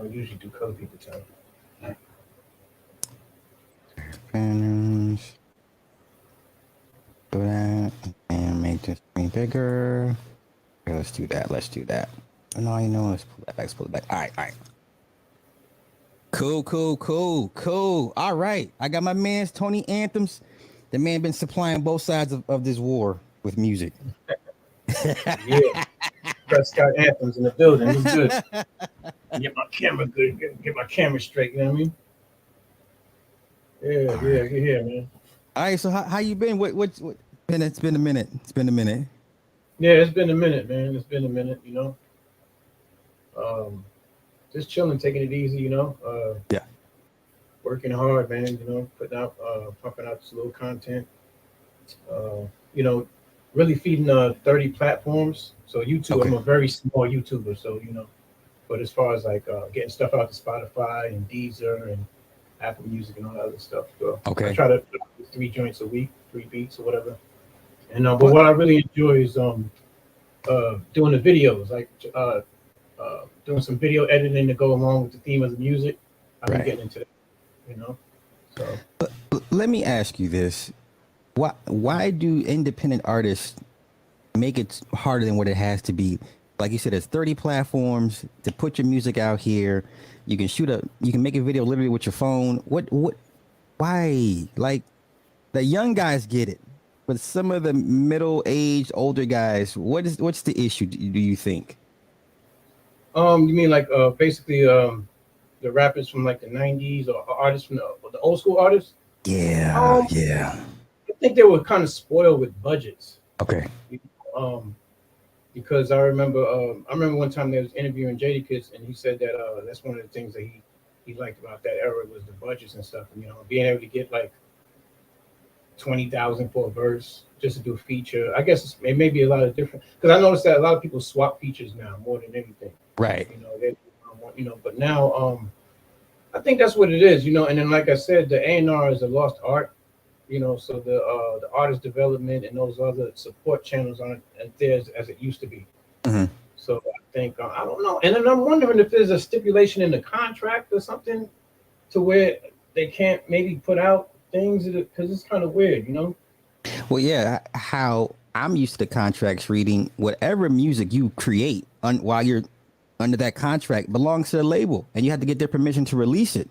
I usually do color people time. Banners. Do that and make the screen bigger. Okay, let's do that. Let's do that. No, you know, let's pull that back. Let's pull it back. All right, all right. Cool, cool, cool, cool. All right. I got my man's Tony Anthems. The man been supplying both sides of this war with music. Yeah, Prescott Anthems in the building. What's good? Get my camera good. Get my camera straight. You know what I mean? Yeah, All yeah, right. get here, man. All right. So how you been? What been it's been a minute. It's been a minute. Yeah, it's been a minute, man. It's been a minute. Um, just chilling, taking it easy. Yeah. Working hard, man. Putting out, pumping out this little content. Uh, you know, really feeding 30 platforms. So YouTube, I'm Okay. a very small YouTuber. So but as far as like getting stuff out to Spotify and Deezer and Apple Music and all that other stuff, so I Okay. try to put out 3 joints a week, 3 beats or whatever. And but What? what I really enjoy is doing the videos, like doing some video editing to go along with the theme of the music. I've been Right. getting into that, you know. So Let me ask you this. Why do independent artists make it harder than what it has to be? Like you said, there's 30 platforms to put your music out here. You can make a video literally with your phone. Why? Like the young guys get it, but some of the middle-aged, older guys, what's the issue? Do you think? you mean like basically the rappers from like the '90s or artists from the old school artists? Yeah, Um, yeah. I think they were kind of spoiled with budgets. Okay. Um, because I remember one time they was interviewing Jadakiss, and he said that that's one of the things that he liked about that era was the budgets and stuff. And being able to get like 20,000 for a verse just to do a feature. I guess it may be a lot of different because I noticed that a lot of people swap features now more than anything. Right. But now I think that's what it is. And then like I said, the A&R is a lost art. So the artist development and those other support channels aren't as there as it used to be. Hmm. So I think I don't know, and then I'm wondering if there's a stipulation in the contract or something to where they can't maybe put out things because it's kind of weird. Well, yeah, how I'm used to the contracts reading whatever music you create while you're under that contract belongs to the label, and you have to get their permission to release it.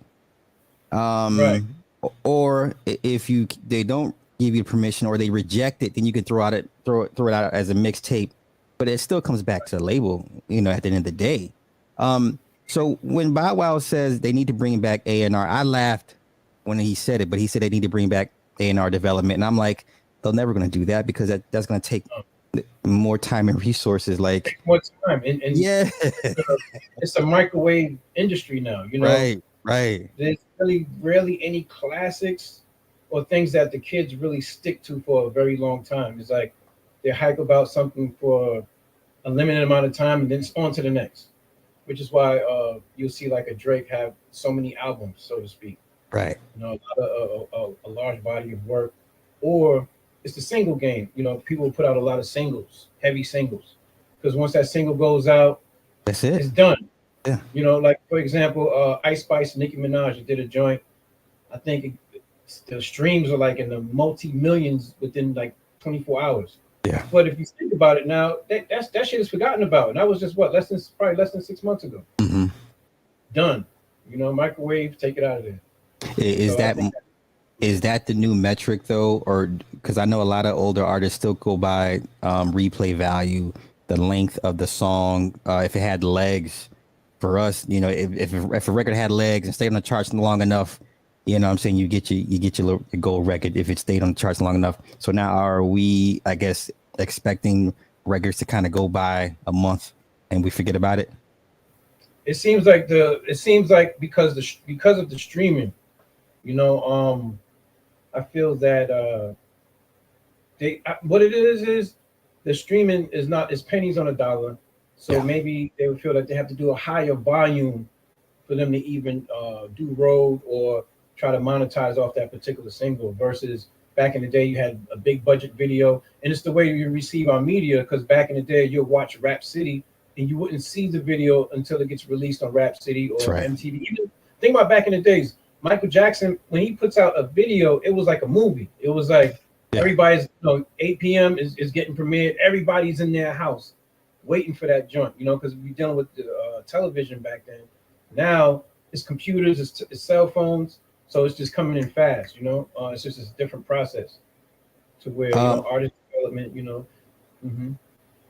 Right. Or if they don't give you permission or they reject it, then you can throw it out as a mixtape, but it still comes back to the label. At the end of the day. So when Bow Wow says they need to bring back A&R, I laughed when he said it, but he said they need to bring back A&R development, and I'm like, they're never going to do that because that's going to take more time and resources. Like, Takes more time, and yeah, it's a microwave industry now. right, right, There's really rarely any classics or things that the kids really stick to for a very long time. It's like they hype about something for a limited amount of time and then it's on to the next, which is why you'll see like a Drake have so many albums, so to speak. right. A large body of work, or it's the single game. People put out a lot of singles, heavy singles, because once that single goes out, That's it. it's done. Yeah. Like for example, Ice Spice and Nicki Minaj did a joint. I think the streams are like in the multi millions within like 24 hours. Yeah. But if you think about it now, that shit is forgotten about. And that was just probably less than 6 months ago. Hmm. Done. Microwave, take it out of there. Is So I that think is that the new metric though, or because I know a lot of older artists still go by replay value, the length of the song, if it had legs. For us, if a record had legs and stayed on the charts long enough, what I'm saying, you get your gold record if it stayed on the charts long enough. So now are we, I guess, expecting records to kind of go by a month and we forget about it? it seems like because of the streaming, you know, I feel that what it is the streaming is pennies on a dollar. So Yeah. maybe they would feel that they have to do a higher volume for them to even do road or try to monetize off that particular single versus back in the day you had a big budget video, and it's the way you receive our media because back in the day you'll watch Rap City and you wouldn't see the video until it gets released on Rap City That's or right. MTV. Even think about back in the days, Michael Jackson, when he puts out a video, it was like a movie. It was like Yeah. everybody's 8 p.m. is getting premiered. Everybody's in their house waiting for that joint, because we're dealing with the television back then. Now it's computers, it's cell phones, so it's just coming in fast. It's just a different process to where artist development. Mm-hmm.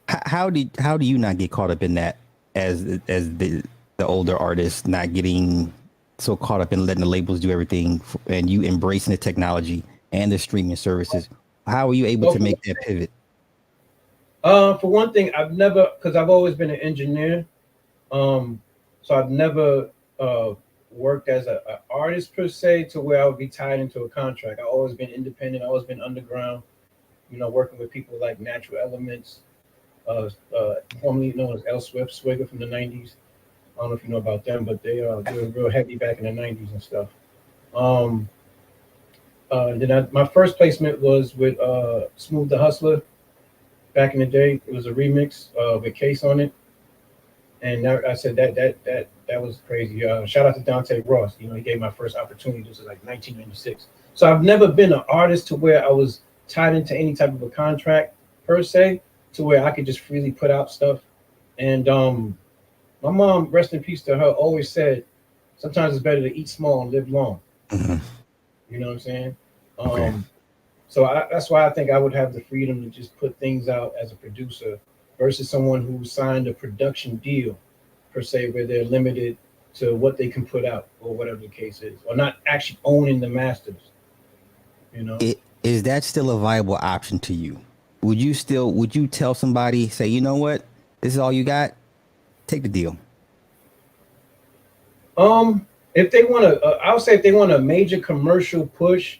How do you not get caught up in that as the older artists not getting so caught up in letting the labels do everything and you embracing the technology and the streaming services? How are you able to make that pivot? For one thing, because I've always been an engineer, so I've never worked as an artist per se to where I would be tied into a contract. I've always been independent. I've always been underground, working with people like Natural Elements, formerly known as L Swift, Swigger from the 90s. I don't know if you know about them, but they were real heavy back in the 90s and stuff. Then my first placement was with Smooth the Hustler back in the day. It was a remix with Case on it. And I said that was crazy. Shout out to Dante Ross. He gave my first opportunity. This was like 1996. So I've never been an artist to where I was tied into any type of a contract per se, to where I could just freely put out stuff. And my mom, rest in peace to her, always said, sometimes it's better to eat small and live long. Mm-hmm. You know what I'm saying? Okay. So that's why I think I would have the freedom to just put things out as a producer versus someone who signed a production deal per se, where they're limited to what they can put out or whatever the case is, or not actually owning the masters. Is that still a viable option to you? Would you tell somebody, say, you know what, this is all you got, take the deal? If they want to, I would say if they want a major commercial push,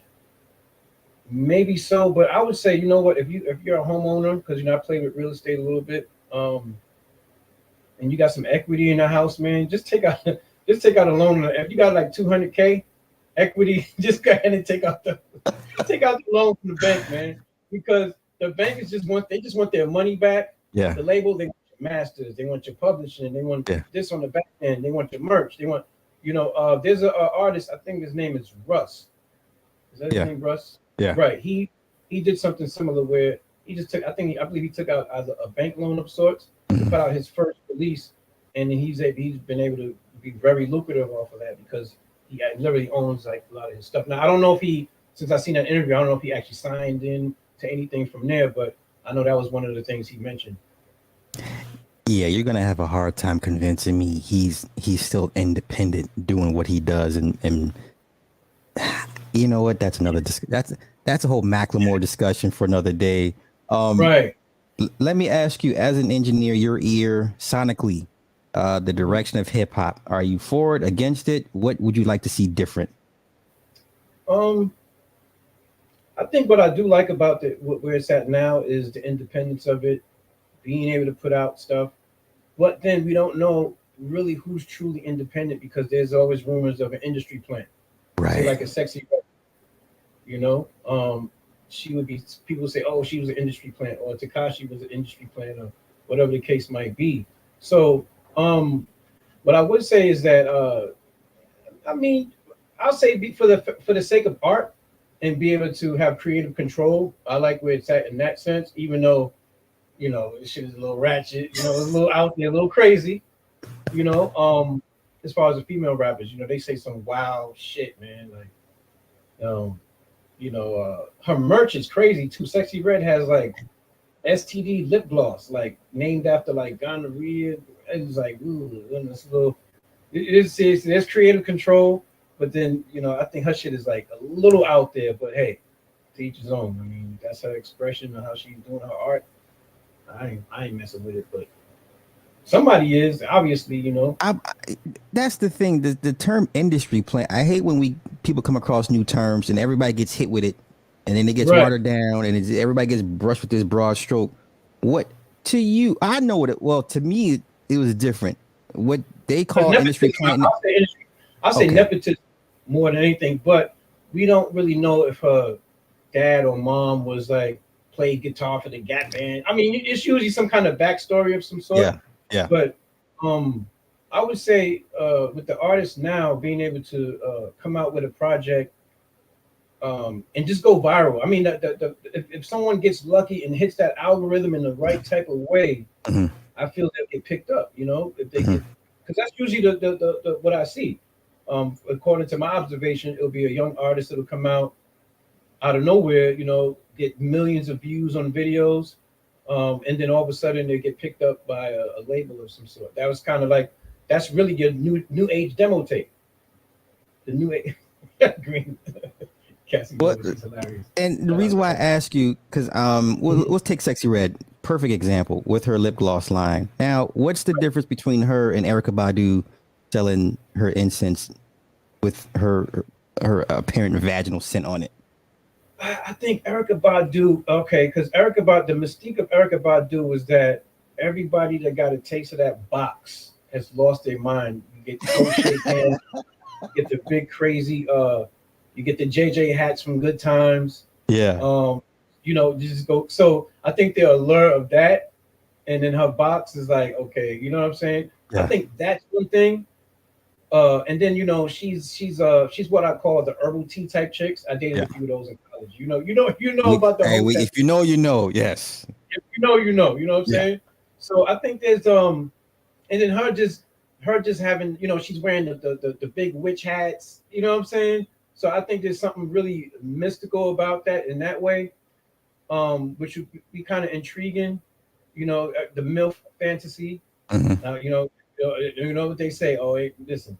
maybe so. But I would say, you know what, if you're a homeowner, because I play with real estate a little bit, and you got some equity in the house, man, just take out a loan. If you got like $200K equity, just go ahead and take out the loan from the bank, man, because the bank just want their money back. Yeah. The label, they want your masters, they want your publishing, they want this on the back end, they want your merch, they want, there's a artist, I think his name is Russ. Is that his name, Russ? Yeah. Right. He did something similar where he just took, I believe he took out either a bank loan of sorts to put out his first release, and then he's been able to be very lucrative off of that because he literally owns like a lot of his stuff. Now I don't know if since I seen that interview, I don't know if he actually signed in to anything from there, but I know that was one of the things he mentioned. Yeah, you're gonna have a hard time convincing me he's still independent doing what he does, and you know what? That's another that's a whole Macklemore discussion for another day. Right. Let me ask you, as an engineer, your ear sonically, the direction of hip hop, are you for it, against it? What would you like to see different? I think what I do like about where it's at now is the independence of it, being able to put out stuff. But then we don't know really who's truly independent because there's always rumors of an industry plant. Right. Say like a Sexy Red, she would be, people say, oh, she was an industry plant, or Tekashi was an industry plant, or whatever the case might be. So what I would say is that I'll say for the sake of art and be able to have creative control, I like where it's at in that sense, even though this shit is a little ratchet, it's a little out there, a little crazy, as far as the female rappers, they say some wild shit, man. Like, her merch is crazy too. Sexy Red has like STD lip gloss, like named after like gonorrhea. It's like, ooh, it's a little, there's creative control, but then, I think her shit is like a little out there, but hey, to each his own. I mean, that's her expression of how she's doing her art. I ain't messing with it, but somebody is, obviously, That's the thing. The term industry plant, I hate when people come across new terms and everybody gets hit with it, and then it gets watered down, and everybody gets brushed with this broad stroke. What to you? I know what well, to me it was different. What they call industry plant. I'll say nepotism more than anything, but we don't really know if her dad or mom was like played guitar for the Gap Band. I mean, it's usually some kind of backstory of some sort. Yeah. Yeah. But I would say with the artists now being able to come out with a project and just go viral. I mean, if someone gets lucky and hits that algorithm in the right type of way, Mhm, I feel they'll get picked up. You know, if they mhm. get, because that's usually the what I see. According to my observation, it'll be a young artist that'll come out of nowhere. You know, get millions of views on videos, and then all of a sudden they get picked up by a label of some sort. That was kind of like that's really your new age demo tape. The new age green. Cassie What? Bowie, he's hilarious. And the Shout out reason to why I Cassie. ask you, because Mhm. let's take Sexy Red, perfect example with her lip gloss line. Now, what's the difference between her and Erica Badu selling her incense with her apparent vaginal scent on it? I think Erica Badu, okay, because the mystique of Erica Badu was that everybody that got a taste of that box has lost their mind. You get toe shake hands, you get the big crazy, you get the JJ hats from Good Times. Yeah, Um, you just go. So I think the allure of that, and then her box is like, okay, you know what I'm saying? I yeah, think that's one thing. And then she's what I call the herbal tea type chicks. I dated yeah. a few of those in college. You know about the whole If you know, you know. Yes. if you know what I'm Yeah. saying? So I think there's and then her just having, she's wearing the big witch hats, you know what I'm saying? So I think there's something really mystical about that in that way, which would be kind of intriguing, the MILF fantasy. Hmm. You know what they say, oh hey, listen.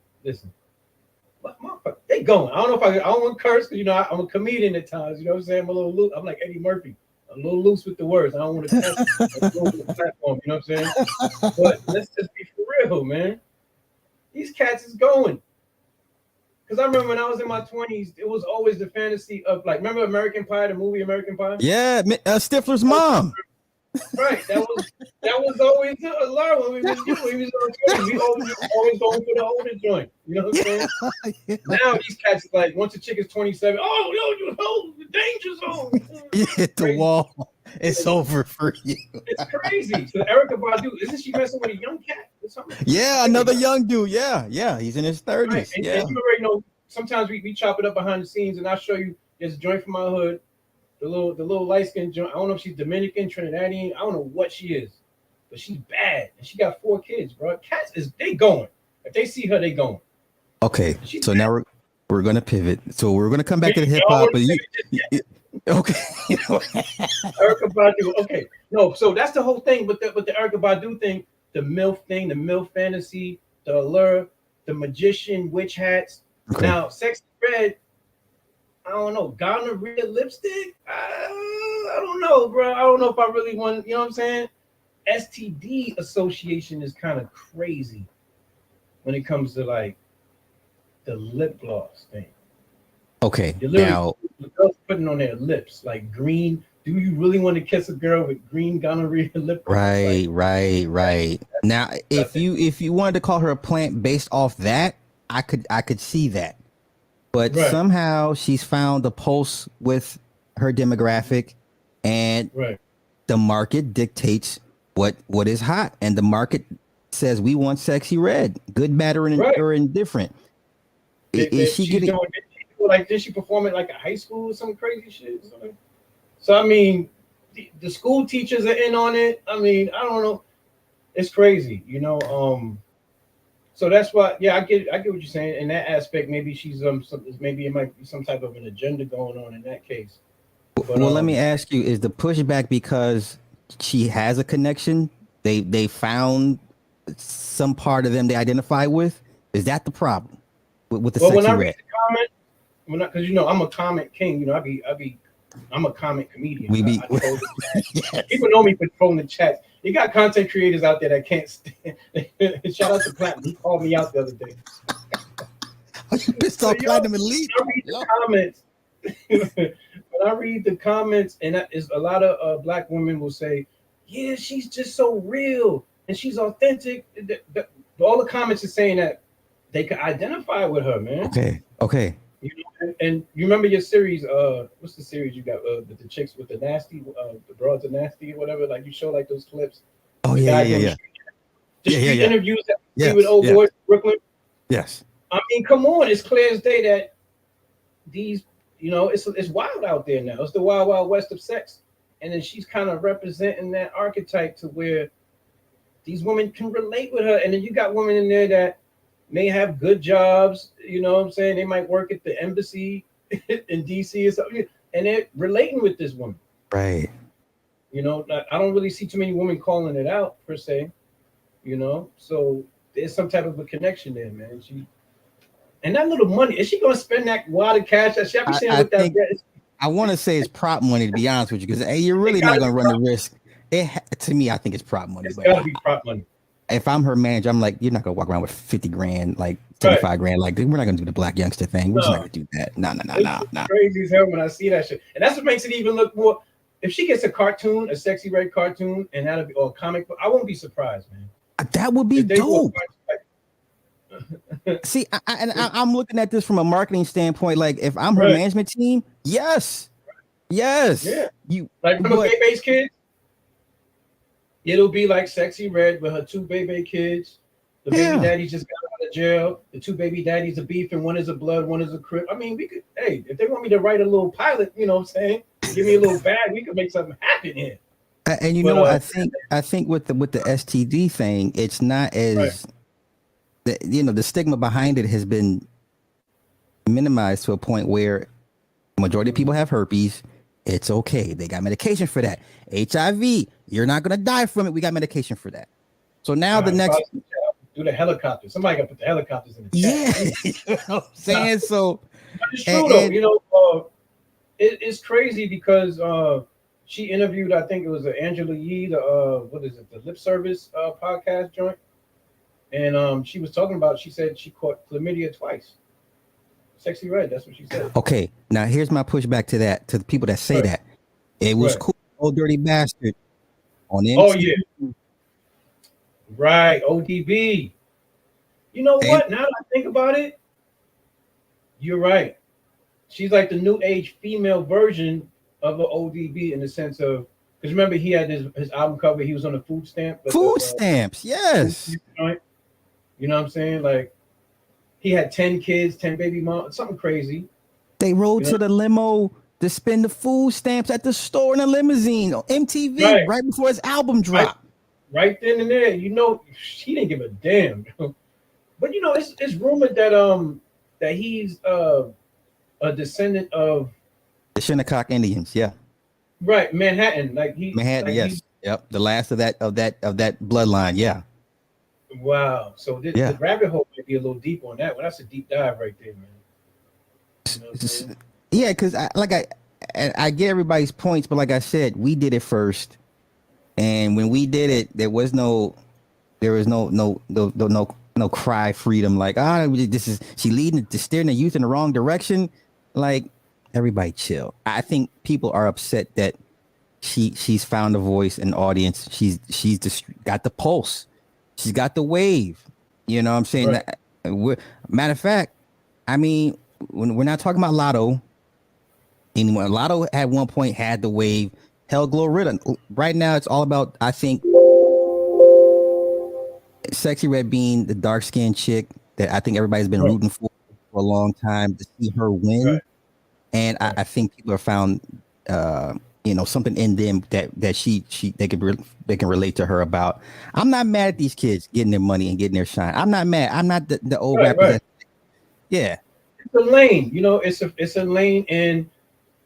They going. I don't know if I don't want to curse because I'm a comedian at times. You know what I'm saying? I'm a little loose. I'm like Eddie Murphy. I'm a little loose with the words. I don't want to cuss all over the platform. You know what I'm saying? But let's just be for real, man. These cats is going. Because I remember when I was in my 20s, it was always the fantasy of like, remember American Pie, the movie American Pie? Yeah, Stifler's mom. Right. That was always a lot when we was young. We was on 20s. We always going for the older joint. You know what I'm saying? Now these cats is like once a chick is 27, oh no, you hold the danger zone. You hit the Crazy. wall. It's over for you. It's crazy. So Erica Badu, isn't she messing with a young cat or something? I Yeah, think another it's young dude. Yeah, yeah. He's in his right. 30s. And Yeah. you already know sometimes we chop it up behind the scenes and I'll show you there's a joint from my hood, the little light skinned joint. I don't know if she's Dominican, Trinidadian, I don't know what she is, but she's bad. And she got 4 kids, bro. Cats they going. If they see her, they going. Okay. She's So bad. now we're gonna pivot. So we're gonna come back to the I hip don't hop, want but to you, say it just okay. Erica Badu. Okay, no, so that's the whole thing. But the Erica Badu thing, the MILF thing, the MILF fantasy, the allure, the magician, witch hats. Okay. Now, Sexy Red, I don't know. Gonorrhea lipstick. I don't know, bro. I don't know if I really want. You know what I'm saying? STD association is kind of crazy when it comes to like the lip gloss thing. Okay. You're literally Now, the girls putting on their lips like green. Do you really want to kiss a girl with green gonorrhea lip gloss? Like right. Now, I if think you wanted to call her a plant based off that, I could see that. But right, somehow she's found a pulse with her demographic, and right, the market dictates what is hot, and the market says we want Sexy Red, good, bad, right. or indifferent. Is she She's getting doing. Like, did she perform at like a high school or some crazy shit? So I mean, the school teachers are in on it. I mean, I don't know. It's crazy. So that's why, yeah, I get what you're saying in that aspect. Maybe she's maybe it might be some type of an agenda going on in that case. But Well, let me ask you: is the pushback because she has a connection? They found some part of them they identify with. Is that the problem with the well, when Sexy I read Red? the comment, because I'm a comment king. I'm a comment comedian. We be I troll the chat. yes. People know me for trolling the chat. You got content creators out there that can't stand. Shout out to Platinum. He called me out the other day. Are you pissed So off yo, Platinum Elite? I read the Yo. comments. When I read the comments, and is a lot of black women will say, "Yeah, she's just so real and she's authentic." All the comments are saying that they can identify with her, man. Okay. And you remember your series? What's the series you got? The chicks with the nasty, the broads are nasty or whatever. Like you show like those clips. Oh The yeah, guy yeah, yeah, doing yeah. The street interviews that we see with old yes, boys in Brooklyn. yes. I mean, come on, it's clear as day that these, it's wild out there now. It's the wild, wild west of sex. And then she's kind of representing that archetype to where these women can relate with her. And then you got women in there that may have good jobs, you know what I'm saying? They might work at the embassy in DC or something, and they're relating with this woman. Right. I don't really see too many women calling it out per se, so there's some type of a connection there, man. And that little money, is she gonna spend that wad of cash that she be saying with that bread? I want to say it's prop money, to be honest with you, because you're really not gonna run the risk. To me, I think it's prop money. It's gotta be prop money. If I'm her manager, I'm like, you're not gonna walk around with 50 grand, like 35 grand. Like, we're not gonna do the black youngster thing. We're just not gonna do that. No. Crazy as hell when I see that shit. And that's what makes it even look more. If she gets a cartoon, a Sexy Red cartoon, and that'll be or a comic book, I won't be surprised, man. That would be dope. See, I'm looking at this from a marketing standpoint. Like, if I'm her management team, yes, yeah. Like from a Bebe's kids, it'll be like Sexy Red with her two Bebe kids. The baby daddies just got out of jail. The two baby daddies are beefing. One is a blood, one is a crip. I mean, we could. Hey, if they want me to write a little pilot, you know what I'm saying? Give me a little bag. We could make something happen here. And know what? I think with the STD thing, it's not as the stigma behind it has been minimized to a point where the majority of people have herpes. It's okay. They got medication for that. HIV, you're not gonna die from it. We got medication for that. So now the next do the helicopters. Somebody gotta put the helicopters in the chat. Yeah, you know what I'm saying? So it's true though. It's crazy because she interviewed, I think it was Angela Yee, the lip service podcast joint, and she was talking about. She said she caught chlamydia twice. Sexy Red, that's what she said. Okay, now here's my pushback to that, to the people that say that it was cool, old dirty bastard on MTV. Oh yeah, right, ODB. You know what? Now that I think about it, you're right. She's like the new age female version of an ODB in the sense of, because remember he had his album cover, he was on the food stamp. Food stamps, yes. Food stamp, you know what I'm saying? Like he had 10 kids, 10 baby moms, something crazy. They rode to the limo to spend the food stamps at the store in a limousine on MTV right before his album dropped. Right then and there, she didn't give a damn. But it's rumored that he's a descendant of the Shinnecock Indians, right, Manhattan, Manhattan, yes, the last of that bloodline, Wow, so the rabbit hole might be a little deep on that one. That's a deep dive right there, man. Because I get everybody's points, but like I said, we did it first, and when we did it, there was no cry freedom. Like, she leading to steering the youth in the wrong direction. Like, everybody chill. I think people are upset that she's found a voice and audience. She's just got the pulse. She's got the wave. You know what I'm saying? Right. Matter of fact, I mean, when we're not talking about Lotto, anymore. Lotto at one point had the wave. Hell, Glorilla. Right now, it's all about, I think, Sexy Red being the dark-skinned chick that I think everybody's been rooting for a long time to see her win. Right. And I think people have found, something in them that they can relate to her about. I'm not mad at these kids getting their money and getting their shine. I'm not mad. I'm not the old rapper. Right. Yeah, it's a lane. It's a lane, and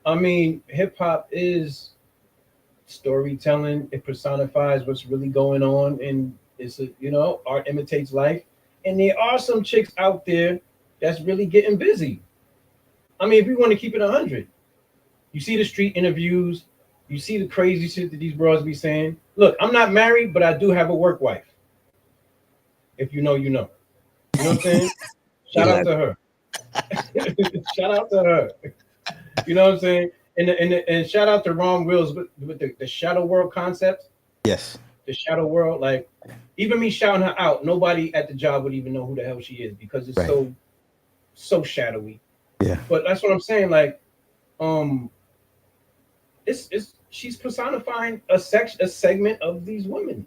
I mean, hip hop is storytelling. It personifies what's really going on, and it's art imitates life. And there are some chicks out there that's really getting busy. I mean, if we want to keep it 100, you see the street interviews, you see the crazy shit that these bros be saying. Look, I'm not married, but I do have a work wife. If you know, you know. You know what I'm saying? Shout out to her. Shout out to her. You know what I'm saying? And shout out to Ron Wills with the shadow world concept. Yes. The shadow world, like even me shouting her out, nobody at the job would even know who the hell she is because it's so shadowy. Yeah. But that's what I'm saying. Like, she's personifying a segment of these women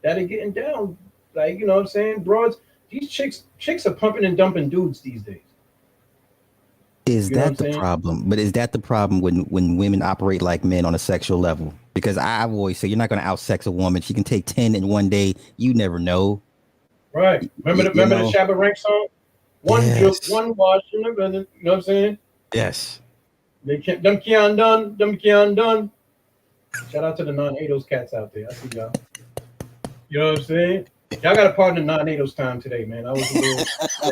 that are getting down Like, you know what I'm saying? Broads, these chicks are pumping and dumping dudes these days. Is You know what I'm that the saying? problem? But is that the problem when women operate like men on a sexual level? Because I've always say you're not going to outsex a woman. She can take 10 in one day. You never know. Right. You Remember the know. Shabba Rank song? One drip, Yes. one wash, you know what I'm saying? Yes. They can't them can't done, them can't done. Shout out to the non-ADOS cats out there. I see y'all. You know what I'm saying? Y'all got a part in the non-ADOS time today, man. I was a little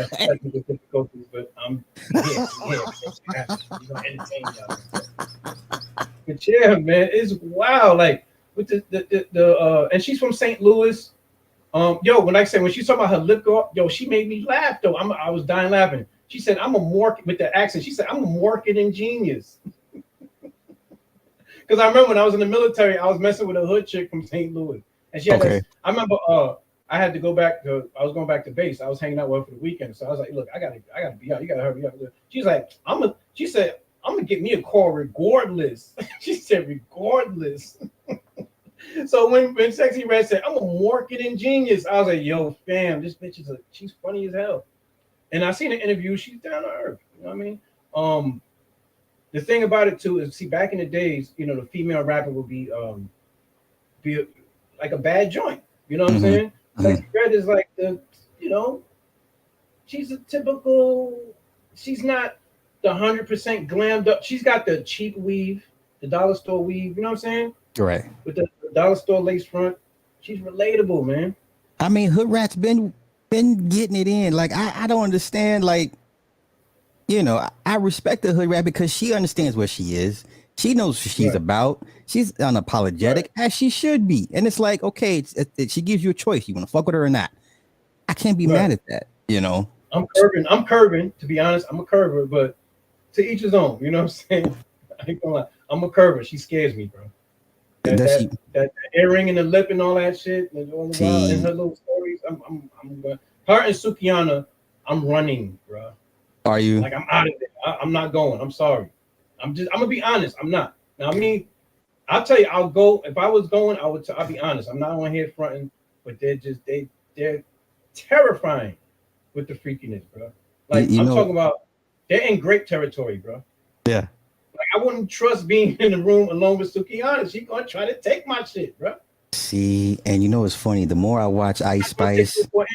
technical difficulties, but I'm here. I'm here. We're gonna entertain y'all. But yeah, man, it's wild. Like with the and she's from St. Louis. Yo, when she's talking about her lip gloss, yo, she made me laugh though. I was dying laughing. She said, "I'm a market with the accent." She said, "I'm a marketing genius." Because I remember when I was in the military, I was messing with a hood chick from St. Louis, and she had Okay. this. I remember, I had to go back to. I was going back to base. I was hanging out with her for the weekend, so I was like, "Look, I gotta be out. You gotta hurry up." She's like, She said, "I'm gonna get me a call regardless." She said, "Regardless." So when Sexy Red said, "I'm a marketing genius," I was like, "Yo, fam, this bitch she's funny as hell." And I seen an interview. She's down to earth. You know what I mean? The thing about it too is, see, back in the days, you know, the female rapper would be like a bad joint. You know what I'm Mm-hmm. saying? Mm-hmm. Sexy Red is like you know, she's a typical. She's not the 100% glammed up. She's got the cheap weave, the dollar store weave. You know what I'm saying? Right. With the dollar store lace front. She's relatable, man. I mean, Hood Rat's been getting it in. Like I don't understand. Like I respect the Hood Rat because she understands what she is. She knows what she's Right, about. She's right, unapologetic as she should be. And it's like, okay, she gives you a choice. You want to fuck with her or not. I can't be right. mad at that. You know. I'm curving. I'm curving. To be honest, I'm a curver, but to each his own. You know what I'm saying? I ain't gonna lie. I'm a curver. She scares me, bro. That Does that she that earring and the lip and all that shit, and all the while in see? her little stories. I'm her and Sukiana. I'm running, bro. Are you? Like I'm out of there. I'm not going. I'm sorry. I'm gonna be honest. I'm not. Now I mean, I'll tell you. I'll go if I was going. I'll be honest. I'm not on here fronting, but they're terrifying with the freakiness, bro. Like You I'm know. talking about. They're in great territory, bro. Yeah. Like I wouldn't trust being in the room alone with Sukiana. She gonna try to take my shit, bro. See, and you know it's funny. The more I watch Ice I'm gonna take you Spice, for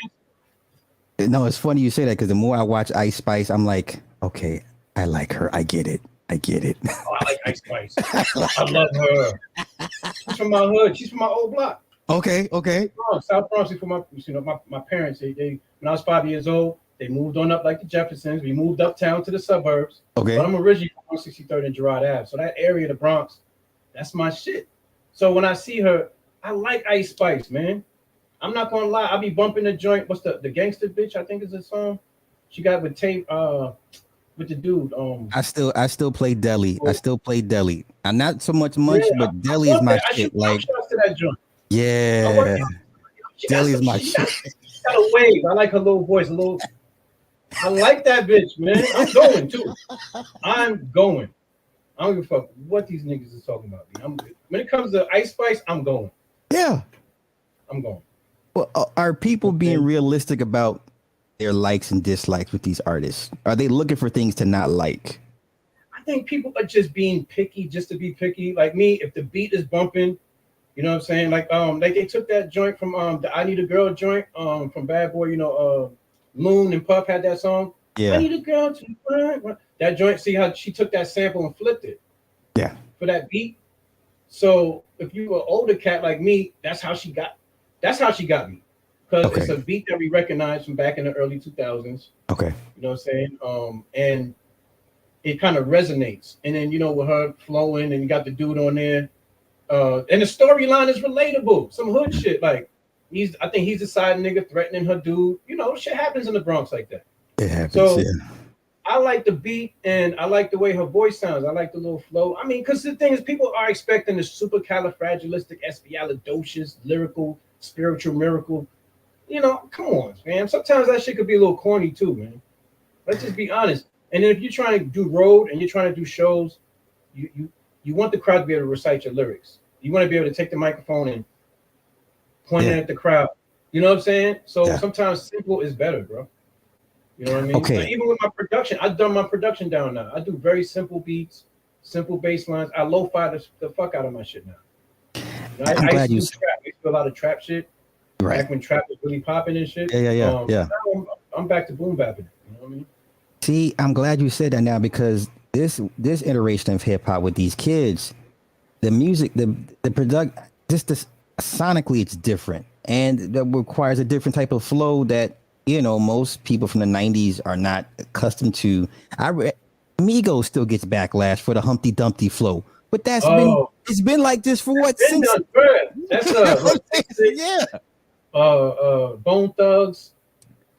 no, it's funny you say that because the more I watch Ice Spice, I'm like, okay, I like her. I get it. I get it. Oh, I like Ice Spice. I I like love her. her. She's from my hood. She's from my old block. Okay. Okay. Bronx, South Bronx. She's from my parents. They when I was 5 years old, they moved on up like the Jeffersons. We moved uptown to the suburbs. But Okay. I'm originally from 63rd and Girard Ave. So that area, the Bronx, that's my shit. So when I see her, I like Ice Spice, man. I'm not gonna lie. I'll be bumping the joint. What's the gangster bitch? I think is the song. She got with Tate, with the dude. I still play Deli. I Oh, still play Deli. I'm not so yeah, much, but I Deli is bump my that. I shoot shit. jump Like, shots to that joint. I work yeah, out. She got Deli some. is my She got, shit. she got a wave. I like her little voice. A little. I like that bitch, man. I'm going too. I'm going. I don't give a fuck what these niggas is talking about. When it comes to Ice Spice, I'm going. Yeah. I'm going. Well, are people being Okay. realistic about their likes and dislikes with these artists? Are they looking for things to not like? I think people are just being picky just to be picky. Like me, if the beat is bumping, you know what I'm saying? Like they took that joint from the I Need a Girl joint from Bad Boy. Loon and Puff had that song. I Yeah. need a girl to run. That joint. See how she took that sample and flipped it Yeah. for that beat. So if you were older cat like me, that's how she got. That's how she got me, because it's Okay. a beat that we recognize from back in the early 2000s. Okay. You know what I'm saying? And it kind of resonates. And then with her flowing, and you got the dude on there. And the storyline is relatable. Some hood shit. Like I think he's the side nigga threatening her dude. Shit happens in the Bronx like that. It happens. So Yeah. I like the beat and I like the way her voice sounds. I like the little flow. I mean, because the thing is, people are expecting the supercalifragilisticexpialidocious, lyrical, spiritual miracle. Come on, man. Sometimes that shit could be a little corny too, man. Let's just be honest. And then if you're trying to do road and you're trying to do shows, you want the crowd to be able to recite your lyrics. You want to be able to take the microphone and point it Yeah. at the crowd You know what I'm saying? So Yeah. sometimes simple is better, bro. You know what I mean? Like, Okay. even with my production, I've done my production down now. I do very simple beats, simple bass lines. I lo-fi the fuck out of my shit now. You know, I'm I used glad to you. do trap. I used to do a lot of trap shit Right. back when trap was really popping and shit. Yeah. Yeah. Yeah. But Yeah. now I'm back to boom bapping. You know what I mean? See, I'm glad you said that now because this iteration of hip hop with these kids, the music, the product, just this sonically, it's different, and that requires a different type of flow that most people from the '90s are not accustomed to. Migos still gets backlash for the Humpty Dumpty flow, but Oh, it's been like this for what been since done, bro. That's what 6 6 yeah, Bone Thugs,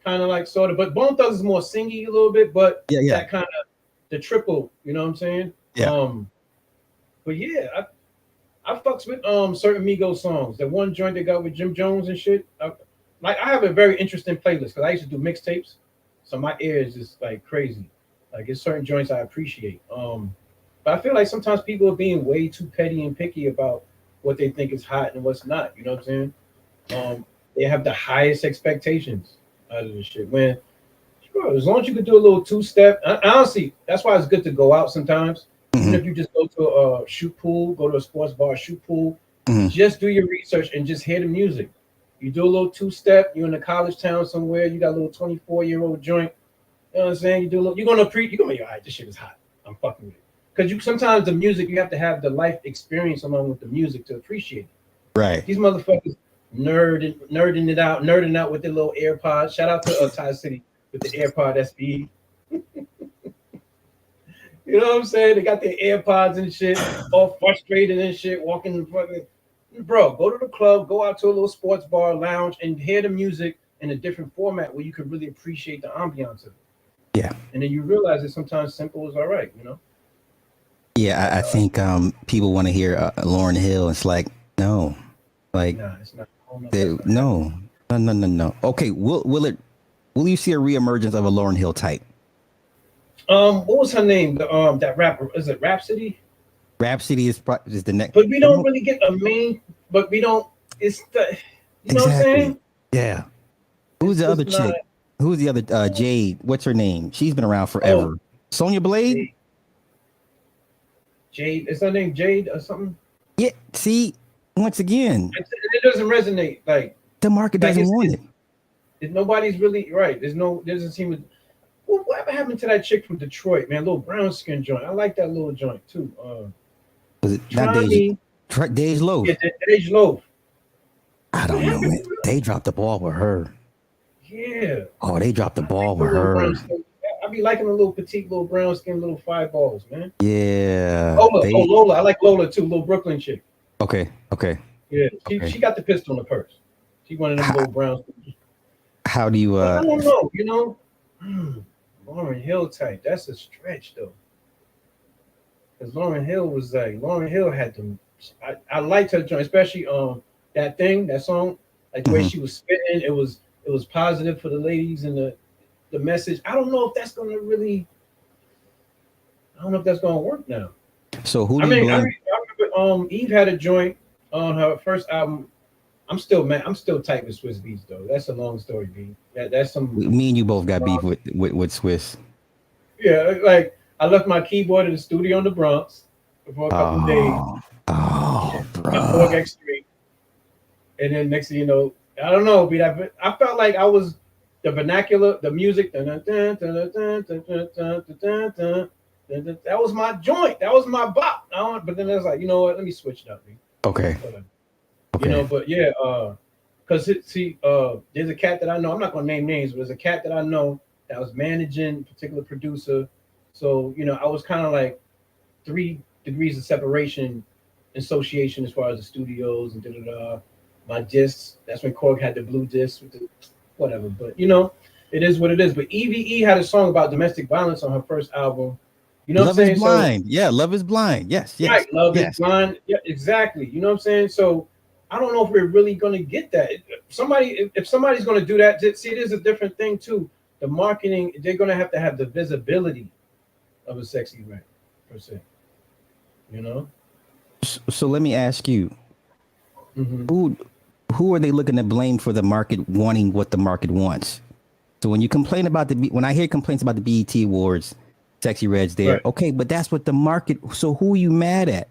kind of like sort of, but Bone Thugs is more singy a little bit, but yeah, yeah, that kind of the triple, you know what I'm saying? yeah. But yeah, I fucks with certain Migos songs. That one joint they got with Jim Jones and shit. Like I have a very interesting playlist because I used to do mixtapes, so my ear is just like crazy. Like it's certain joints I appreciate. But I feel like sometimes people are being way too petty and picky about what they think is hot and what's not. You know what I'm saying? They have the highest expectations out of the shit. When sure, as long as you could do a little two step, honestly, that's why it's good to go out sometimes. Even Hmm. if you just go to a shoot pool, go to a sports bar, shoot pool, Hmm. just do your research and just hear the music. You do a little two step. You're in a college town somewhere. You got a little 24-year-old joint. You know what I'm saying? You do a little. You're gonna be all right. This shit is hot. I'm fucking with it. Because you sometimes the music you have to have the life experience along with the music to appreciate it. Right. These motherfuckers nerding out with their little AirPods. Shout out to Ty City with the AirPod SB. You know what I'm saying? They got their AirPods and shit, all frustrated and shit, walking in front of it. Bro, go to the club, go out to a little sports bar, lounge, and hear the music in a different format where you can really appreciate the ambiance of it. Yeah. And then you realize that sometimes simple is all right, you know? Yeah. I think people want to hear Lauren Hill. It's like no, like Nah, it's not. I don't know if that's gonna happen. no, no, no, no, no. Okay. Will you see a reemergence of a Lauren Hill type? What was her name? The that rapper is it Rhapsody? Rhapsody is the next. But we don't really get a main. But we don't. It's the. You know what I'm Exactly. saying? Yeah. Who's It's the other just not. chick? Who's the other Jade? What's her name? She's been around Oh, forever. Sonya Blade? Jade. Jade. Is her name Jade or something? Yeah. See, once again, It doesn't resonate. the market Like doesn't want it. nobody's really right. There doesn't seem. Whatever happened to that chick from Detroit, man? Little brown skin joint. I like that little joint too. Was it not Try me. Dej Yeah, Loaf? Age Loaf. I What don't know, happened man. to her? They dropped the ball with her. Yeah. Oh, they dropped the I like ball the with little her. brown skin. I be liking the little petite, little brown skin, little fireballs, man. Yeah. Lola, oh Lola, I like Lola too, little Brooklyn chick. Okay. Okay. Yeah, Okay. she got the pistol in the purse. She one of them How, little brown. how do you But I don't know, you know. Hmm, Lauren Hill type. That's a stretch though, because Lauren Hill had them. I liked her joint, especially that song, like the way mhm. she was spitting. It was positive for the ladies and the message. I don't know if that's gonna really. I don't know if that's gonna work now. So who I do you mean, I, blame? re- I remember Eve had a joint on her first album. I'm still mad. I'm still tight with Swiss Beats though. That's a long story, B. That's some. Me and you both got beef with Swiss. Yeah, like I left my keyboard in the studio in the Bronx for a couple of days Oh, oh, at Borg bruh. X3, and then next thing you know, I don't know, B. I felt like I was the vernacular, the music. That was my joint. That was my bop. But then I was like, you know what? Let me switch it up, B. Okay. Whatever. Okay. But yeah, because there's a cat that I know. I'm not gonna name names, but there's a cat that I know that was managing a particular producer. So I was kind of like 3 degrees of separation, association as far as the studios and da da da. My discs. That's when Korg had the blue discs with the whatever. But it is what it is. But EVE had a song about domestic violence on her first album. You know what I'm Love is saying? So blind. Yeah, love is blind. Yes, yes, right, love is yes. blind. Yeah, exactly. You know what I'm saying? So I don't know if we're really going to get that. If somebody's going to do that, see, it is a different thing too. The marketing, they're going to have the visibility of a sexy red, per se. You know? So let me ask you, Hmm. who who are they looking to blame for the market wanting what the market wants? So when you complain about when I hear complaints about the BET Awards, Sexy Red's there. Right. Okay, but that's what the market. So who are you mad at?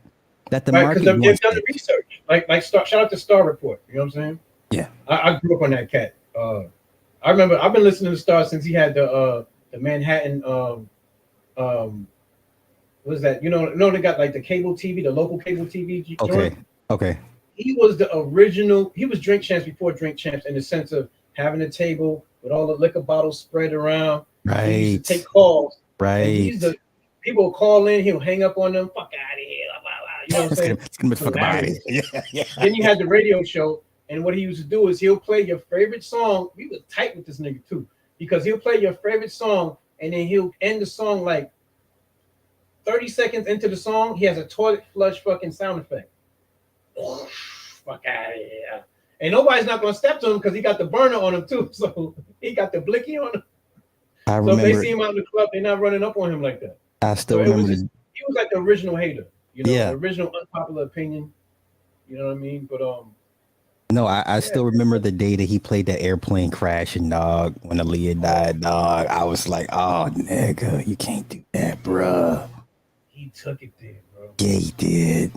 That the Right, because market they've wants done the this. research. Like shout out to Star Report. You know what I'm saying? Yeah. I grew up on that cat. I remember I've been listening to Star since he had the Manhattan um what is that? They got like the cable TV, the local cable TV joint. Okay. Okay. He was the original. He was Drink Champs before Drink Champs in the sense of having a table with all the liquor bottles spread around. He used to take Right. calls, and Right. he's the people will call in. He'll hang up on them. Fuck out of here. Blah, blah, blah. You know what I'm saying? It's gonna be fuck about it. Hilarious. Yeah. Yeah. Then you had the radio show, and what he used to do is he'll play your favorite song. We was tight with this nigga too, because he'll play your favorite song, and then he'll end the song like 30 seconds into the song. He has a toilet flush fucking sound effect. Fuck out of here. And nobody's not gonna step to him because he got the burner on him too. So he got the blicky on him. I So if they remember. see him out in the club, they're not running up on him like that. I So still it was remember. just he was like the original hater, Yeah. the original unpopular opinion. You know what I mean? But No, I yeah, still remember the day that he played that airplane crashing, dog. When Aaliyah died, dog. I was like, oh, nigga, you can't do that, bruh. he took it there, bro. Yeah, he did.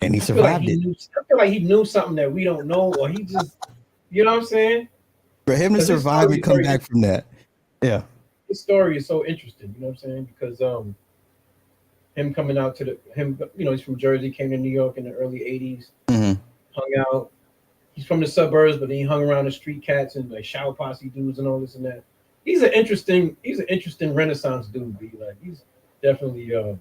And he I feel like survived he it. knew. I feel like he knew something that we don't know, or he just, you know what I'm saying? For him to 'Cause his survive story and is come very back from that. Yeah. His story is so interesting. You know what I'm saying? Because him coming out to he's from Jersey, came to New York in the early '80s, hmm hung out. He's from the suburbs, but then he hung around the street cats and like shower posse dudes and all this and that. He's an interesting Renaissance dude. Be like he's definitely he's an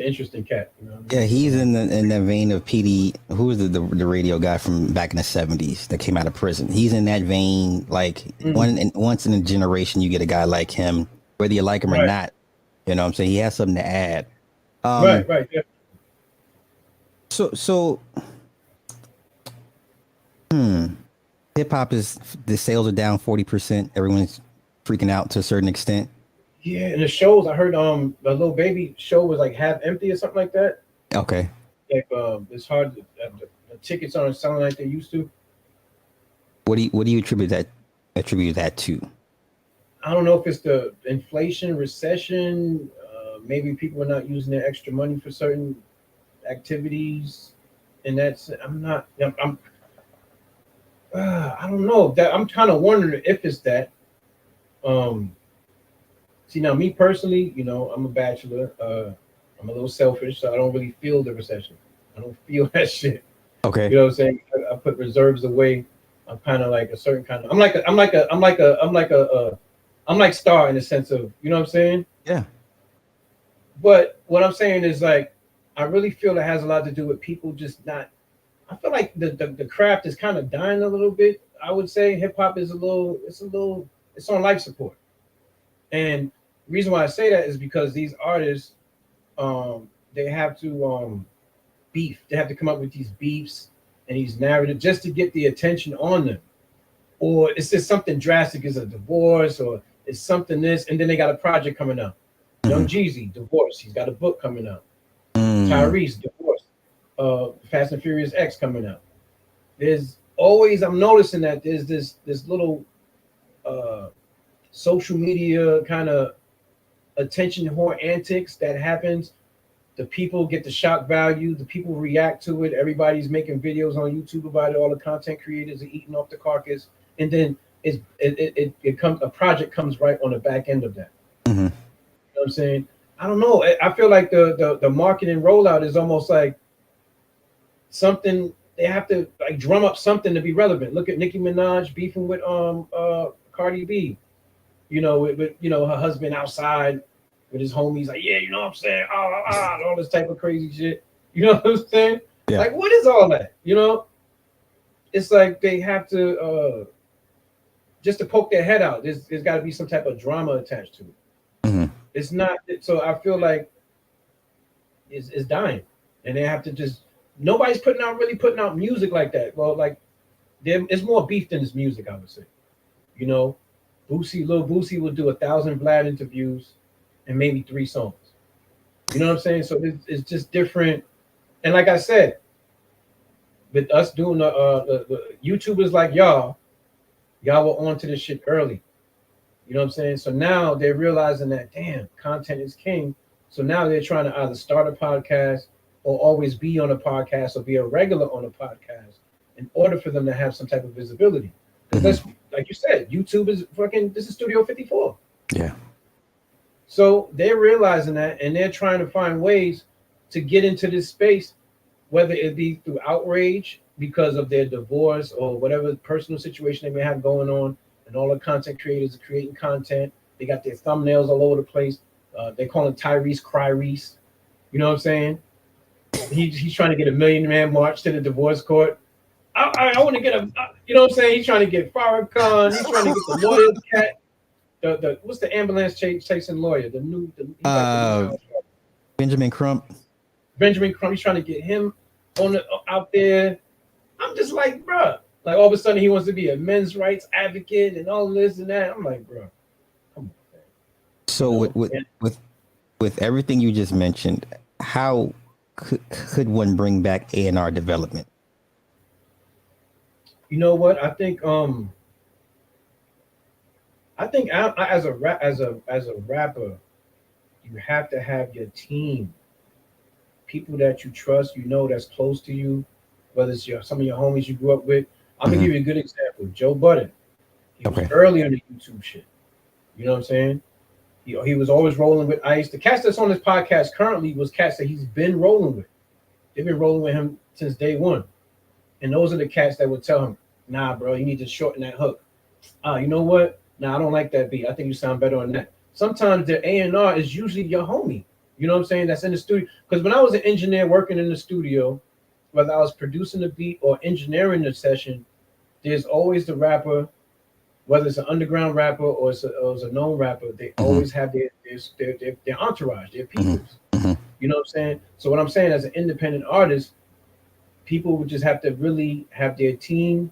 interesting cat. You know what I mean? Yeah, he's in the vein of PD. Who was the radio guy from back in the '70s that came out of prison? He's in that vein. Like once in a generation, you get a guy like him, whether you like him or Right. not. You know what I'm saying? He has something to add. Right. Yeah. So hip hop is the sales are down 40%. Everyone's freaking out to a certain extent. Yeah, and the shows I heard the Little Baby show was like half empty or something like that. Okay. Like it's hard the tickets aren't selling like they used to. What do you attribute that to? I don't know if it's the inflation, recession, maybe people are not using their extra money for certain activities, and that's I don't know that I'm kind of wondering if it's that. See now, me personally, I'm a bachelor. I'm a little selfish, so I don't really feel the recession. I don't feel that shit. Okay. You know what I'm saying? I put reserves away. I'm kind of like a certain kind of. I'm like Star in the sense of, you know what I'm saying? Yeah. But what I'm saying is like, I really feel it has a lot to do with people just not. I feel like the craft is kind of dying a little bit. I would say hip hop is it's on life support. And the reason why I say that is because these artists, they have to beef. They have to come up with these beefs and these narratives just to get the attention on them. Or it's just something drastic, is a divorce, or it's something this, and then they got a project coming out. Young Jeezy, divorce. He's got a book coming out. Tyrese, divorce. Fast and Furious X coming out. There's always, I'm noticing that there's this little social media kind of attention whore antics that happens. The people get the shock value. The people react to it. Everybody's making videos on YouTube about it. All the content creators are eating off the carcass, and then it comes, a project comes right on the back end of that. You know what I'm saying? I don't know. I feel like the marketing rollout is almost like something they have to like drum up something to be relevant. Look at Nicki Minaj beefing with Cardi B. With her husband outside with his homies, like, yeah, you know what I'm saying? And all this type of crazy shit. You know what I'm saying? Yeah. Like, what is all that? It's like they have to just to poke their head out. There's got to be some type of drama attached to it. It's not. So I feel like it's dying, and they have to just. Nobody's really putting out music like that. Well, like it's more beef than it's music, I would say. Lil Boosie will do 1,000 Vlad interviews and maybe 3 songs. You know what I'm saying? So it's just different. And like I said, with us doing the YouTubers like y'all were onto this shit early. You know what I'm saying? So now they're realizing that damn, content is king. So now they're trying to either start a podcast or always be on a podcast or be a regular on a podcast in order for them to have some type of visibility. Because that's like you said, YouTube is fucking this is Studio 54. Yeah. So they're realizing that and they're trying to find ways to get into this space, whether it be through outrage because of their divorce or whatever personal situation they may have going on. And all the content creators are creating content. They got their thumbnails all over the place. They call him Tyrese Cryreese. You know what I'm saying? He's trying to get a million-man march to the divorce court. I want to get you know what I'm saying? He's trying to get Farrakhan. He's trying to get the lawyer cat. The what's the ambulance chasing lawyer? Benjamin Crump. Benjamin Crump. He's trying to get him out there. I'm just like, bro. Like all of a sudden he wants to be a men's rights advocate and all this and that. I'm like, bro, come on, man. So with everything you just mentioned, how could one bring back A&R development? You know what? I think as a rapper, you have to have your team, people that you trust, that's close to you, whether it's some of your homies you grew up with. I'm gonna give you a good example. Joe Budden. He was early on the YouTube shit. You know what I'm saying? He was always rolling with Ice. The cats that's on this podcast currently was cats that he's been rolling with. They've been rolling with him since day one. And those are the cats that would tell him, nah, bro, you need to shorten that hook. You know what? Nah, I don't like that beat. I think you sound better on that. Sometimes the A&R is usually your homie. You know what I'm saying? That's in the studio. Because when I was an engineer working in the studio, whether I was producing the beat or engineering the session, there's always the rapper, whether it's an underground rapper or it's a known rapper, they always have their entourage, their people. You know what I'm saying? So what I'm saying as an independent artist, people would just have to really have their team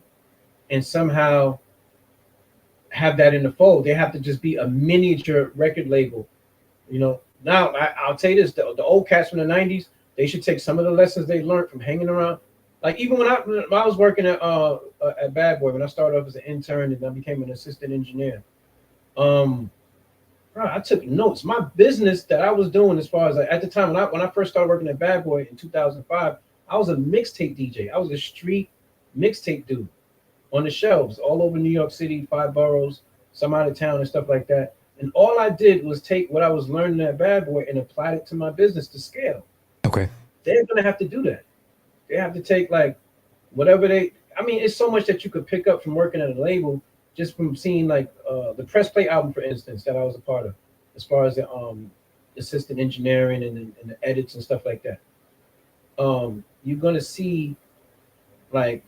and somehow have that in the fold. They have to just be a miniature record label. Now I'll tell you this, the old cats from the 90s, they should take some of the lessons they learned from hanging around. Like even when I was working at Bad Boy, when I started off as an intern and I became an assistant engineer, bro, I took notes. My business that I was doing as far as at the time when I first started working at Bad Boy in 2005, I was a mixtape DJ. I was a street mixtape dude on the shelves all over New York City, 5 boroughs, some out of town and stuff like that. And all I did was take what I was learning at Bad Boy and applied it to my business to scale. Okay. They're gonna have to do that. They have to take like whatever it's so much that you could pick up from working at a label just from seeing like the Press Play album, for instance, that I was a part of, as far as the assistant engineering and the edits and stuff like that. You're gonna see like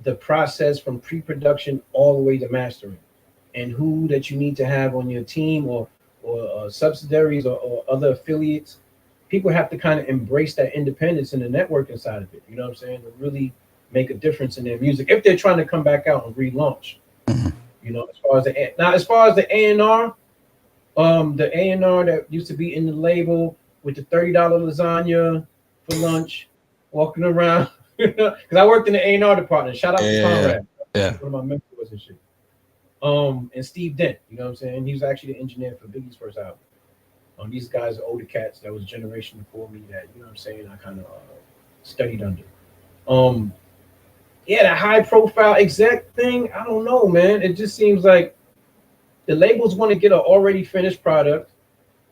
the process from pre-production all the way to mastering, and who that you need to have on your team or subsidiaries or other affiliates. People have to kind of embrace that independence in the networking side of it. You know what I'm saying? To really make a difference in their music if they're trying to come back out and relaunch. As far as the A&R, the A&R that used to be in the label with the $30 lasagna for lunch, walking around. Because I worked in the A&R department. Shout out to Conrad. Yeah. One of my mentors and shit. And Steve Dent. You know what I'm saying? He was actually the engineer for Biggie's first album. These guys are older cats that was a generation before me that, you know what I'm saying, I kind of studied under. The high profile exec thing, I don't know, man. It just seems like the labels want to get an already finished product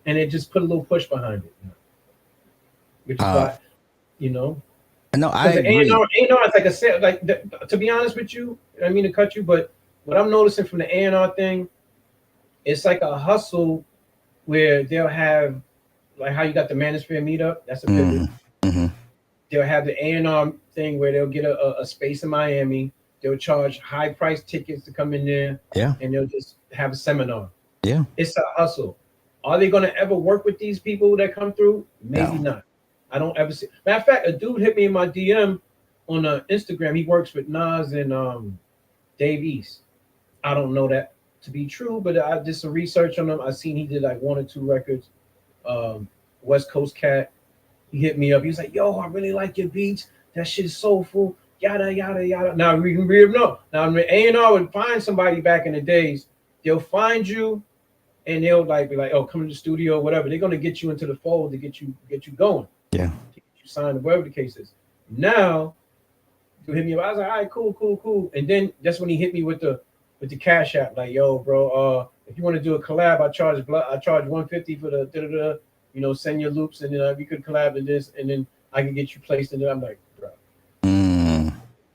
and they just put a little push behind it. Which is why, No, I agree. A&R is like to be honest with you, I don't mean to cut you, but what I'm noticing from the A&R thing, it's like a hustle where they'll have, like how you got the Mansophire meetup, that's a pivot. They'll have the A&R thing where they'll get a space in Miami. They'll charge high price tickets to come in there. Yeah. And they'll just have a seminar. Yeah. It's a hustle. Are they going to ever work with these people that come through? Maybe not. I don't ever see. Matter of fact, a dude hit me in my DM on Instagram. He works with Nas and Dave East. I don't know that to be true, but I did some research on him. I seen he did like 1 or 2 records. West Coast cat. He hit me up. He was like, "Yo, I really like your beats. That shit is soulful. yada yada yada. Now we can read no. Now A&R would find somebody back in the days. They'll find you and they'll like be like, oh, come to the studio, whatever. They're gonna get you into the fold to get you going, Yeah. to get you signed, whatever the case is. Now you hit me up. I was like, all right, cool, cool, cool. And then that's when he hit me with the cash app, like, yo, bro, if you want to do a collab, I charge 150 for the da da da. Send your loops, and then we could collab in this, and then I can get you placed in it. I'm like, bro, Mm,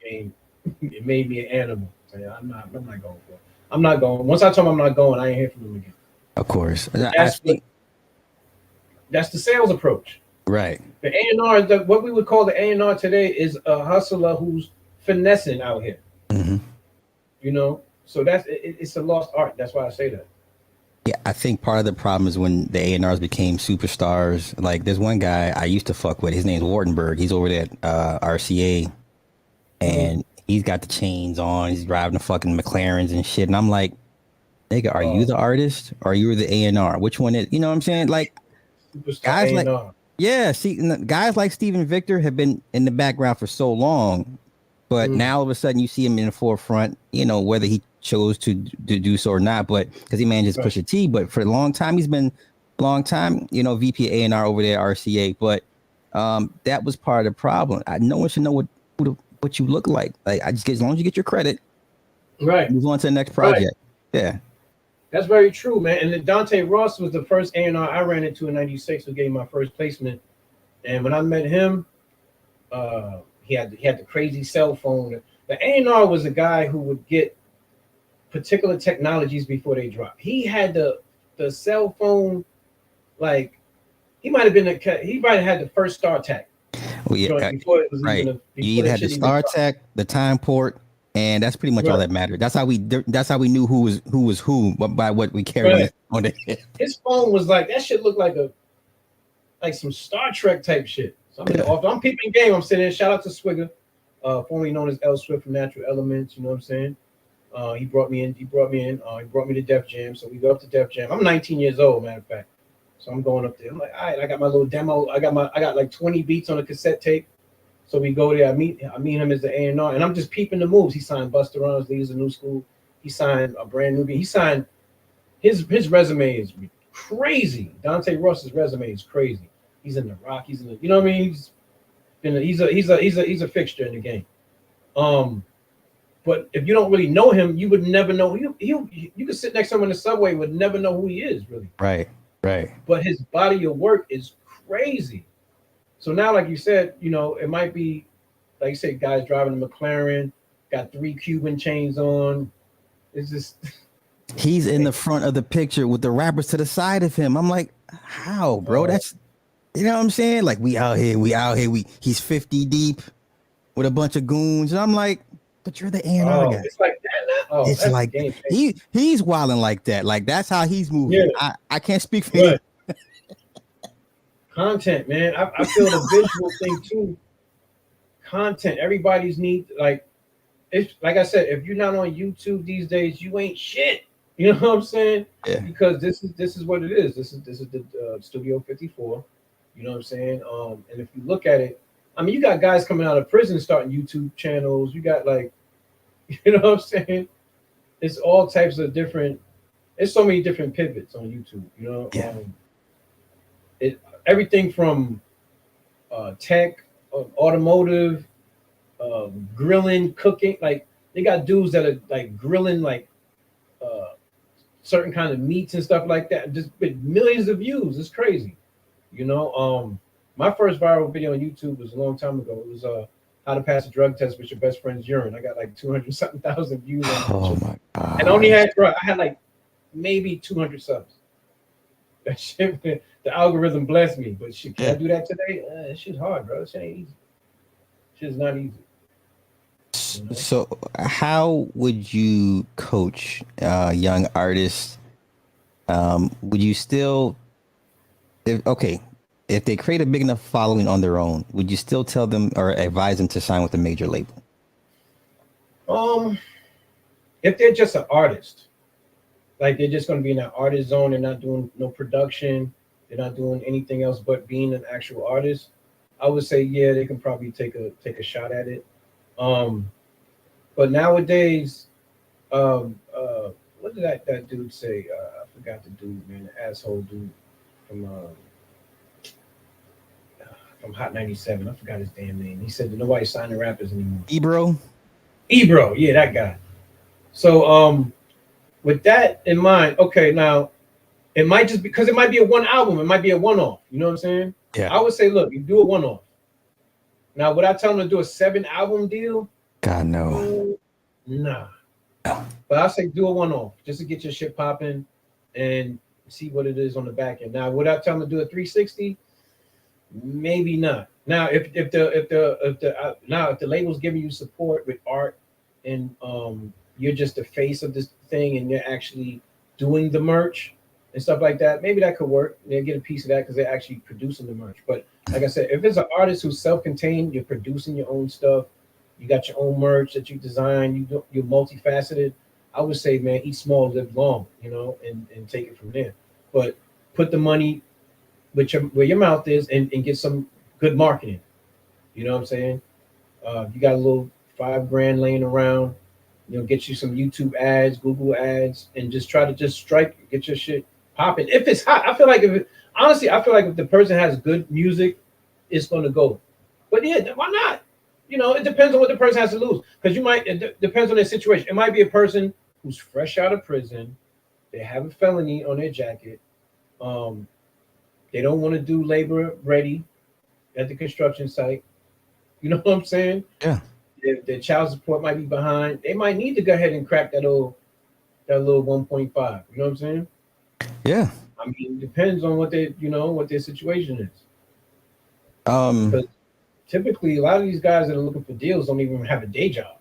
and it made me an animal. So, yeah, I'm not going for it. I'm not going. Once I told him I'm not going, I ain't hear from him again. of course. I That's what think that's the sales approach. right. The A&R, what we would call the A&R today is a hustler who's finessing out here. Hmm. So it's a lost art. That's why I say that. Yeah, I think part of the problem is when the A&Rs became superstars. Like, there's one guy I used to fuck with. His name's Wartenberg. He's over there at RCA, Mhm. and he's got the chains on. He's driving the fucking McLarens and shit. And I'm like, nigga, are you Oh, the artist or you the A&R? Which one is? You know what I'm saying? Like, superstar guys like, A&R. yeah, see, guys like Steven Victor have been in the background for so long, but Mm, now all of a sudden you see him in the forefront. Whether he chose to do so or not, but because he manages right. Pusha T, but for a long time he's been long time, VP A&R over there at RCA. But that was part of the problem. No one should know what you look like. Like, I just get, as long as you get your credit, Right. move on to the next Right. project. Yeah. That's very true, man. And then Dante Ross was the first A&R I ran into in '96 who gave me my first placement. And when I met him, he had the crazy cell phone. The A&R was a guy who would get particular technologies before they drop. He had the cell phone, like he might have had the first StarTAC Well, yeah, joint before it was right. even You before either that had the shit even Star dropped. Tech, the Time Port, and that's pretty much all Right. that mattered. That's how we knew who was who, but by what we carried Right. on the head. His phone was like that shit looked like some Star Trek type shit. So I'm in the Yeah. office. I'm peeping game. I'm sitting there. Shout out to Swigger, formerly known as L Swift from Natural Elements. You know what I'm saying? He brought me in. He brought me in. He brought me to Def Jam. So we go up to Def Jam. I'm 19 years old, matter of fact. So I'm going up there. I'm like, all right, I got my little demo. I got like 20 beats on a cassette tape. So we go there. I meet him as the A&R, and I'm just peeping the moves. He signed Busta Rhymes, Leaders of New School. He signed a brand new beat. He signed his resume is crazy. Dante Ross's resume is crazy. He's in the Rock. He's in the, you know what I mean? He's a fixture in the game. Um, but if you don't really know him, you would never know. You could sit next to him in the subway, would never know who he is really. Right. Right. But his body of work is crazy. So now, like you said, it might be like you said, guys driving a McLaren, got 3 Cuban chains on. It's just He's in the front of the picture with the rappers to the side of him. I'm like, how, bro? oh, That's you know what I'm saying? Like, we out here, he's 50 deep with a bunch of goons. And I'm like, but you're the A&R guy. it's like that now. Oh, It's that's a like game changer. he's wilding like that. Like, that's how he's moving. Yeah, I can't speak for any. right. Content, man. I feel the visual thing too. Content. Everybody's need like it's like I said. If you're not on YouTube these days, you ain't shit. You know what I'm saying? Yeah. Because this is what it is. This is the Studio 54. You know what I'm saying? And if you look at it, I mean, you got guys coming out of prison starting YouTube channels. You got like, you know what I'm saying? It's all types of different. It's so many different pivots on YouTube. Yeah. It everything from tech, automotive, grilling, cooking. Like they got dudes that are like grilling like uh, certain kind of meats and stuff like that. Just with millions of views. It's crazy. My first viral video on YouTube was a long time ago. It was how to pass a drug test with your best friend's urine. I got like 200 something thousand views on that Oh shit. my And I only God. had I had like maybe 200 subs. That shit, the algorithm blessed me. But shit, can I Yeah. do that today? That shit's hard, bro. That shit ain't easy. Shit's not easy. You know? So how would you coach young artists? Would you still if they create a big enough following on their own, would you still tell them or advise them to sign with a major label? Um, if they're just an artist, like they're just going to be in that artist zone, they're not doing no production, they're not doing anything else but being an actual artist. I would say, yeah, they can probably take a shot at it. But nowadays, what did that dude say? I forgot the dude, man, the asshole dude from Hot 97. I forgot his damn name. He said that nobody's signing rappers anymore. Ebro. Ebro, yeah, that guy. So with that in mind, okay, now it might just because it might be a one album, it might be a one-off. You know what I'm saying? Yeah. I would say, look, you do a one-off. Now, would I tell him to do a 7-album deal? God no. Nah. But I say do a one-off just to get your shit popping and see what it is on the back end. Now, would I tell him to do a 360? Maybe not. Now, if the label's giving you support with art and you're just the face of this thing and you're actually doing the merch and stuff like that, maybe that could work. They get a piece of that because they're actually producing the merch. But like I said, if it's an artist who's self-contained, you're producing your own stuff, you got your own merch that you design, you're multifaceted. I would say, man, eat small, live long, and take it from there. But put the money where your mouth is and get some good marketing. You know what I'm saying? You got a little $5,000 laying around, get you some YouTube ads, Google ads, and just try to get your shit popping. If it's hot, I feel like if the person has good music, it's gonna go. But yeah, why not? It depends on what the person has to lose. Because it depends on their situation. It might be a person who's fresh out of prison, they have a felony on their jacket, they don't want to do labor ready at the construction site. You know what I'm saying? Yeah. Their child support might be behind. They might need to go ahead and crack that little 1.5. You know what I'm saying? Yeah. I mean, it depends on what their situation is. But typically, a lot of these guys that are looking for deals don't even have a day job.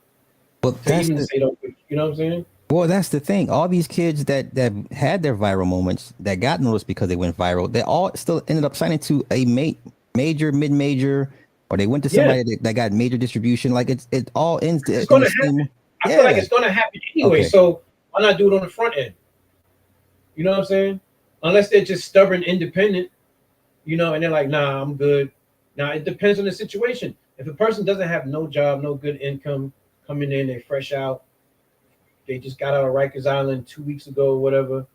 Well, you know what I'm saying? Well, that's the thing. All these kids that had their viral moments that got noticed because they went viral, they all still ended up signing to a major, mid-major, or they went to somebody that got major distribution. Like it all ends. It's going to happen. I feel like it's going to happen anyway. Okay. So why not do it on the front end? You know what I'm saying? Unless they're just stubborn, independent, and they're like, nah, I'm good. Now it depends on the situation. If a person doesn't have no job, no good income coming in, they're fresh out. They just got out of Rikers Island 2 weeks ago or whatever.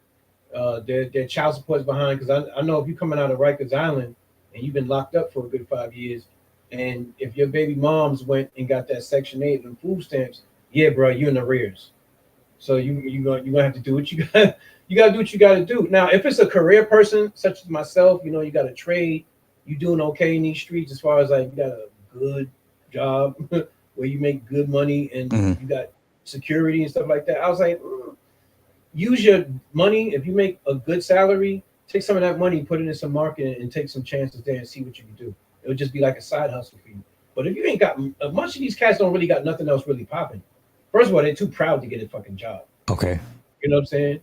Their child support is behind because I know if you're coming out of Rikers Island and you've been locked up for a good 5 years, and if your baby moms went and got that Section 8 and food stamps, yeah, bro, you're in arrears. So you're gonna have to do what you got. You gotta do what you gotta do. Now, if it's a career person such as myself, you got a trade, you doing okay in these streets as far as like you got a good job where you make good money and you got security and stuff like that. I was like, use your money. If you make a good salary, take some of that money, put it in some marketing, and take some chances there and see what you can do. It would just be like a side hustle for you. But if you ain't got much of these cats don't really got nothing else really popping. First of all, they're too proud to get a fucking job. Okay. You know what I'm saying?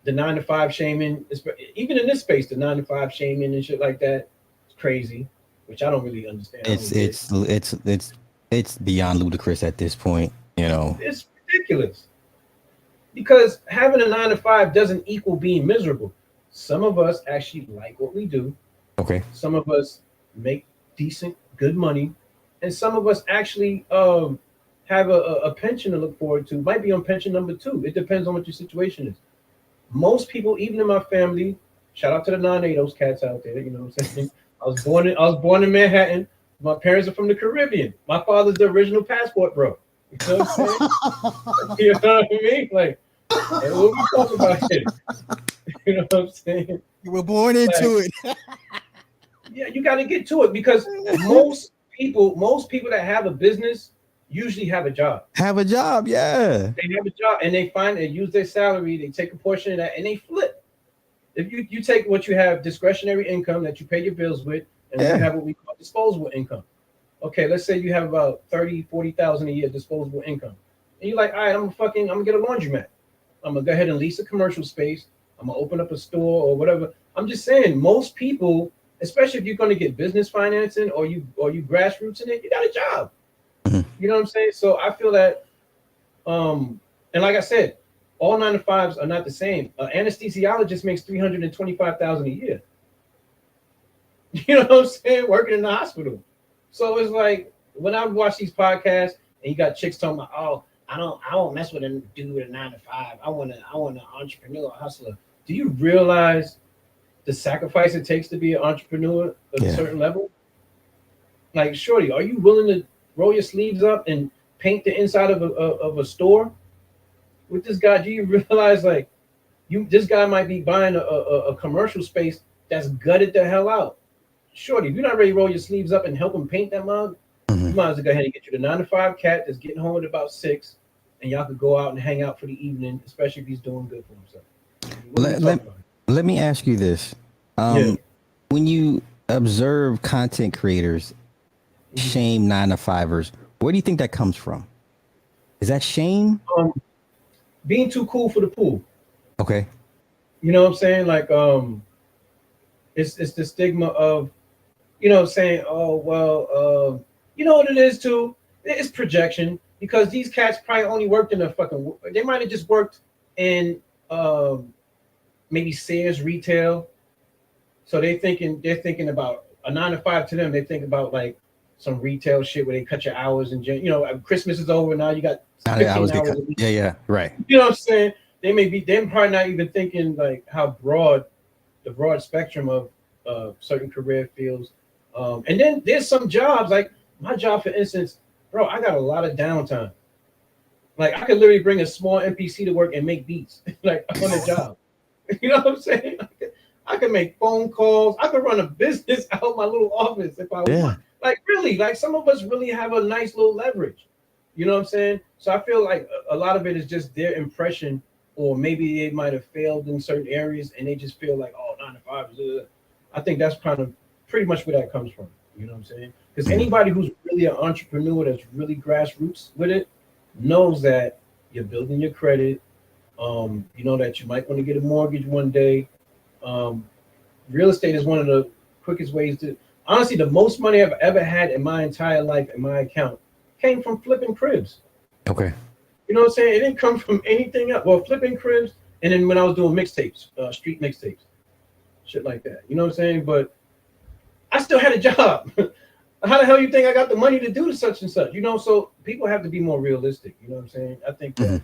The 9-to-5 shaming, even in this space, the 9-to-5 shaming and shit like that, it's crazy, which I don't really understand. It's beyond ludicrous at this point. It's ridiculous because having a 9-to-5 doesn't equal being miserable. Some of us actually like what we do. Okay. Some of us make decent, good money, and some of us actually have a pension to look forward to. Might be on pension number 2. It depends on what your situation is. Most people, even in my family, shout out to the 9A, those cats out there. You know what I'm saying? I was born in Manhattan. My parents are from the Caribbean. My father's the original passport bro. You know what I'm saying? You know what I mean? Like, what we talking about here? You know what I'm saying? You were born into it. Yeah, you got to get to it because most people that have a business usually have a job. Have a job, yeah. They have a job and they use their salary, they take a portion of that and they flip. If you take what you have discretionary income that you pay your bills with, and you have what we call disposable income. Okay, let's say you have about 40,000 a year disposable income. And you're like, all right, I'm gonna get a laundromat. I'm gonna go ahead and lease a commercial space. I'm gonna open up a store or whatever. I'm just saying, most people, especially if you're gonna get business financing or you grassroots in it, you got a job. You know what I'm saying? So I feel that, and like I said, all 9-to-5s are not the same. An anesthesiologist makes $325,000 a year. You know what I'm saying? Working in the hospital. So it's like, when I watch these podcasts and you got chicks talking about, oh, I won't mess with a dude with a 9 to 5. I want an entrepreneur, hustler. Do you realize the sacrifice it takes to be an entrepreneur at a certain level? Like, shorty, are you willing to roll your sleeves up and paint the inside of a store with this guy? Do you realize, like, this guy might be buying a commercial space that's gutted the hell out? Shorty, if you're not ready to roll your sleeves up and help him paint that mug, you might as well go ahead and get you the 9 to 5 cat that's getting home at about 6, and y'all could go out and hang out for the evening, especially if he's doing good for himself. Let me ask you this. When you observe content creators shame 9 to 5ers, where do you think that comes from? Is that shame? Being too cool for the pool. Okay. You know what I'm saying? Like, it's the stigma of, saying, oh, well, you know what it is too? It's projection, because these cats probably only worked in they might have just worked in maybe Sears retail. So they're thinking about a 9 to 5 to them. They think about like some retail shit where they cut your hours and Christmas is over, now you got 15 hours a week. Yeah, right. You know what I'm saying? They're probably not even thinking like how the broad spectrum of certain career fields. And then there's some jobs, like my job, for instance, bro, I got a lot of downtime. Like, I could literally bring a small NPC to work and make beats, like, on the job. You know what I'm saying? I could make phone calls. I could run a business out of my little office if I want. Like, really, like, some of us really have a nice little leverage. You know what I'm saying? So I feel like a lot of it is just their impression, or maybe they might have failed in certain areas and they just feel like, oh, 9 to 5 is I think that's kind of pretty much where that comes from. You know what I'm saying? Because anybody who's really an entrepreneur that's really grassroots with it knows that you're building your credit. You know that you might want to get a mortgage one day. Real estate is one of the quickest ways to, honestly, the most money I've ever had in my entire life in my account came from flipping cribs. Okay. You know what I'm saying? It didn't come from anything else. Well, flipping cribs, and then when I was doing mixtapes, street mixtapes, shit like that. You know what I'm saying? But I still had a job. How the hell you think I got the money to do such and such? So people have to be more realistic. You know what I'm saying? I think that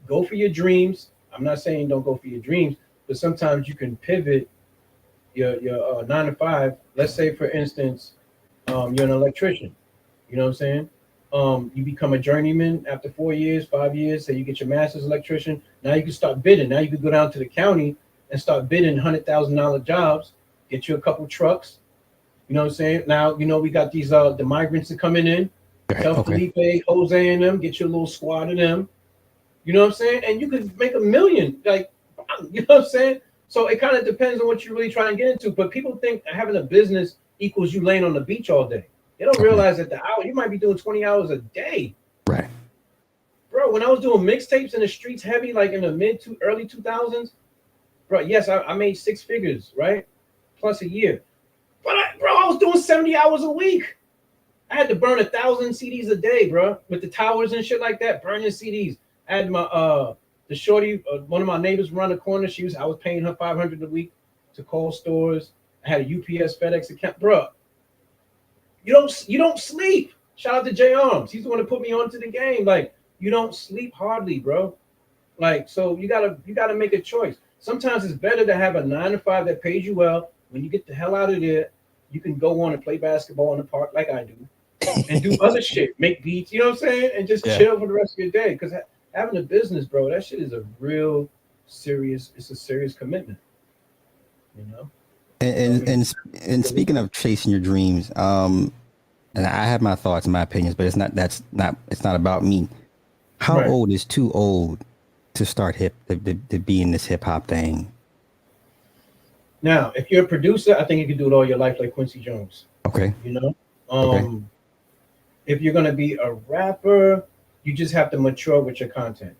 go for your dreams. I'm not saying don't go for your dreams, but sometimes you can pivot your 9 to 5. Let's say, for instance, you're an electrician. You know what I'm saying? You become a journeyman after 4 years, 5 years. Say you get your master's electrician. Now you can start bidding. Now you can go down to the county and start bidding $100,000 jobs. Get you a couple trucks. You know what I'm saying? Now, we got these the migrants that coming in. Tell Felipe, Jose, and them, get your little squad of them. You know what I'm saying? And you could make $1 million. Like, you know what I'm saying? So it kind of depends on what you're really trying to get into. But people think having a business equals you laying on the beach all day. They don't realize that you might be doing 20 hours a day. Right. Bro, when I was doing mixtapes in the streets heavy, like in the early 2000s, bro, yes, I made 6 figures, right? Plus a year. But I was doing 70 hours a week. I had to burn 1,000 CDs a day, bro, with the towers and shit like that, burning CDs. I had my the shorty, one of my neighbors around the corner. I was paying her $500 a week to call stores. I had a UPS, FedEx account, bro. You don't sleep. Shout out to J Arms. He's the one that put me onto the game. Like, you don't sleep hardly, bro. Like, so you gotta make a choice. Sometimes it's better to have a 9 to 5 that pays you well. When you get the hell out of there, you can go on and play basketball in the park like I do, and do other shit, make beats. You know what I'm saying? And just chill for the rest of your day. Because having a business, bro, that shit is a serious commitment. You know. And speaking of chasing your dreams, and I have my thoughts and my opinions, but it's not about me. How old is too old to start to be in this hip hop thing? Now, if you're a producer, I think you can do it all your life, like Quincy Jones. Okay. If you're gonna be a rapper, you just have to mature with your content.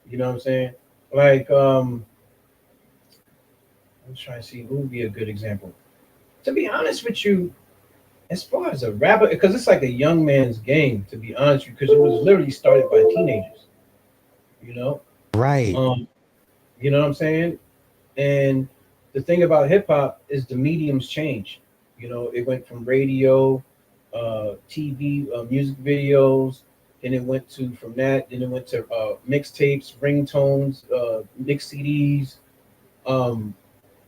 You know what I'm saying? Like, I'm trying to see who would be a good example. To be honest with you, as far as a rapper, because it's like a young man's game, to be honest with you, because it was literally started by teenagers. Right. You know what I'm saying? And the thing about hip hop is the mediums change. It went from radio, TV, music videos. Then it went to from that. Then it went to mixtapes, ringtones, mix CDs. Um,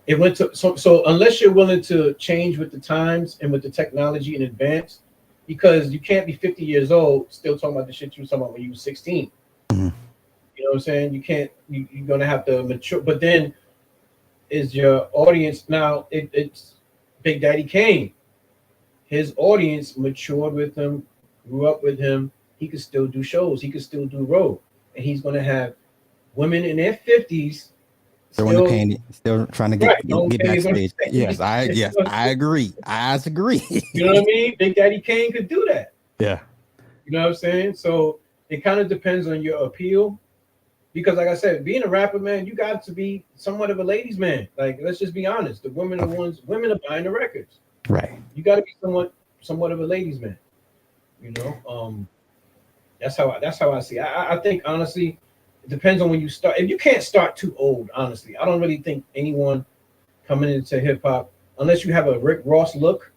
it went to so unless you're willing to change with the times and with the technology in advance, because you can't be 50 years old still talking about the shit you were talking about when you were 16. Mhm. You know what I'm saying? You can't. You're gonna have to mature. But then is your audience now? It's Big Daddy Kane. His audience matured with him, grew up with him. He could still do shows. He could still do road, and he's gonna have women in their 50s Still on the still pain, still trying to right. No get pennies on backstage. the Yes, stage. I agree. I agree. You know what I mean? Big Daddy Kane could do that. Yeah. You know what I'm saying? So it kind of depends on your appeal. Because like I said, being a rapper, man, you got to be somewhat of a ladies' man. Like, let's just be honest. The women are Okay. women are buying the records. Right. You got to be somewhat of a ladies' man. You know, that's how I see. I think honestly, it depends on when you start. If you can't start too old, honestly, I don't really think anyone coming into hip hop, unless you have a Rick Ross look,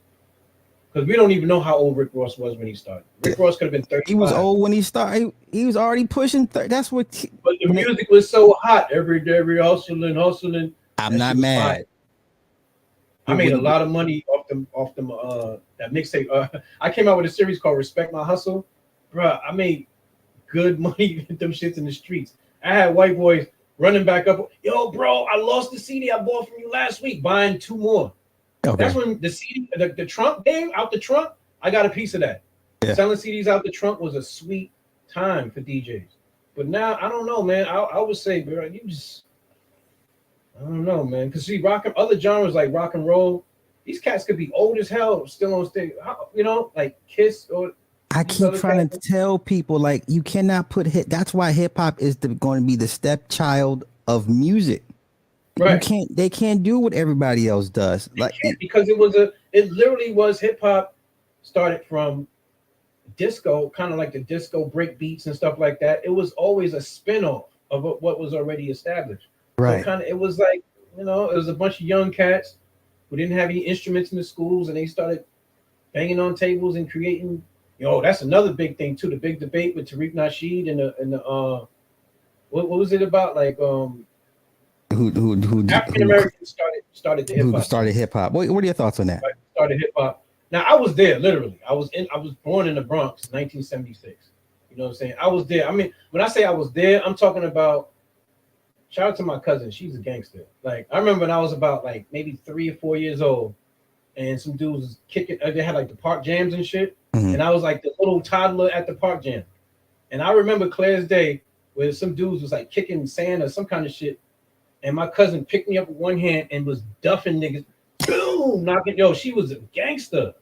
because we don't even know how old Rick Ross was when he started. Rick Ross could have been He was 35. old when he started. He was already pushing. That's what. But the When it, music was so hot every day, every hustling, hustling. I'm That not shit was fire. mad. I made a When, lot of money off them that mixtape. I came out with a series called Respect My Hustle. Bruh, I made good money with them shits in the streets. I had white boys running back up. Yo, bro, I lost the CD I bought from you last week, buying two more. That's okay. when the CD, the trunk game out the trunk, I got a piece of that. Yeah. Selling CDs out the trunk was a sweet time for DJs. But now I don't know, man. I would say, bro, you just I don't know, man. Because see, other genres like rock and roll, these cats could be old as hell still on stage. You know, like Kiss or I these keep other trying to cats. tell people like you cannot put hit. That's why hip hop is going to be the stepchild of music. You Right. can't. They can't do what everybody else does. They Like can't because it literally was hip hop started from disco, kind of like the disco break beats and stuff like that. It was always a spin-off of what was already established. So right. it was like, you know, it was a bunch of young cats who didn't have any instruments in the schools and they started banging on tables and creating. That's another big thing too. The big debate with Tariq Nasheed and the what was it about? Like African Americans started the hip who hop started scene. Hip hop? What are your thoughts on that? Right? Started hip hop. Now I was there literally. I was born in the Bronx, 1976. You know what I'm saying? I was there. I mean, when I say I was there, I'm talking about shout out to my cousin. She's a gangster. Like I remember when I was about like maybe 3 or 4 years old, and some dudes was kicking. They had like the park jams and shit, Mhm. and I was like the little toddler at the park jam. And I remember clear as day where some dudes was like kicking sand or some kind of shit, and my cousin picked me up with one hand and was duffing niggas, boom, knocking. Yo, she was a gangster.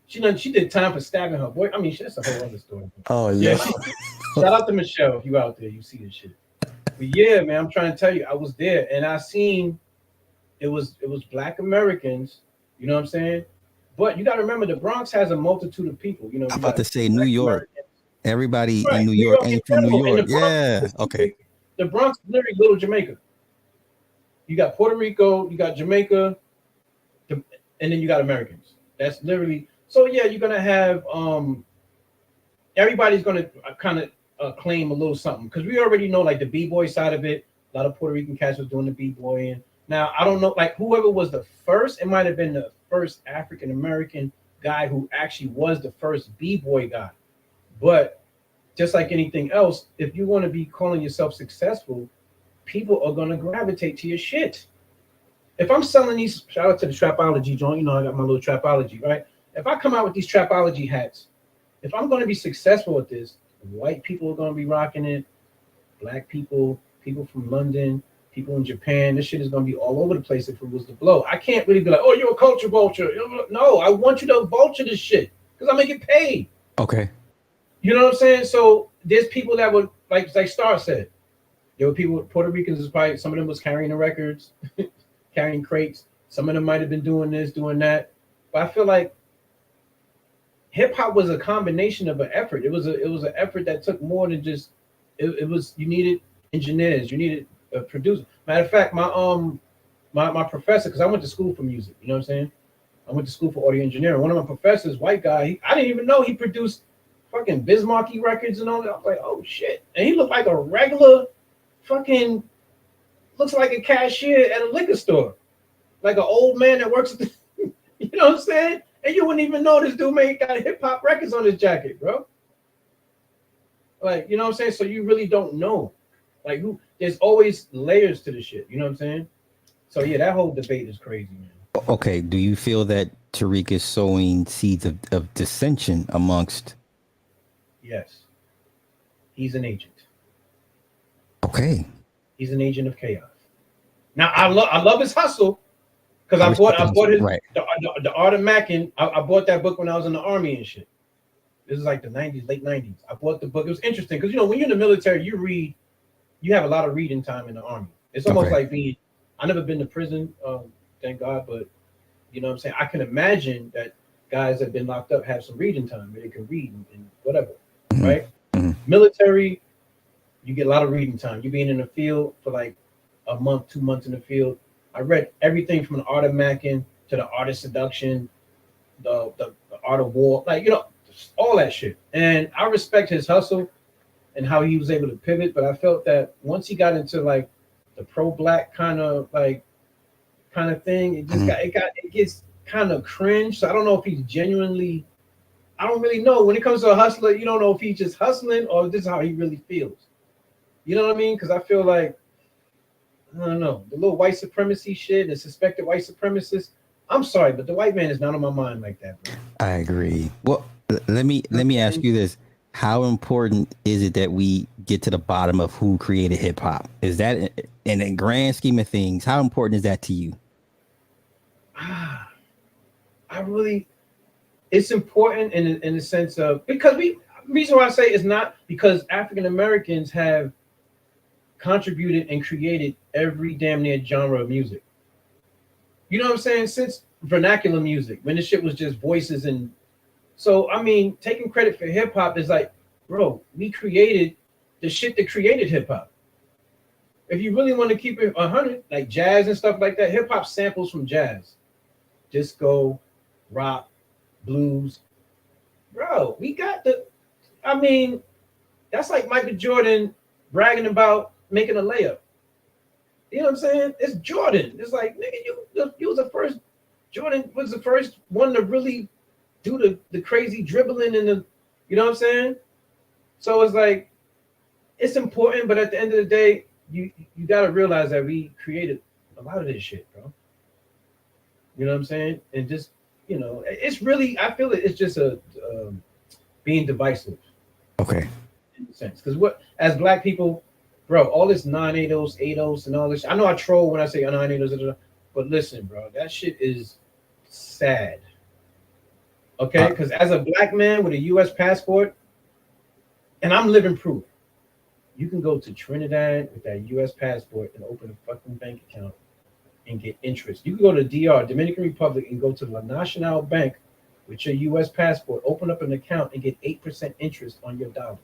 She did time for stabbing her boy. I mean, that's a whole other story. Oh Yeah, no. shout out to Michelle if you out there, you see this shit. But yeah, man, I'm trying to tell you, I was there and I seen it was black Americans, you know what I'm saying? But you gotta remember the Bronx has a multitude of people. You know, I'm you about got to say New black York. Americans. Everybody Right. in New New York York ain't from New incredible. And York. the Bronx Yeah. is Okay. the Bronx is literally little Jamaica. You got Puerto Rico, you got Jamaica, and then you got Americans. That's literally so yeah, you're gonna have everybody's gonna kind of claim a little something because we already know like the b-boy side of it. A lot of Puerto Rican cats was doing the b-boy, and now I don't know like whoever was the first. It might have been the first African American guy who actually was the first b-boy guy. But just like anything else, if you want to be calling yourself successful, people are gonna gravitate to your shit. If I'm selling these, shout out to the Trapology joint, you know I got my little Trapology, right? If I come out with these Trapology hats, if I'm going to be successful with this, white people are going to be rocking it, black people, people from London, people in Japan. This shit is going to be all over the place if it was to blow. I can't really be like, oh, you're a culture vulture. No, I want you to vulture this shit because I'm going to get paid. Okay. You know what I'm saying? So there's people that would, like Star said, there were people, Puerto Ricans is probably, some of them was carrying the records, carrying crates. Some of them might have been doing this, doing that. But I feel like hip hop was a combination of an effort. It was an effort that took more than just. It was you needed engineers, you needed a producer. Matter of fact, my professor, because I went to school for music. You know what I'm saying? I went to school for audio engineering. One of my professors, white guy, I didn't even know he produced fucking Bismarcky records and all that. I was like, oh shit. And he looked like a regular fucking, looks like a cashier at a liquor store. Like an old man that works at the, you know what I'm saying? And you wouldn't even know this dude got hip hop records on his jacket, bro. Like, you know what I'm saying? So you really don't know. Like, there's always layers to the shit. You know what I'm saying? So yeah, that whole debate is crazy, man. Okay. Do you feel that Tariq is sowing seeds of dissension amongst? Yes. He's an agent. Okay. He's an agent of chaos. Now I love his hustle because I bought his right. the Art of Mackin. I bought that book when I was in the army and shit. This is like the 90s, late 90s. I bought the book. It was interesting because, you know, when you're in the military, you have a lot of reading time in the army. It's almost like I never been to prison, thank God, but you know what I'm saying? I can imagine that guys that have been locked up have some reading time where they can read and whatever, right? Mm-hmm. Military, you get a lot of reading time. You being in the field for like a month, 2 months in the field. I read everything from the Art of Mackin to the Art of Seduction, the Art of War, like, you know, all that shit. And I respect his hustle and how he was able to pivot, but I felt that once he got into like the pro-black kind of thing, it gets kind of cringe. So I don't know if he's genuinely, I don't really know. When it comes to a hustler, you don't know if he's just hustling or this is how he really feels. You know what I mean? Because I feel like, I don't know, the little white supremacy shit, the suspected white supremacists. I'm sorry, but the white man is not on my mind like that, bro. I agree. Well, let me ask you this. How important is it that we get to the bottom of who created hip hop? Is that, in the grand scheme of things, how important is that to you? It's important in the sense of, because reason why I say it's not because African Americans have contributed and created every damn near genre of music. You know what I'm saying? Since vernacular music, when this shit was just voices. And so, I mean, taking credit for hip hop is like, bro, we created the shit that created hip hop. If you really want to keep it 100, like jazz and stuff like that, hip hop samples from jazz, disco, rock, blues. Bro, we got I mean, that's like Michael Jordan bragging about making a layup. You know what I'm saying? It's Jordan. It's like, nigga, you was the first. Jordan was the first one to really do the crazy dribbling and the, you know what I'm saying? So it's like, it's important, but at the end of the day, you got to realize that we created a lot of this shit, bro. You know what I'm saying? And just, you know, it's really, I feel it's just being divisive. Okay. In a sense, because as black people, bro, all this 980s, 80s, and all this. I know I troll when I say 980s, but listen, bro, that shit is sad. Okay, because as a black man with a U.S. passport, and I'm living proof, you can go to Trinidad with that U.S. passport and open a fucking bank account and get interest. You can go to DR, Dominican Republic, and go to La Nacional Bank with your U.S. passport, open up an account, and get 8% interest on your dollars.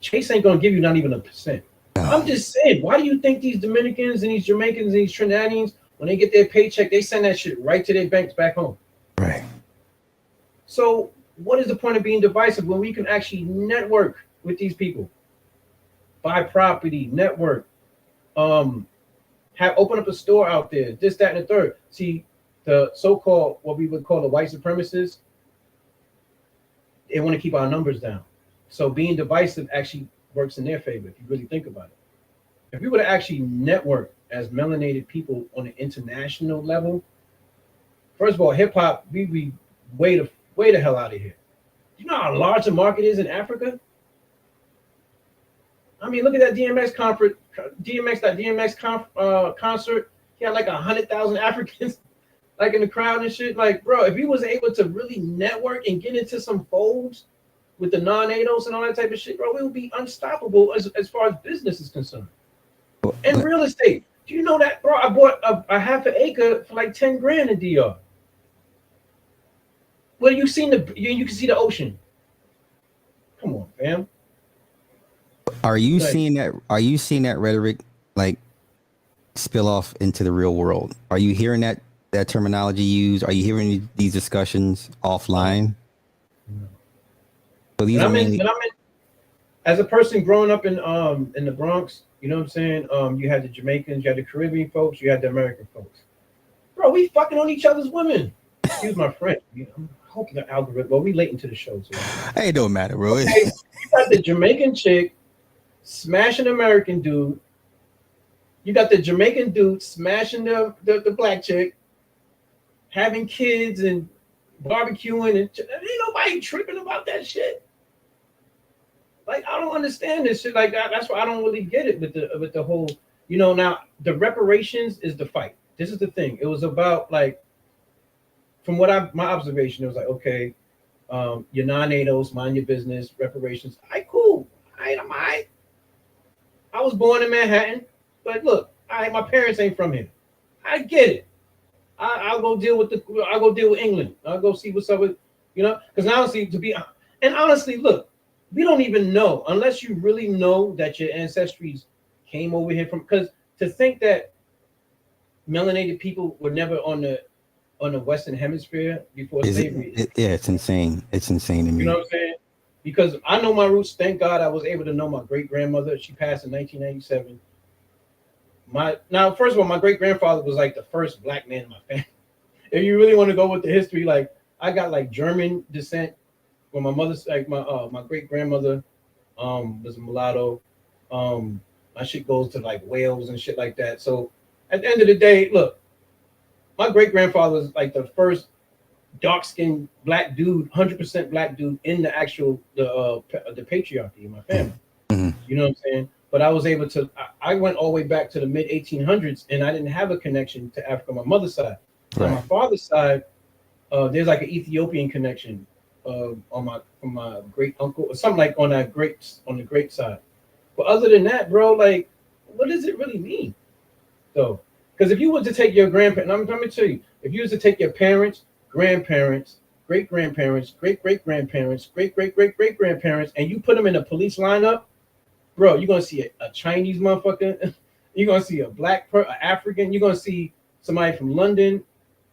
Chase ain't gonna give you not even 1%. I'm just saying, why do you think these Dominicans and these Jamaicans and these Trinidadians, when they get their paycheck, they send that shit right to their banks back home? Right. So what is the point of being divisive when we can actually network with these people? Buy property, network, open up a store out there, this, that, and the third. See, the so-called, what we would call the white supremacists, they want to keep our numbers down. So being divisive actually works in their favor if you really think about it. If we were to actually network as melanated people on an international level, first of all, hip hop, we'd be way the hell out of here. You know how large the market is in Africa? I mean, look at that concert. He had like 100,000 Africans like in the crowd and shit. Like, bro, if he was able to really network and get into some folds with the non-ADOS and all that type of shit, bro, we would be unstoppable as far as business is concerned. And real estate. Do you know that, bro? I bought a half an acre for like 10 grand in DR. Well, you can see the ocean. Come on, fam. Are you seeing that rhetoric like spill off into the real world? Are you hearing that that terminology used? Are you hearing these discussions offline? No. So these are mainly. When I'm in, as a person growing up in the Bronx, you know what I'm saying? You had the Jamaicans, you had the Caribbean folks, you had the American folks. Bro, we fucking on each other's women. Excuse my French. I'm hoping the algorithm. Well, we late into the show, so. Hey, it don't matter, bro. Okay, you got the Jamaican chick smashing American dude. You got the Jamaican dude smashing the black chick, having kids and barbecuing, and ain't nobody tripping about that shit. Like, I don't understand this shit like that. That's why I don't really get it with the whole, now the reparations is the fight. This is the thing. It was about, like, from what my observation, it was like, okay, you're non-NATOs, mind your business, reparations. Cool. I'm all right. I was born in Manhattan, but look, my parents ain't from here. I get it. I'll go deal with England. I'll go see what's up with, because honestly, honestly, look, we don't even know unless you really know that your ancestries came over here from. Because to think that melanated people were never on the Western Hemisphere before slavery, it's insane. It's insane to me. You know what I'm saying? Because I know my roots. Thank God I was able to know my great grandmother. She passed in 1997. First of all, my great grandfather was like the first black man in my family. If you really want to go with the history, like I got like German descent. When my mother's like my great grandmother was a mulatto. My shit goes to like Wales and shit like that. So at the end of the day, look, my great grandfather was like the first dark-skinned black dude, 100% black dude in the actual the patriarchy in my family. Mm-hmm. You know what I'm saying? But I was able to. I went all the way back to the mid 1800s, and I didn't have a connection to Africa on my mother's side. Right. On my father's side, there's like an Ethiopian connection from my great uncle or something like on the great side. But other than that, bro, like, what does it really mean? So, because if you were to take your grandparents, I'm going to tell you, if you were to take your parents, grandparents, great grandparents, great great grandparents, great great great great grandparents, and you put them in a police lineup, bro, you're gonna see a Chinese motherfucker, you're gonna see a black African, you're gonna see somebody from London,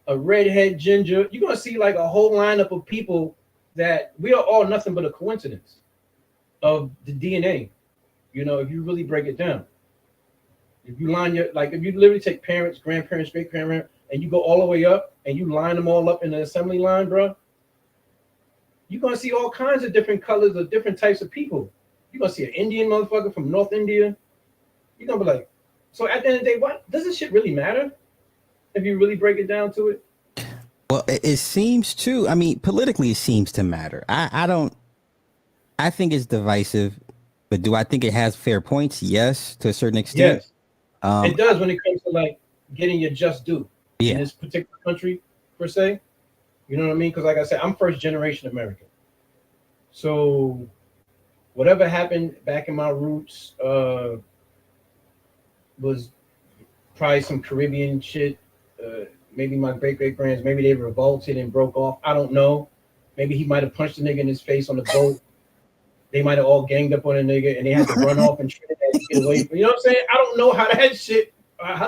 a redhead ginger, you're gonna see like a whole lineup of people that we are all nothing but a coincidence of the DNA. If you really break it down. If you if you literally take parents, grandparents, great grandparents, and you go all the way up and you line them all up in an assembly line, bro, you're gonna see all kinds of different colors of different types of people. You're gonna see an Indian motherfucker from North India. You're gonna be like, so at the end of the day, what does this shit really matter? If you really break it down to it. Well, it seems to. I mean, politically, it seems to matter. I don't. I think it's divisive, but do I think it has fair points? Yes, to a certain extent. Yes. It does when it comes to like getting your just due in this particular country, per se. You know what I mean? Because like I said, I'm first generation American. So whatever happened back in my roots was probably some Caribbean shit. Maybe my great great grands, maybe they revolted and broke off. I don't know. Maybe he might have punched a nigga in his face on the boat. They might have all ganged up on a nigga and they had to run off and Trinidad to get away. You know what I'm saying? I don't know how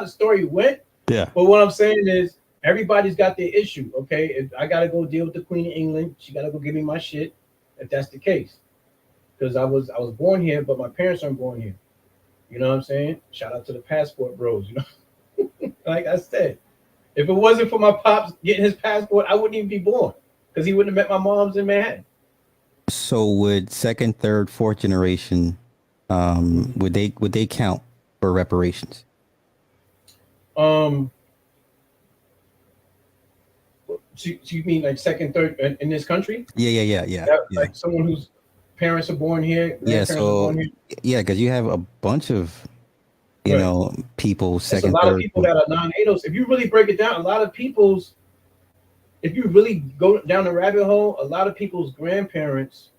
the story went. Yeah. But what I'm saying is everybody's got their issue. Okay. If I gotta go deal with the Queen of England, she gotta go give me my shit. If that's the case. Because I was born here, but my parents aren't born here. You know what I'm saying? Shout out to the passport bros, Like I said, if it wasn't for my pops getting his passport, I wouldn't even be born. Because he wouldn't have met my moms in Manhattan. So would second, third, fourth generation, would they count for reparations? So you mean like second, third in this country? Yeah. Like someone whose parents are born here. Yeah. So because you have a bunch of people second, There's a lot third, of people that are non-ADOS. If you really break it down, a lot of people's. If you really go down the rabbit hole, a lot of people's grandparents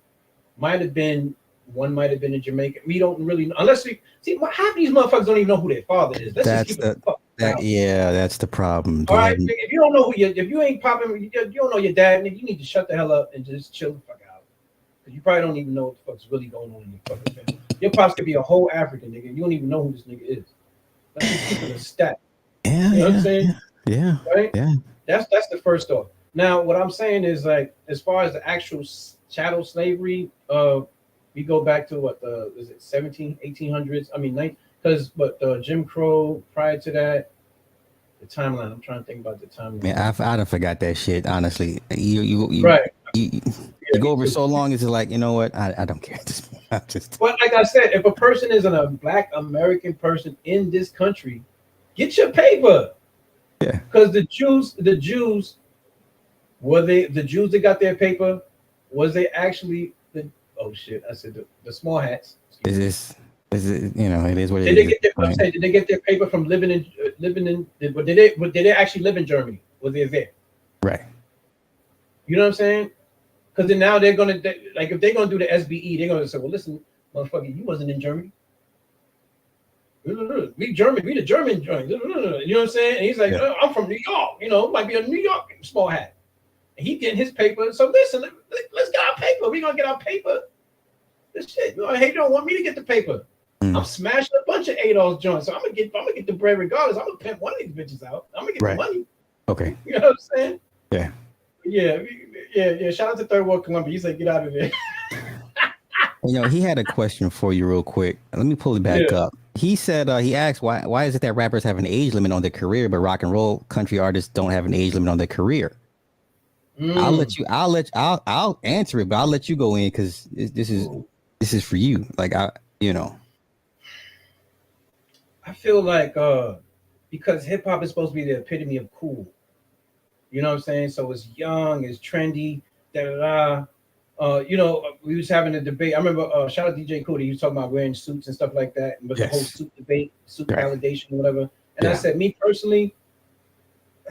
might have been in Jamaica. We don't really know, unless we see half these motherfuckers don't even know who their father is. That's the problem. All right, if you don't know if you ain't popping, you don't know your dad, nigga, you need to shut the hell up and just chill the fuck out. Because you probably don't even know what the fuck's really going on in your fucking family. Your pops could be a whole African nigga. You don't even know who this nigga is. Let's just keep it a stat. Yeah, you know what I'm saying? Yeah. right? Yeah. That's the first thought. Now, what I'm saying is like, as far as the actual chattel slavery, we go back to what the is it 17, 1800s? I mean, because but Jim Crow prior to that, the timeline. I'm trying to think about the Man, timeline. I don't forgot that shit. Honestly, Right. you, Yeah, you go me over too. so long. It's like, you know what? I don't care at this point. I'm just But like I said, if a person isn't a Black American person in this country, get your paper. yeah. Because the Jews, were they the Jews that got their paper? Was they actually the oh shit? I said the small hats. Excuse Is me. this is it? You know, it is what it Did is they at get this their? I'm point. saying, did they get their paper from living in? Did they actually live in Germany? Was they there? Right. You know what I'm saying? Because then now they're gonna like if they're gonna do the SBE, they're gonna say, well, listen, motherfucker, you wasn't in Germany. We German, we the German joint. You know what I'm saying? And he's like, Yeah. I'm from New York. It might be a New York small hat. And he getting his paper. So listen, let's get our paper. We gonna get our paper. This shit. Hey, you don't want me to get the paper. I'm Mm, smashing a bunch of Adolf joints. So I'm gonna get the bread regardless. I'm gonna pimp one of these bitches out. I'm gonna get the right. money. Okay. You know what I'm saying? Yeah. Yeah, yeah. Shout out to Third World Columbia. You said get out of there. You know, he had a question for you real quick. Let me pull it back Yeah. up. He said he asked why is it that rappers have an age limit on their career, but rock and roll country artists don't have an age limit on their career? Mm. I'll answer it, but I'll let you go in because this is for you. Like you know. I feel like because hip hop is supposed to be the epitome of cool. You know what I'm saying? So it's young, it's trendy, da da da. We was having a debate. I remember shout out DJ Cootie, he was talking about wearing suits and stuff like that, but the whole Yes. suit debate, suit Right. validation, whatever. And I Yeah. said, me personally,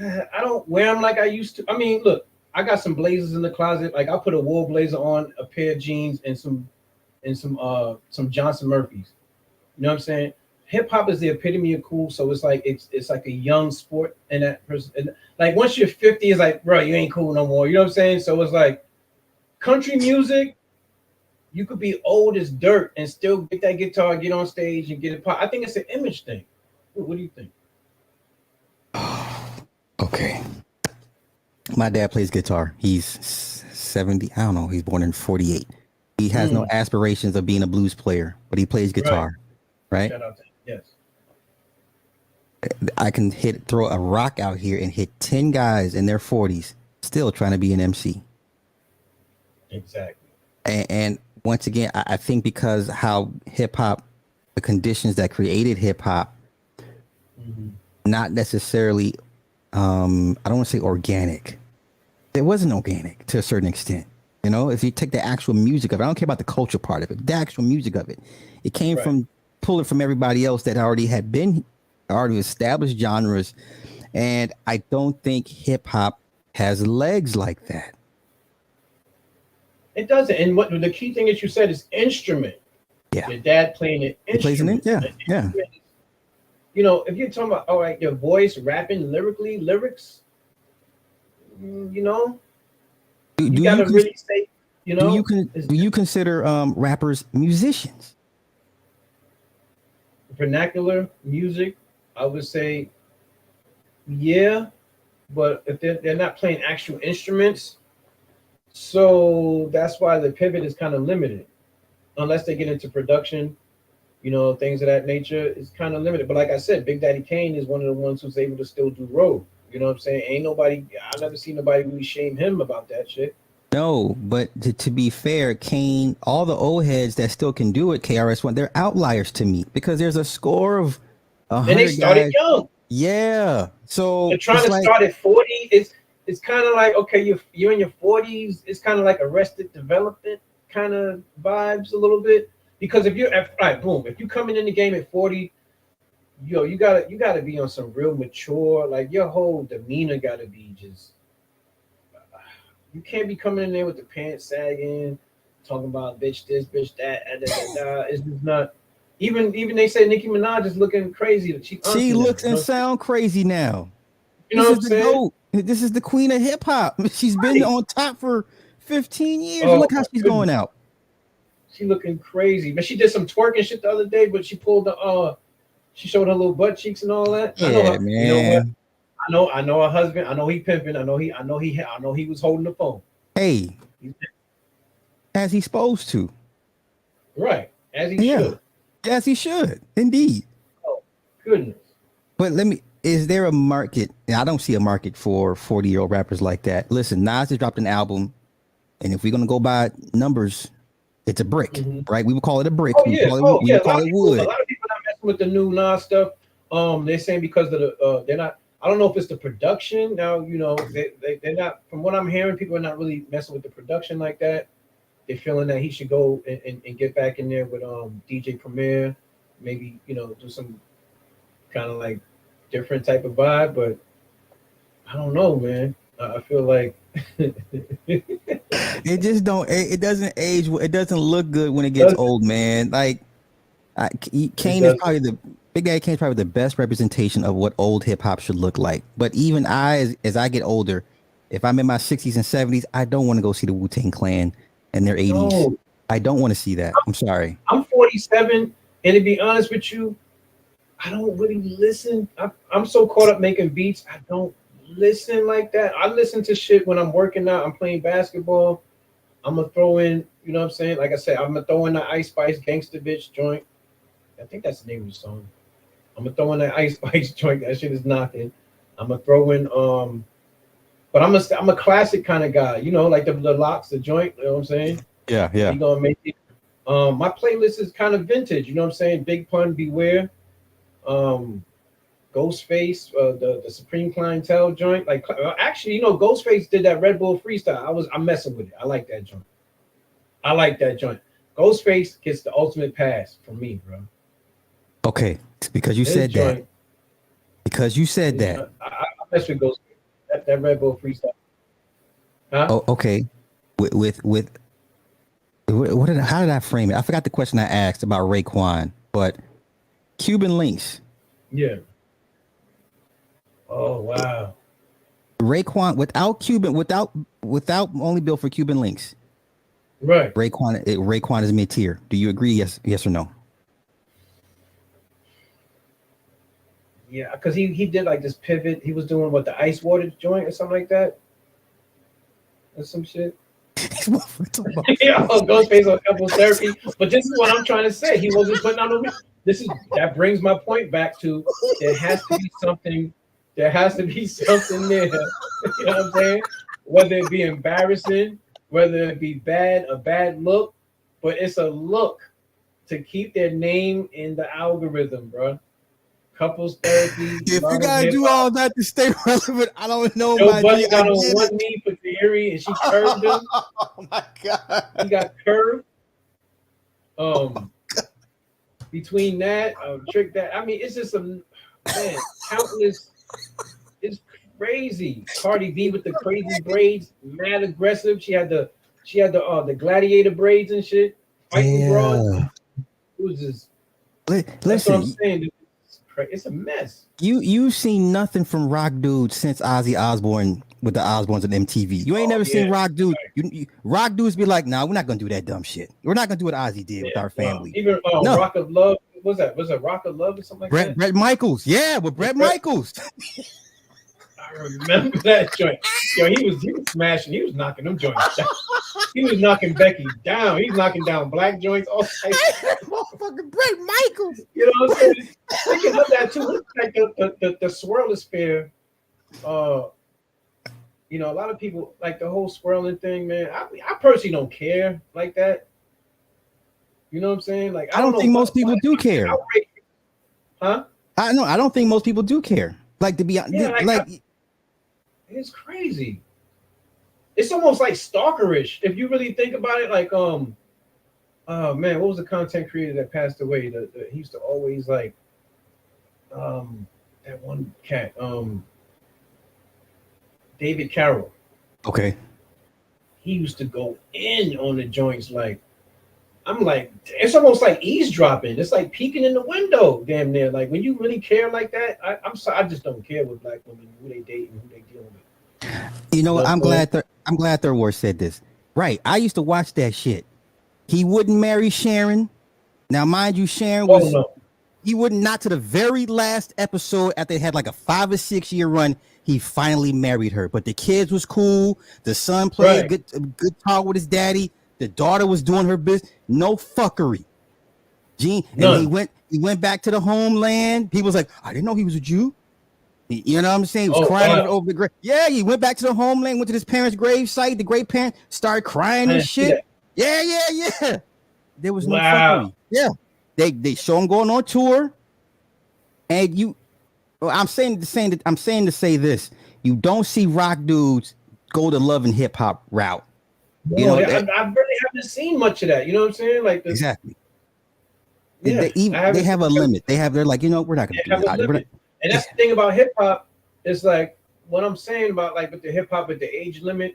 I don't wear them like I used to. I mean, look, I got some blazers in the closet. Like I put a wool blazer on, a pair of jeans, and some Johnson Murphys. You know what I'm saying? Hip hop is the epitome of cool, so it's like a young sport, and that person, and like once you're 50, it's like, bro, you ain't cool no more. You know what I'm saying? So it's like country music. You could be old as dirt and still get that guitar, get on stage, and get it pop. I think it's an image thing. What do you think? Okay. My dad plays guitar. He's 70. I don't know. He's born in 48. He has no Mm, aspirations of being a blues player, but he plays right. guitar. Right. Shout out to yes. I can throw a rock out here and hit 10 guys in their 40s still trying to be an MC. Exactly. And once again, I think because how hip hop, the conditions that created hip hop, Hmm. not necessarily, I don't want to say organic. It wasn't organic to a certain extent. You know, if you take the actual music of it, I don't care about the culture part of it, the actual music of it, it came Right. from pulling from everybody else that already established genres. And I don't think hip hop has legs like that. It doesn't. And what the key thing that you said is instrument. Yeah. Your dad playing an He plays an, instrument. yeah, An yeah. instrument if you're talking about all right, your voice rapping lyrically, lyrics, you know, Do, you do you gotta con- really say, it's do you consider rappers musicians? vernacular music. I would say, yeah, but if they're not playing actual instruments, so that's why the pivot is kind of limited. Unless they get into production, things of that nature, is kind of limited. But like I said, Big Daddy Kane is one of the ones who's able to still do road. You know what I'm saying? Ain't nobody, I never seen nobody really shame him about that shit. No, but to be fair, Kane, all the old heads that still can do it, KRS-One, they're outliers to me because there's a score of a And they hundred started guys. young. Yeah, They're so trying it's to like, start at 40. It's kind of like, okay, you're in your 40s. It's kind of like Arrested Development kind of vibes a little bit. Because if you're all right, boom, if you coming in the game at 40, you gotta be on some real mature, like your whole demeanor gotta be just, you can't be coming in there with the pants sagging, talking about bitch this, bitch that, It's just not. Even they say Nicki Minaj is looking crazy, the cheap she auntie now. looks and sound crazy now. You know This what is I'm the saying? GOAT. This is the queen of hip hop. She's been Right. on top for 15 years. Oh Look how my she's goodness. going out. She looking crazy. But she did some twerking shit the other day, but she pulled the she showed her little butt cheeks and all that. I know Yeah, her. You know what? man. I know a husband. I know he pimping. I know he was holding the phone. Hey, as he's supposed to. Right, as he Yeah, should. as he should, indeed. Oh goodness. But is there a market? I don't see a market for 40-year-old rappers like that. Listen, Nas has dropped an album, and if we're going to go by numbers, it's a brick, Mm-hmm. right? We would call it a brick. Oh We would yeah, call it, oh we yeah. would call it A wood. lot of people not messing with the new Nas stuff. They're saying because of the they're not. I don't know if it's the production. Now they're not. From what I'm hearing, people are not really messing with the production like that. They're feeling that he should go and get back in there with DJ Premier, maybe do some kind of like different type of vibe. But I don't know, man. I feel like It just don't. It doesn't age. It doesn't look good when it gets old, man. Like Kane is probably the Big Daddy Kane is probably the best representation of what old hip hop should look like. But even as I get older, if I'm in my 60s and 70s, I don't want to go see the Wu-Tang Clan in their 80s. no. I don't want to see that. I'm sorry. I'm 47, and to be honest with you, I don't really listen. I'm so caught up making beats. I don't listen like that. I listen to shit when I'm working out. I'm playing basketball. I'm gonna throw in, you know what I'm saying? Like I said, I'm gonna throw in the Ice Spice Gangsta Bitch joint. I think that's the name of the song. I'm gonna throw in that Ice Spice joint. That shit is knocking. I'm gonna throw in but I'm a classic kind of guy. Like the locks, the joint. You know what I'm saying? Yeah, yeah. You gonna make it. My playlist is kind of vintage. You know what I'm saying? Big Pun, Beware. Ghostface, the Supreme Clientele joint. Like actually, Ghostface did that Red Bull freestyle. I'm messing with it. I like that joint. Ghostface gets the ultimate pass from me, bro. Okay, because you said that. Because you said that. I mess with Ghostface. That Red Bull freestyle. Huh? Oh, okay. How did I frame it? I forgot the question I asked about Raekwon, but Cuban Links. Yeah. Oh wow. Raekwon without only built for Cuban Links. Right. Raekwon is mid-tier. Do you agree? Yes or no? Yeah, because he did like this pivot. He was doing the ice water joint or something like that. Or some shit. Yeah, Ghostface on couples therapy. But this is what I'm trying to say. He wasn't putting on the. That brings my point back to there has to be something. There has to be something there. You know what I'm saying? Whether it be embarrassing, whether it be a bad look, but it's a look to keep their name in the algorithm, bro. Couples therapy. If you gotta do all that to stay relevant, I don't know. Joe Budden got on one knee for Theory, and she curved him. Oh my god! He got curved. Between that, trick that. I mean, it's just countless. It's crazy. Cardi B with the crazy braids, mad aggressive. She had the gladiator braids and shit. Fighting broad. It was just. Listen, that's what I'm saying. It's a mess. You've seen nothing from Rock Dude since Ozzy Osbourne with the Osbournes on MTV. You ain't never seen Rock Dude. Right. Rock Dudes be like, nah, we're not gonna do that dumb shit. We're not gonna do what Ozzy did with our family. Even Rock of Love. Was that Rock of Love or something like that? Bret Michaels, yeah, with Bret Michaels. I remember that joint. Yo, he was smashing. He was knocking them joints down. He was knocking Becky down. He's knocking down black joints. All types. Motherfucking Bret Michaels. You know what I'm saying? Thinking of that too. It's like the swirlosphere. A lot of people like the whole swirling thing, man. I personally don't care like that. You know what I'm saying? Like I don't think most people do care. Huh? I don't think most people do care. Like to be honest, it's crazy. It's almost like stalkerish if you really think about it. Like oh man, what was the content creator that passed away? He used to always like that one cat David Carroll. Okay. He used to go in on the joints like. I'm like, it's almost like eavesdropping. It's like peeking in the window, damn near. Like when you really care like that, I'm sorry, I just don't care with black women, who they date and who they dealing with. You know what? I'm glad Third Ward said this. Right. I used to watch that shit. He wouldn't marry Sharon. Now, mind you, Sharon was He would not to the very last episode after they had like a 5 or 6 year run. He finally married her, but the kids was cool. The son played good talk with his daddy. The daughter was doing her business. No fuckery. Gene, and he went back to the homeland. He was like, I didn't know he was a Jew. You know what I'm saying? He was crying over the grave. Yeah, he went back to the homeland, went to his parents' grave site. The great parents started crying and shit. Yeah. There was no fuckery. Yeah, they show him going on tour, and I'm saying to say this: you don't see rock dudes go the love and hip hop route. No, you know, I really haven't seen much of that. You know what I'm saying? Like exactly. Yeah, they have a limit. They're like, you know, we're not going to do that. And that's the thing about hip hop is like what I'm saying about like with the hip hop with the age limit.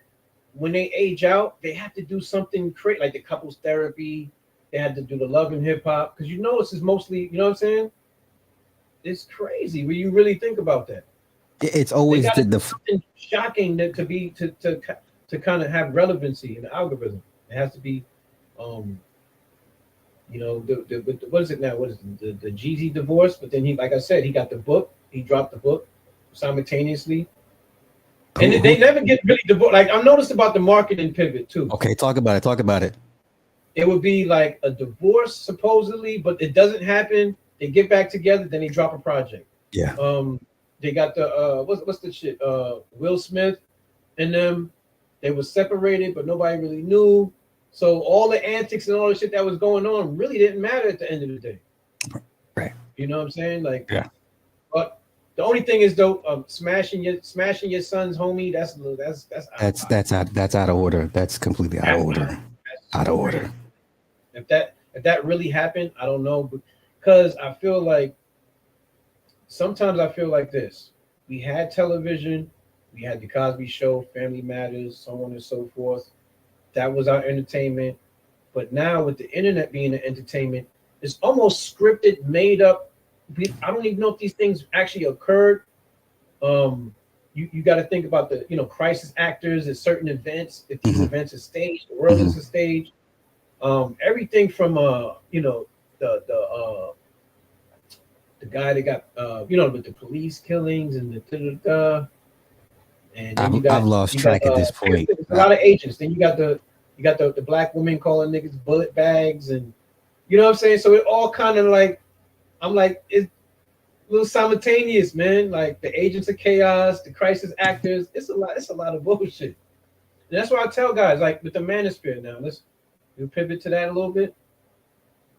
When they age out, they have to do something crazy, like the couples therapy. They had to do the love and hip hop because you know this is mostly, you know what I'm saying? It's crazy when you really think about that. It's always something shocking that to kind of have relevancy in the algorithm. It has to be, you know, what is it now? What is it? The Jeezy divorce? But then he, like I said, he got the book. He dropped the book simultaneously. And they never get really divorced. Like I've noticed about the marketing pivot too. Okay, talk about it. It would be like a divorce supposedly, but it doesn't happen. They get back together, then they drop a project. Yeah. They got the what's the shit? Will Smith and them. They were separated, but nobody really knew. So all the antics and all the shit that was going on really didn't matter at the end of the day. Right. You know what I'm saying? Like, yeah. But the only thing is though, smashing your son's homie. That's out of order. That's completely out of order. Out of order. If that really happened, I don't know, because I feel like sometimes I feel like this. We had television, we had the Cosby Show, Family Matters, so on and so forth. That was our entertainment. But now with the internet being an entertainment, it's almost scripted, made up. I don't even know if these things actually occurred. You got to think about the crisis actors at certain events. If these events are staged, the world is a stage. Everything from the guy that got with the police killings and the and I've lost track at this point. There's a lot of agents. Then you got the black women calling niggas bullet bags, and you know what I'm saying. So it all kind of like I'm like it's a little simultaneous, man. Like the agents of chaos, the crisis actors. It's a lot of bullshit. And that's why I tell guys like with the Manosphere now. We'll pivot to that a little bit.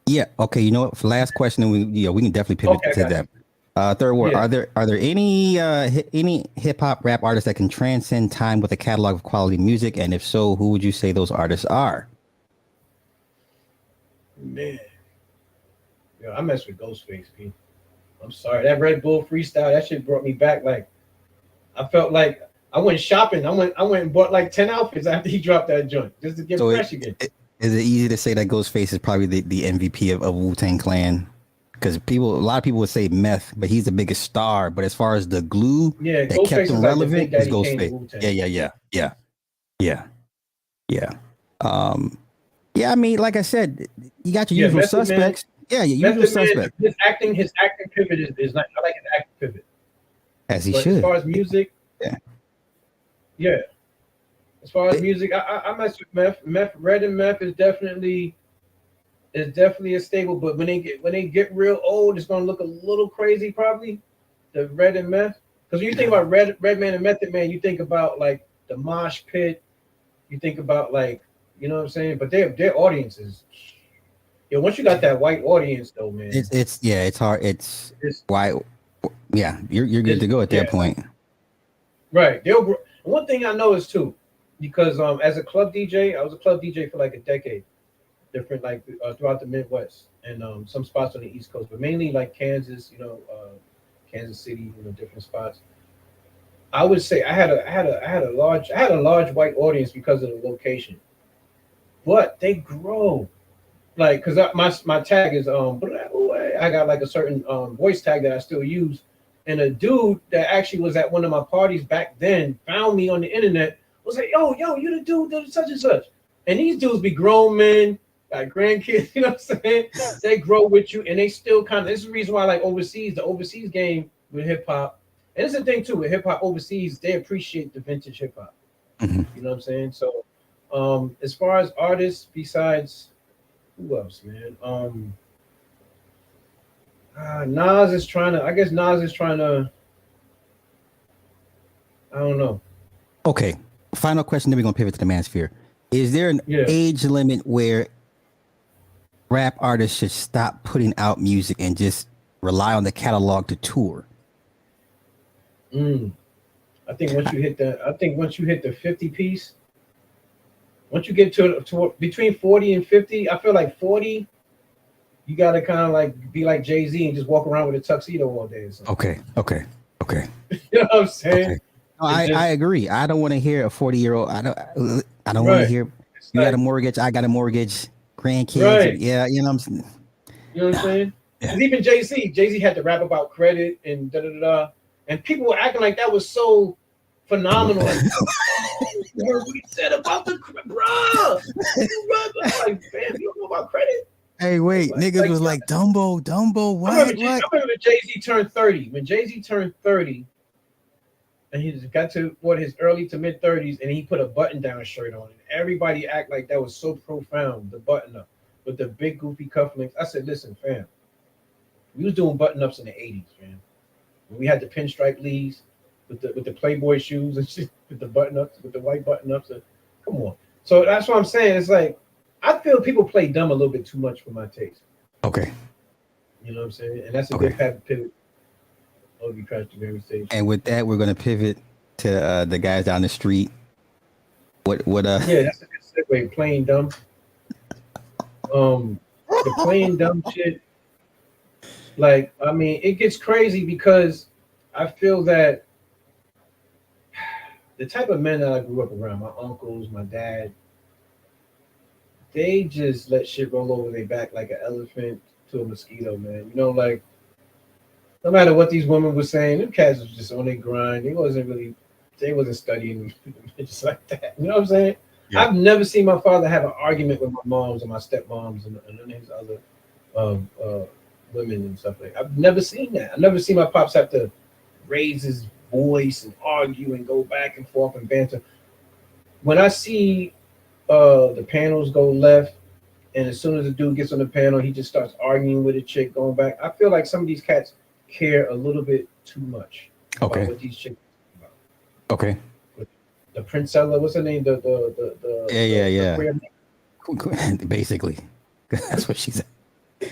Yeah. Okay. You know what? For last question, we can definitely pivot to that. Third word. Yeah. Are there any hip hop rap artists that can transcend time with a catalog of quality music? And if so, who would you say those artists are? Man, I mess with Ghostface, P. I'm sorry. That Red Bull freestyle, that shit brought me back. Like I felt like I went shopping. I went and bought like 10 outfits after he dropped that joint just to get fresh again. Is it easy to say that Ghostface is probably the MVP of Wu-Tang Clan? Because a lot of people would say Meth, but he's the biggest star. But as far as the glue that kept him relevant, is Ghostface. Yeah. I mean, like I said, you got your usual suspects. Yeah, your usual suspects. His acting pivot is like I like his acting pivot. As he should. As far as music, yeah. As far as music, I mess with Meth. Red and Meth is definitely a staple. But when they get real old, it's gonna look a little crazy, probably. The Red and Meth, because when you think about Redman and Method Man, you think about like the mosh pit. You think about like, you know what I'm saying. But their audiences. Once you got that white audience, though, man, it's hard. It's why, yeah, you're good to go at that point. Right. One thing I know is too, because as a club DJ, I was a club DJ for like a decade, different like throughout the Midwest and some spots on the East Coast, but mainly like Kansas, Kansas City, different spots. I would say I had a large white audience because of the location, but they grow. Like, cause my tag is I got like a certain voice tag that I still use, and a dude that actually was at one of my parties back then found me on the internet. Was like, yo, you the dude that such and such, and these dudes be grown men, got grandkids. You know what I'm saying? They grow with you, and they still kind of. This is the reason why I like overseas. The overseas game with hip hop, and it's the thing too with hip hop overseas. They appreciate the vintage hip hop. Mhm. You know what I'm saying? So, as far as artists, besides who else, man? Nas is trying to. I guess Nas is trying to. I don't know. Okay. Final question. Then we're gonna pivot to the Mansphere. Is there an Yeah. age limit where rap artists should stop putting out music and just rely on the catalog to tour? Mm. I think once you hit the. I think once you hit the 50 piece. Once you get to between 40 and 50, I feel like 40, you gotta kind of like be like Jay-Z and just walk around with a tuxedo all day or something. Okay. You know what I'm saying? Okay. No, I agree. I don't want to hear a 40-year-old. I don't want to Right. hear It's you got like, a mortgage. I got a mortgage. Grandkids. right. Yeah, you know what I'm saying? You know what I'm saying? Yeah. Because even Jay-Z had to rap about credit and da da da da. And people were acting like that was so phenomenal. Like, oh, you heard what he said about the credit, bruh. Like, fam, you don't know about credit? Hey, wait, Like, niggas was like Dumbo, what? I remember Jay-Z turned 30. When Jay-Z turned 30, and he just got to what his early to mid 30s, and he put a button-down shirt on, and everybody act like that was so profound, the button-up with the big goofy cufflinks. I said, listen, fam, we was doing button-ups in the 80s, man. When we had the pinstripe leaves with the Playboy shoes and shit, with the button-ups, with the white button-ups. And, come on. So that's what I'm saying. It's like I feel people play dumb a little bit too much for my taste. Okay. You know what I'm saying? And that's a good pivot. Oh, you crashed the very stage. And with that, we're gonna pivot to the guys down the street. What Yeah, that's a good segue. Playing dumb. The playing dumb shit. Like, I mean, it gets crazy because I feel that the type of men that I grew up around, my uncles, my dad, they just let shit roll over their back like an elephant to a mosquito, man. You know, like no matter what these women were saying, them cats was just on their grind. They wasn't studying just like that. You know what I'm saying? Yeah. I've never seen my father have an argument with my moms and my stepmoms and none of his other women and stuff like that. I've never seen that. I've never seen my pops have to raise his voice and argue and go back and forth and banter. When I see the panels go left, and as soon as the dude gets on the panel, he just starts arguing with a chick going back. I feel like some of these cats care a little bit too much about what these chicks are about. Okay. The Princella, what's her name? Yeah. Basically, that's what she said.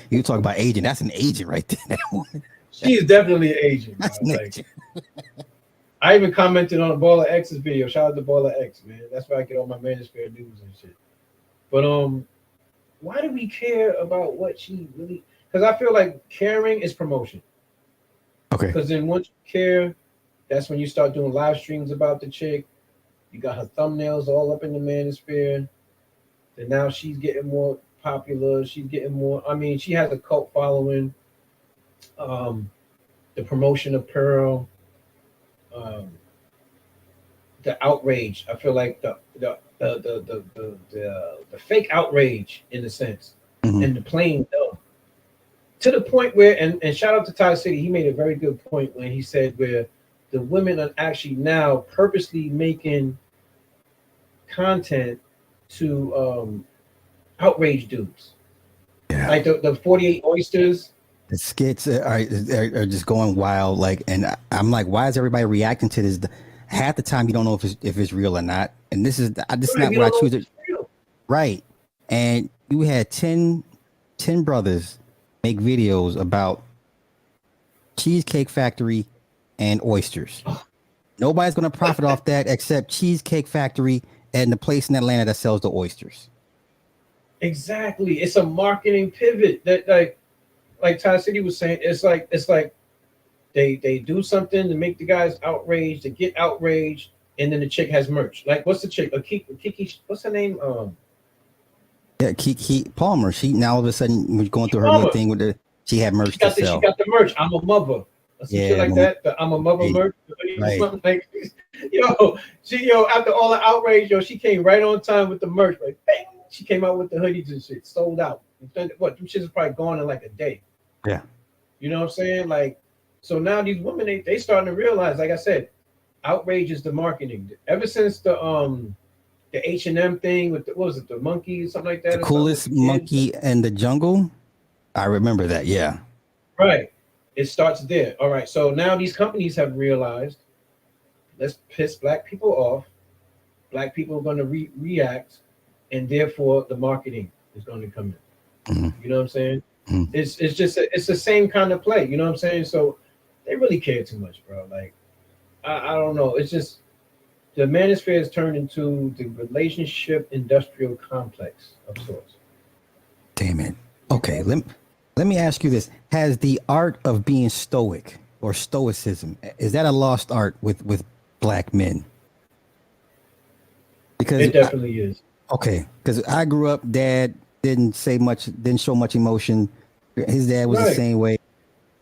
You talk about agent. That's an agent right there. She is definitely an agent. That's an agent. I even commented on a Baller X's video. Shout out to Baller X, man. That's where I get all my Mansphere news and shit. But why do we care about what she really? Because I feel like caring is promotion. Okay. Because then once you care, that's when you start doing live streams about the chick. You got her thumbnails all up in the Mansphere. And now she's getting more popular. She's getting more. I mean, she has a cult following. The promotion of Pearl. The outrage. I feel like the fake outrage in a sense, and the plain dumb. To the point where, and shout out to Ty City, he made a very good point when he said where the women are actually now purposely making content to outrage dudes. Yeah. Like the 48 Oysters. The skits are just going wild. Like, and I'm like, why is everybody reacting to this? Half the time you don't know if it's real or not. And this is not what I choose. Right. And you had 10 brothers make videos about Cheesecake Factory and oysters. Nobody's going to profit off that except Cheesecake Factory and the place in Atlanta that sells the oysters. Exactly. It's a marketing pivot that like Ty City was saying, it's like they do something to make the guys outraged, to get outraged, and then the chick has merch. Like, what's the chick? Kiki, what's her name? Yeah, Kiki Palmer. She now all of a sudden was going through her little thing with she had merch to sell. She got the merch. I'm a mother. Some shit like that. The I'm a mother merch. Right. Like, after all the outrage, she came right on time with the merch. Like, bang, She came out with the hoodies and shit, sold out. What? Them shits is probably gone in like a day. Yeah. You know what I'm saying? Like, so now these women they starting to realize, like I said, outrage is the marketing. Ever since the H&M thing with what was it, the monkey or something like The that, or something with coolest the kids. monkey in the jungle. I remember that. Yeah. Right. It starts there. All right. So now these companies have realized, let's piss black people off. Black people are going to react, and therefore the marketing is going to come in. Mm-hmm. You know what I'm saying? Mm-hmm. It's just it's the same kind of play. You know what I'm saying? So they really care too much, bro. Like I don't know. It's just the manosphere has turned into the relationship industrial complex of sorts. Damn it. Okay. Let me ask you this: has the art of being stoic or stoicism, is that a lost art with black men? Because It definitely is. okay, because I grew up, dad didn't say much, didn't show much emotion. His dad was the Right. same way.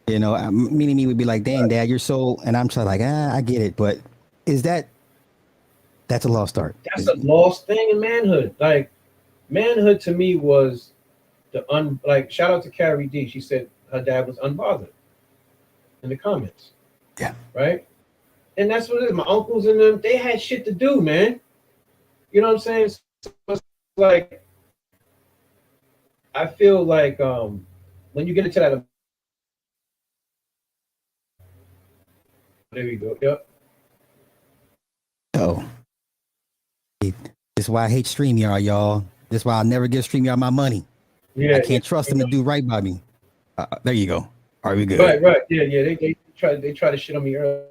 You know, meaning me would be like, "Dang, Right. dad, you're so," and I'm just like, I get it, but is that's a lost art? That's a lost thing in manhood. Like manhood to me was like shout out to Carrie D. She said her dad was unbothered in the comments. Yeah. Right. And that's what it is. My uncles and them, they had shit to do, man. You know what I'm saying? So it's like I feel like when you get into that, there we go. Yep. Oh, this is why I hate StreamYard, y'all. This is why I'll never give StreamYard my money. I Yeah. can't trust them to do right by me. There you go. Are we good? Right. Right. Yeah. Yeah. They try to shit on me earlier.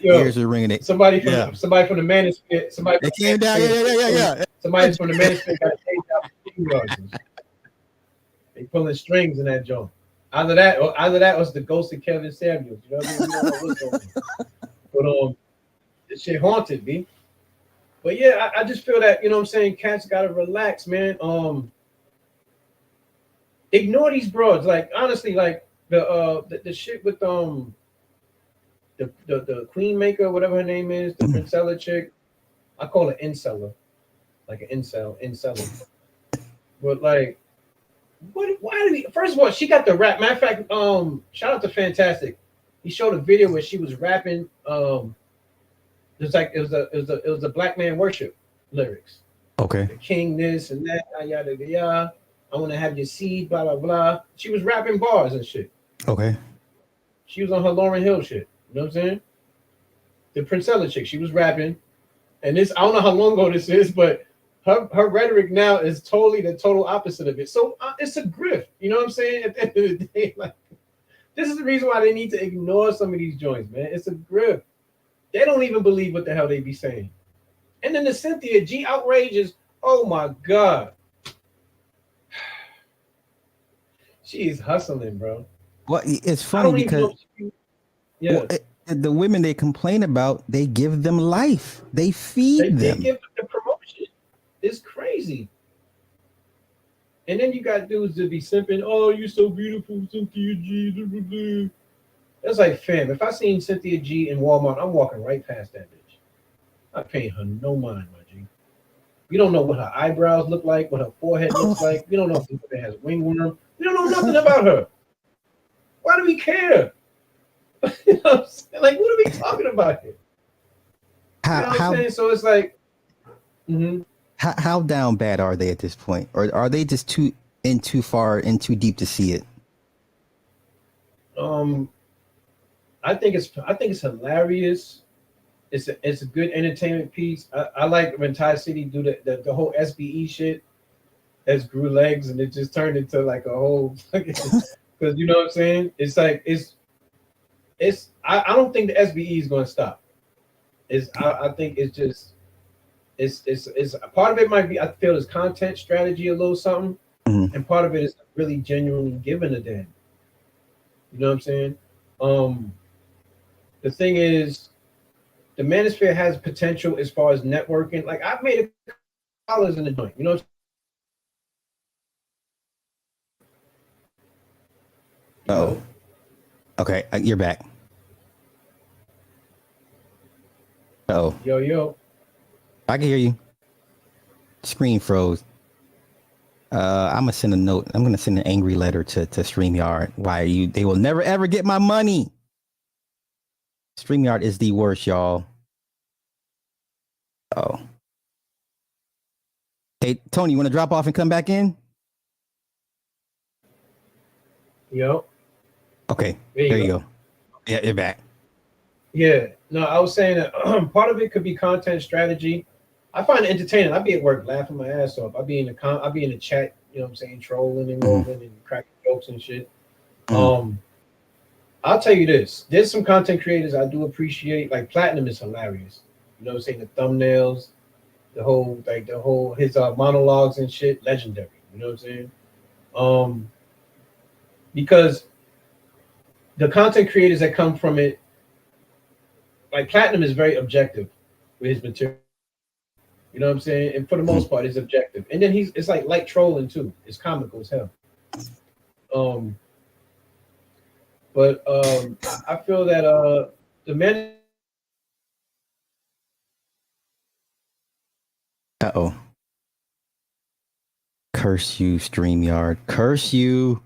Yo, Ears are ringing. It. somebody Yeah. from the manosphere. Somebody from It came down. Yeah. Somebody from the manosphere got changed out for StreamYards and shit. They pulling strings in that joint. Either that was the ghost of Kevin Samuels. You know what I mean? We don't know what's going on. But this shit haunted me. But yeah, I just feel that, you know what I'm saying, cats gotta relax, man. Ignore these broads. Like honestly, like the shit with the queen maker, whatever her name is, the Princella chick. I call her inseller. Like an inseller. But like why do we first of all she got the rap. Matter of fact, shout out to Fantastic. He showed a video where she was rapping it was a black man worship lyrics. Okay. The king this and that, yada yada yada. I want to have your seed, blah blah blah. She was rapping bars and shit. Okay. She was on her Lauryn Hill shit. You know what I'm saying? The Princella chick, she was rapping. And this, I don't know how long ago this is, but her rhetoric now is totally the total opposite of it. So it's a grift. You know what I'm saying? At the end of the day, like this is the reason why they need to ignore some of these joints, man. It's a grift. They don't even believe what the hell they be saying. And then the Cynthia G outrage is, oh my God. She is hustling, bro. Well, it's funny because the women they complain about, they give them life. They feed them. They give the promotion. It's crazy. And then you got dudes that be simping, oh, you're so beautiful, Cynthia G. That's like, fam, if I seen Cynthia G in Walmart, I'm walking right past that bitch. I'm paying her no mind, my G. We don't know what her eyebrows look like, what her forehead looks like. We don't know if it has wingworm. We don't know nothing about her. Why do we care? You know what I'm saying? Like, what are we talking about here? You know what I'm saying? So it's like, how down bad are they at this point, or are they just too far and too deep to see it? I think it's hilarious. It's a good entertainment piece. I like when Thai City do the whole SBE shit. That's grew legs and it just turned into like a whole because you know what I'm saying. It's like it's I don't think the SBE is going to stop. I think it's just it's a part of it might be I feel it's content strategy a little something, and part of it is really genuinely giving a damn. You know what I'm saying? The thing is, the Manosphere has potential as far as networking. Like I've made $1 in the joint. You know what I'm saying? Oh, okay. You're back. Oh, Yo, yo. I can hear you. Screen froze. I'm gonna send a note. I'm gonna send an angry letter to StreamYard. Why you? They will never ever get my money. StreamYard is the worst, y'all. Oh, hey Tony, you want to drop off and come back in? Yo. Okay, There there you you go. go. Yeah, you're back. Yeah. No, I was saying that part of it could be content strategy. I find it entertaining. I'd be at work laughing my ass off. I'd be in the chat, you know what I'm saying, trolling and Mm-hmm. rolling and cracking jokes and shit. Mm-hmm. Um, I'll tell you this. There's some content creators I do appreciate. Like Platinum is hilarious. You know what I'm saying? The thumbnails, the whole his monologues and shit, legendary. You know what I'm saying? Um, because the content creators that come from it, like Platinum is very objective with his material. You know what I'm saying? And for the most part, it's objective. And then it's like light trolling too. It's comical as hell. Um, but I feel that the man. Uh oh. Curse you, StreamYard. Curse you.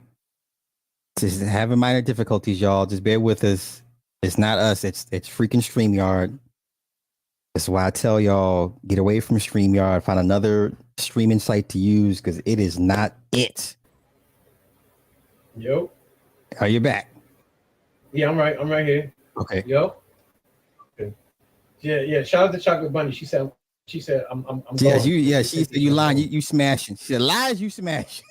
Just having minor difficulties, y'all. Just bear with us. It's not us. It's freaking StreamYard. That's why I tell y'all, get away from StreamYard. Find another streaming site to use because it is not it. Yo, Are you back? yeah, I'm right. I'm right here. Okay. Yo, okay. Yeah, yeah. Shout out to Chocolate Bunny. She said, I'm Yes, gone. you. Yeah, She she said, said you I'm lying. gone. You smashing. She said lies. You smash.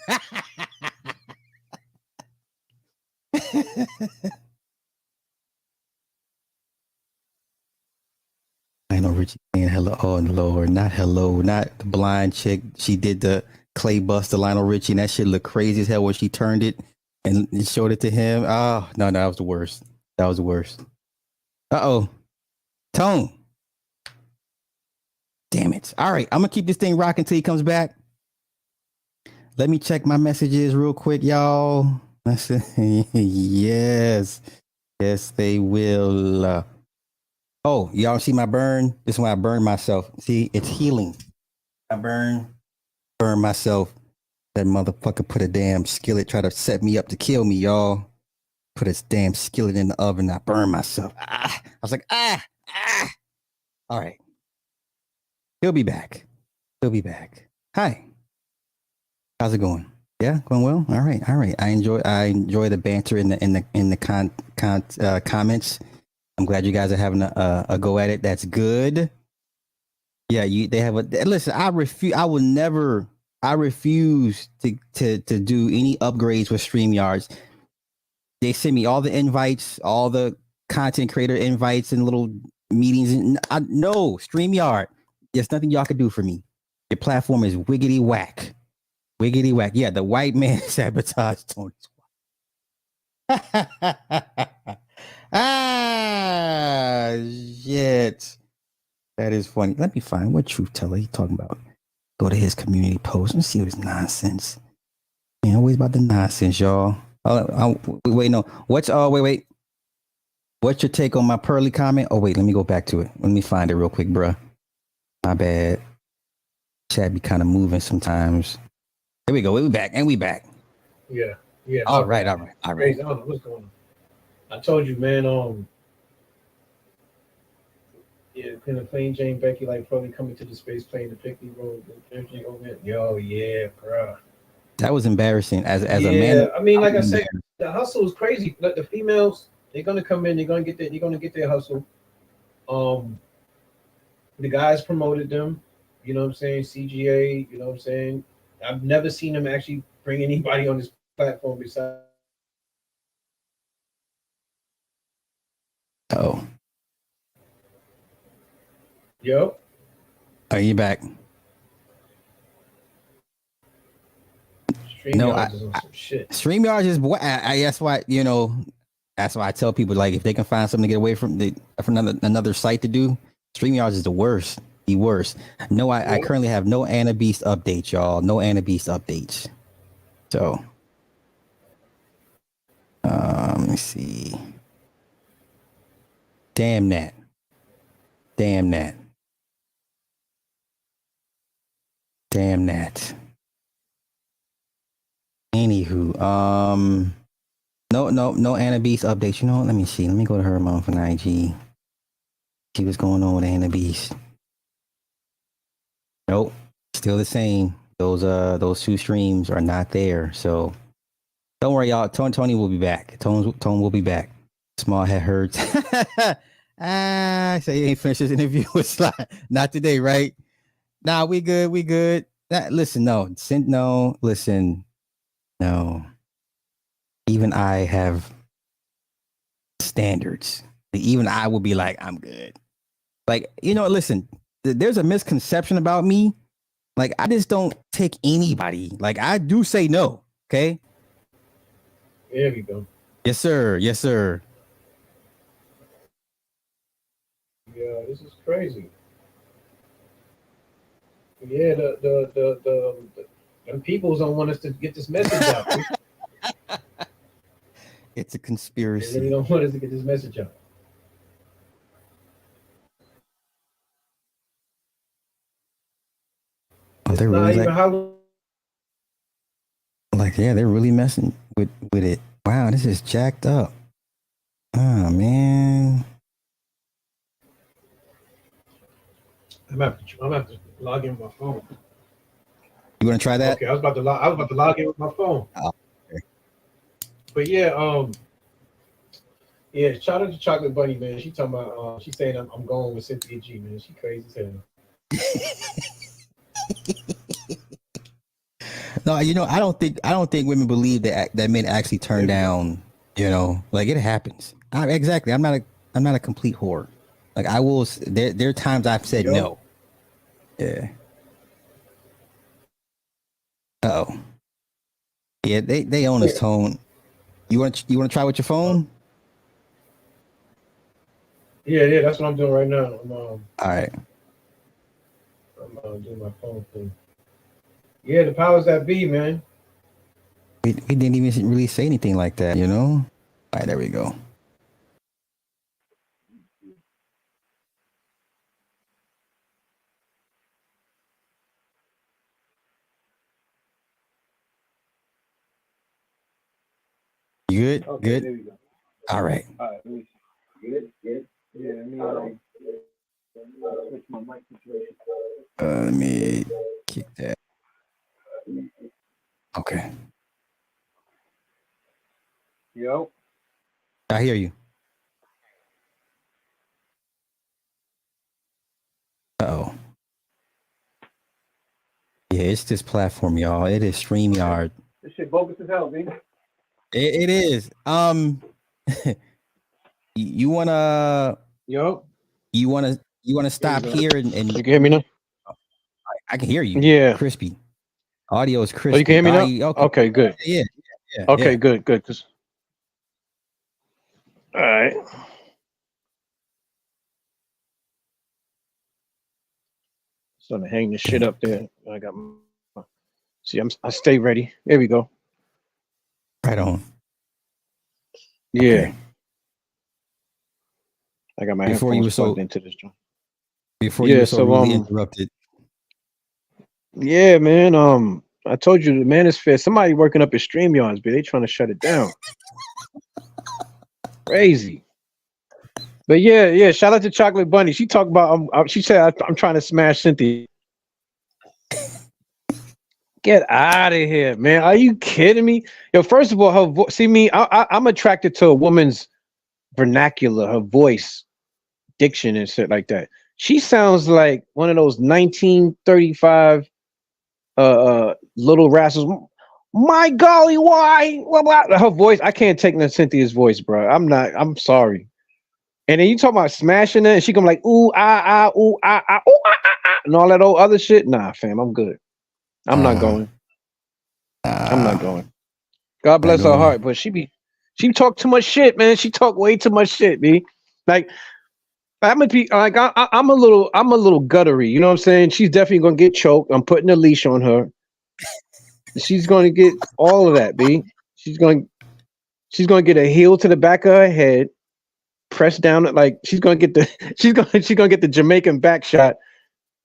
I know Richie saying hello. Oh Lord, not hello, not the blind chick. She did the clay bust to Lionel Richie, and that shit looked crazy as hell when she turned it and showed it to him. Oh no, that was the worst. That was the worst. Oh, Tone. Damn it. All right, I'm gonna keep this thing rocking until he comes back. Let me check my messages real quick, y'all. Yes, yes, they will. Oh, y'all see my burn? This is when I burn myself. See, it's healing. I burn myself. That motherfucker put a damn skillet, try to set me up to kill me, y'all. Put a damn skillet in the oven. I burned myself. Ah. I was like, ah. All right. He'll be back. He'll be back. Hi. How's it going? Yeah, going well. All right. I enjoy the banter in the comments. I'm glad you guys are having a go at it. That's good. Yeah, they have a listen. I refuse to do any upgrades with StreamYards. They send me all the invites, all the content creator invites and little meetings. And no, StreamYard. There's nothing y'all can do for me. Your platform is wiggity whack. Wiggity whack. Yeah, the white man sabotaged Tony's. Ah, shit. That is funny. Let me find what truth teller he talking about. Go to his community post and see what his nonsense. Man, always about the nonsense, y'all. Wait, no. Wait. What's your take on my Pearly comment? Oh, wait, let me go back to it. Let me find it real quick, bruh. My bad. Chat be kind of moving sometimes. Here we go. We back. Yeah, yeah. All right. Crazy. I don't know what's going on. I told you, man. Yeah, kind of plain Jane Becky like probably coming to the space playing the Pickney role. Yo, yeah, bro. That was embarrassing. As a Yeah, man, I mean, I like was I said, embarrassed. the hustle is crazy. Like the females, they're gonna come in, they're gonna get their hustle. Um, the guys promoted them. You know what I'm saying? CGA. You know what I'm saying? I've never seen them actually bring anybody on this platform besides. Oh, Yo, are you back? No, StreamYards is on some shit. StreamYard is what that's why that's why I tell people like if they can find something to get away from another site to do, StreamYard is the worst. The worst. No, I Yo, currently have no Anna Beast updates, y'all. No Anna Beast updates. So let me see. Damn that. Damn that. Damn that. Anywho, no Anna Beast updates. You know what? Let me see. Let me go to her mom from IG. See what's going on with Anna Beast. Nope, still the same. Those two streams are not there. So don't worry, y'all. Tony will be back. Tone will be back. Small head hurts. So he ain't finished his interview with Sly. Not today, right? Nah, we good. We good. Listen, no. Listen, no. Even I have standards. Even I will be like, I'm good. Like, listen, there's a misconception about me. Like, I just don't take anybody. Like, I do say no. Okay. There we go. Yes, sir. Yes, sir. Yeah, this is crazy. Yeah, the peoples don't want us to get this message out. It's a conspiracy. They really don't want us to get this message out. Oh, they're really yeah, they're really messing with it. Wow, this is jacked up. Oh man. I'm gonna have to log in with my phone. You want to try that? Okay, I was about to log in with my phone. Oh, okay. But yeah, shout out to Chocolate Bunny, man. She talking about she's saying I'm going with Cynthia G, man. She crazy as hell. No, I don't think women believe that men actually turn down. Like it happens. Exactly. I'm not a complete whore. Like I will. There are times I've said no. Yeah. Oh. Yeah. They own this tone. You want to try with your phone? Yeah. That's what I'm doing right now. All right. I'm doing my phone thing. Yeah, the powers that be, man. We didn't even really say anything like that, All right, there we go. You good? Okay, good. There we go. All right. All right. Good. Yeah. Let me switch my mic situation. Let me kick that. Okay. Yo. I hear you. Uh-oh. Yeah, it's this platform, y'all. It is StreamYard. This shit bogus as hell, man. It is. You wanna? Yo. You wanna stop here and you can hear me now? I can hear you. Yeah. Crispy. Audio is crispy. Oh, you can hear me now? Okay, good. Yeah. Okay, good. All right. So to hang this shit up there. I got I stay ready. There we go. Right on. Yeah. Okay. I got my headphones plugged into this joint. Before you were so really interrupted. Yeah, man. I told you the Manosphere, somebody working up at StreamYards, but they trying to shut it down. Crazy. But yeah. Shout out to Chocolate Bunny. She talked about she said I'm trying to smash Cynthia. Get out of here, man. Are you kidding me? Yo, first of all, her see me, I'm attracted to a woman's vernacular, her voice, diction, and shit like that. She sounds like one of those 1935 little rascals. My golly, why? Her voice, I can't take Cynthia's voice, bro. I'm sorry. And then you talk about smashing it, and she come like ooh ah ooh ah ooh ah, and all that old other shit. Nah, fam, I'm good. I'm not going. I'm not going. God bless her heart, but she talk too much shit, man. She talk way too much shit, B. Like I'm a little guttery. You know what I'm saying? She's definitely gonna get choked. I'm putting a leash on her. She's gonna get all of that, B. She's gonna get a heel to the back of her head. press down, like she's gonna get the she's gonna get the Jamaican back shot.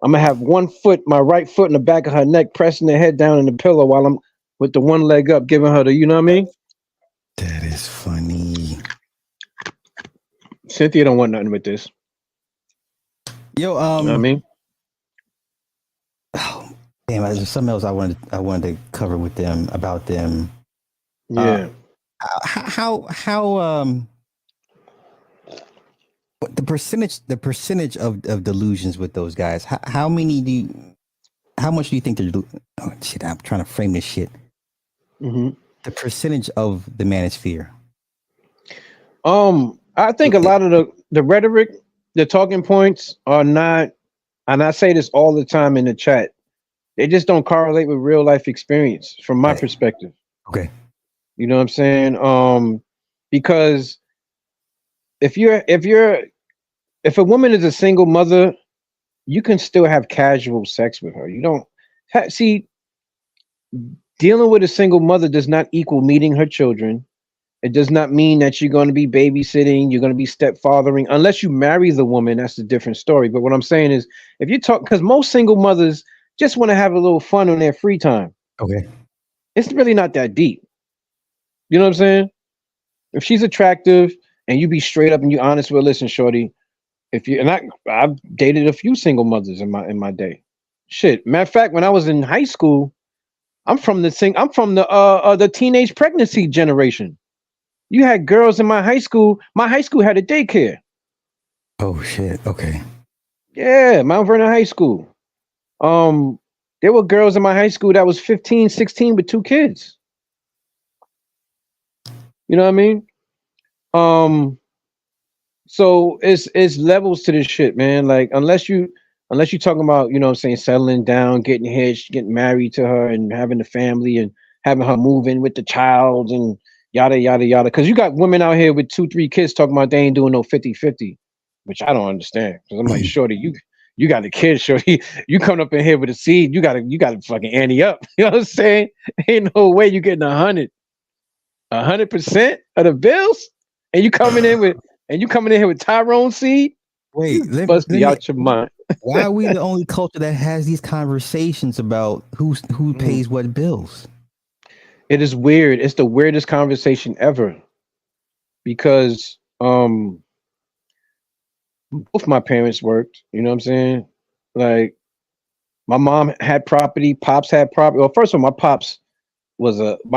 I'm gonna have one foot, my right foot in the back of her neck, pressing her head down in the pillow while I'm with the one leg up, giving her the, you know what I mean? That is funny. Cynthia don't want nothing with this. Yo, You know what I mean? oh, damn, there's something else I wanted to cover with them about them. Yeah. How the percentage of delusions with those guys, how much do you think they're oh shit, I'm trying to frame this shit. Mm-hmm. The percentage of the manosphere. I think a lot of the rhetoric, the talking points are not, and I say this all the time in the chat, they just don't correlate with real life experience from my perspective. Okay. You know what I'm saying? Because if a woman is a single mother, you can still have casual sex with her. You don't see, dealing with a single mother does not equal meeting her children. It does not mean that you're going to be babysitting, you're going to be stepfathering, unless you marry the woman. That's a different story. But what I'm saying is, if you talk, because most single mothers just want to have a little fun on their free time. Okay. It's really not that deep. You know what I'm saying? If she's attractive and you be straight up and you honest with, listen, shorty, if you, and I've dated a few single mothers in my day. Shit. Matter of fact, when I was in high school, I'm from the teenage pregnancy generation. You had girls in my high school. My high school had a daycare. Oh shit. Okay. Yeah, Mount Vernon High School. There were girls in my high school that was 15, 16 with 2 kids. You know what I mean? So it's levels to this shit, man. Like unless you talking about, you know what I'm saying, settling down, getting hitched, getting married to her and having a family and having her move in with the child and yada yada yada. Because you got women out here with 2, 3 kids talking about they ain't doing no 50-50, which I don't understand. Because I'm like, shorty, you got a kid, shorty. You coming up in here with a seed, you gotta fucking ante up. You know what I'm saying? Ain't no way you getting 100% of the bills, and you coming in here with Tyrone seed. Wait, you must be out your mind. Why are we the only culture that has these conversations about who pays what bills? It is weird. It's the weirdest conversation ever. Because both my parents worked, you know what I'm saying? Like my mom had property, pops had property. Well, first of all, my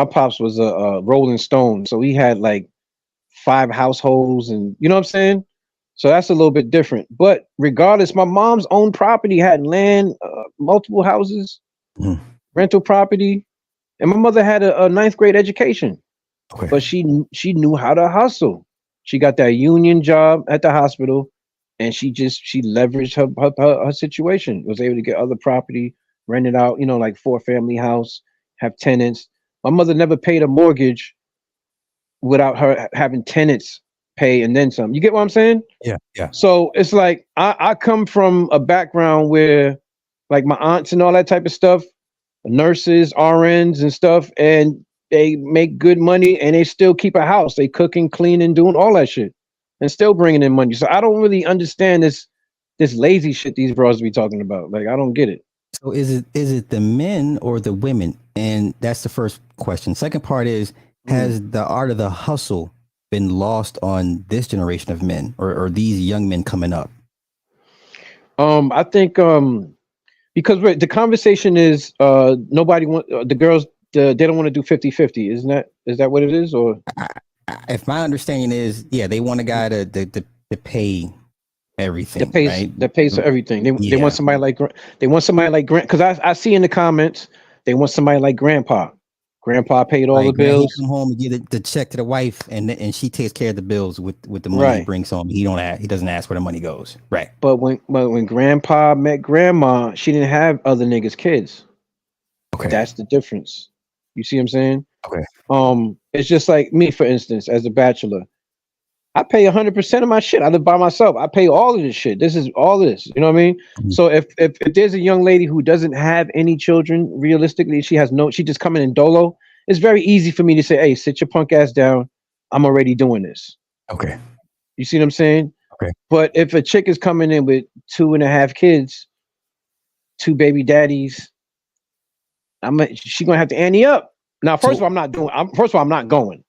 pops was a Rolling Stone, so he had like 5 households, and you know what I'm saying? So that's a little bit different. But regardless, my mom's own property had land, multiple houses, rental property, and my mother had a 9th grade education. Okay. But she knew how to hustle. She got that union job at the hospital, and she leveraged her situation. Was able to get other property, rent it out, you know, like 4-family house, have tenants. My mother never paid a mortgage without her having tenants pay and then some. You get what I'm saying? Yeah. So it's like I come from a background where like my aunts and all that type of stuff, nurses, RNs and stuff, and they make good money and they still keep a house. They cooking, cleaning, doing all that shit and still bringing in money. So I don't really understand this lazy shit these bros be talking about. Like, I don't get it. So is it the men or the women? And that's the first question. Second part is, has the art of the hustle been lost on this generation of men or these young men coming up? I think because the conversation is nobody want the girls, they don't want to do 50-50. Is that what it is? Or if my understanding is, yeah, they want a guy to pay everything, that pays for everything. They want somebody like Grant, because I see in the comments they want somebody like Grandpa. Grandpa paid all the bills. He come home and give the check to the wife, and she takes care of the bills with the money he brings home. He doesn't ask where the money goes. Right. But when Grandpa met Grandma, she didn't have other niggas' kids. Okay. That's the difference. You see what I'm saying? Okay. It's just like me, for instance, as a bachelor. I pay 100% of my shit. I live by myself. I pay all of this shit. This is all this. You know what I mean? Mm-hmm. So if there's a young lady who doesn't have any children, realistically, she just coming in dolo, it's very easy for me to say, hey, sit your punk ass down. I'm already doing this. Okay. You see what I'm saying? Okay. But if a chick is coming in with 2.5 kids, 2 baby daddies, she gonna have to ante up. Now, first of all, So I'm not doing. First of all, I'm not going.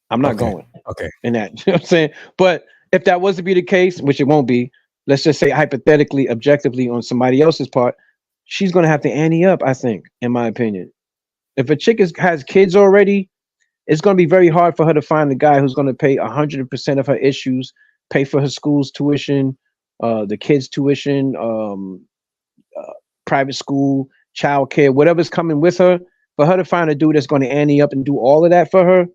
I'm not okay. going Okay. in that. You know what I'm saying? But if that was to be the case, which it won't be, let's just say hypothetically, objectively, on somebody else's part, she's gonna have to ante up. I think, in my opinion, if a chick has kids already, it's gonna be very hard for her to find a guy who's gonna pay 100% of her issues, pay for her school's tuition, the kids' tuition, private school, child care, whatever's coming with her. For her to find a dude that's going to ante up and do all of that for her,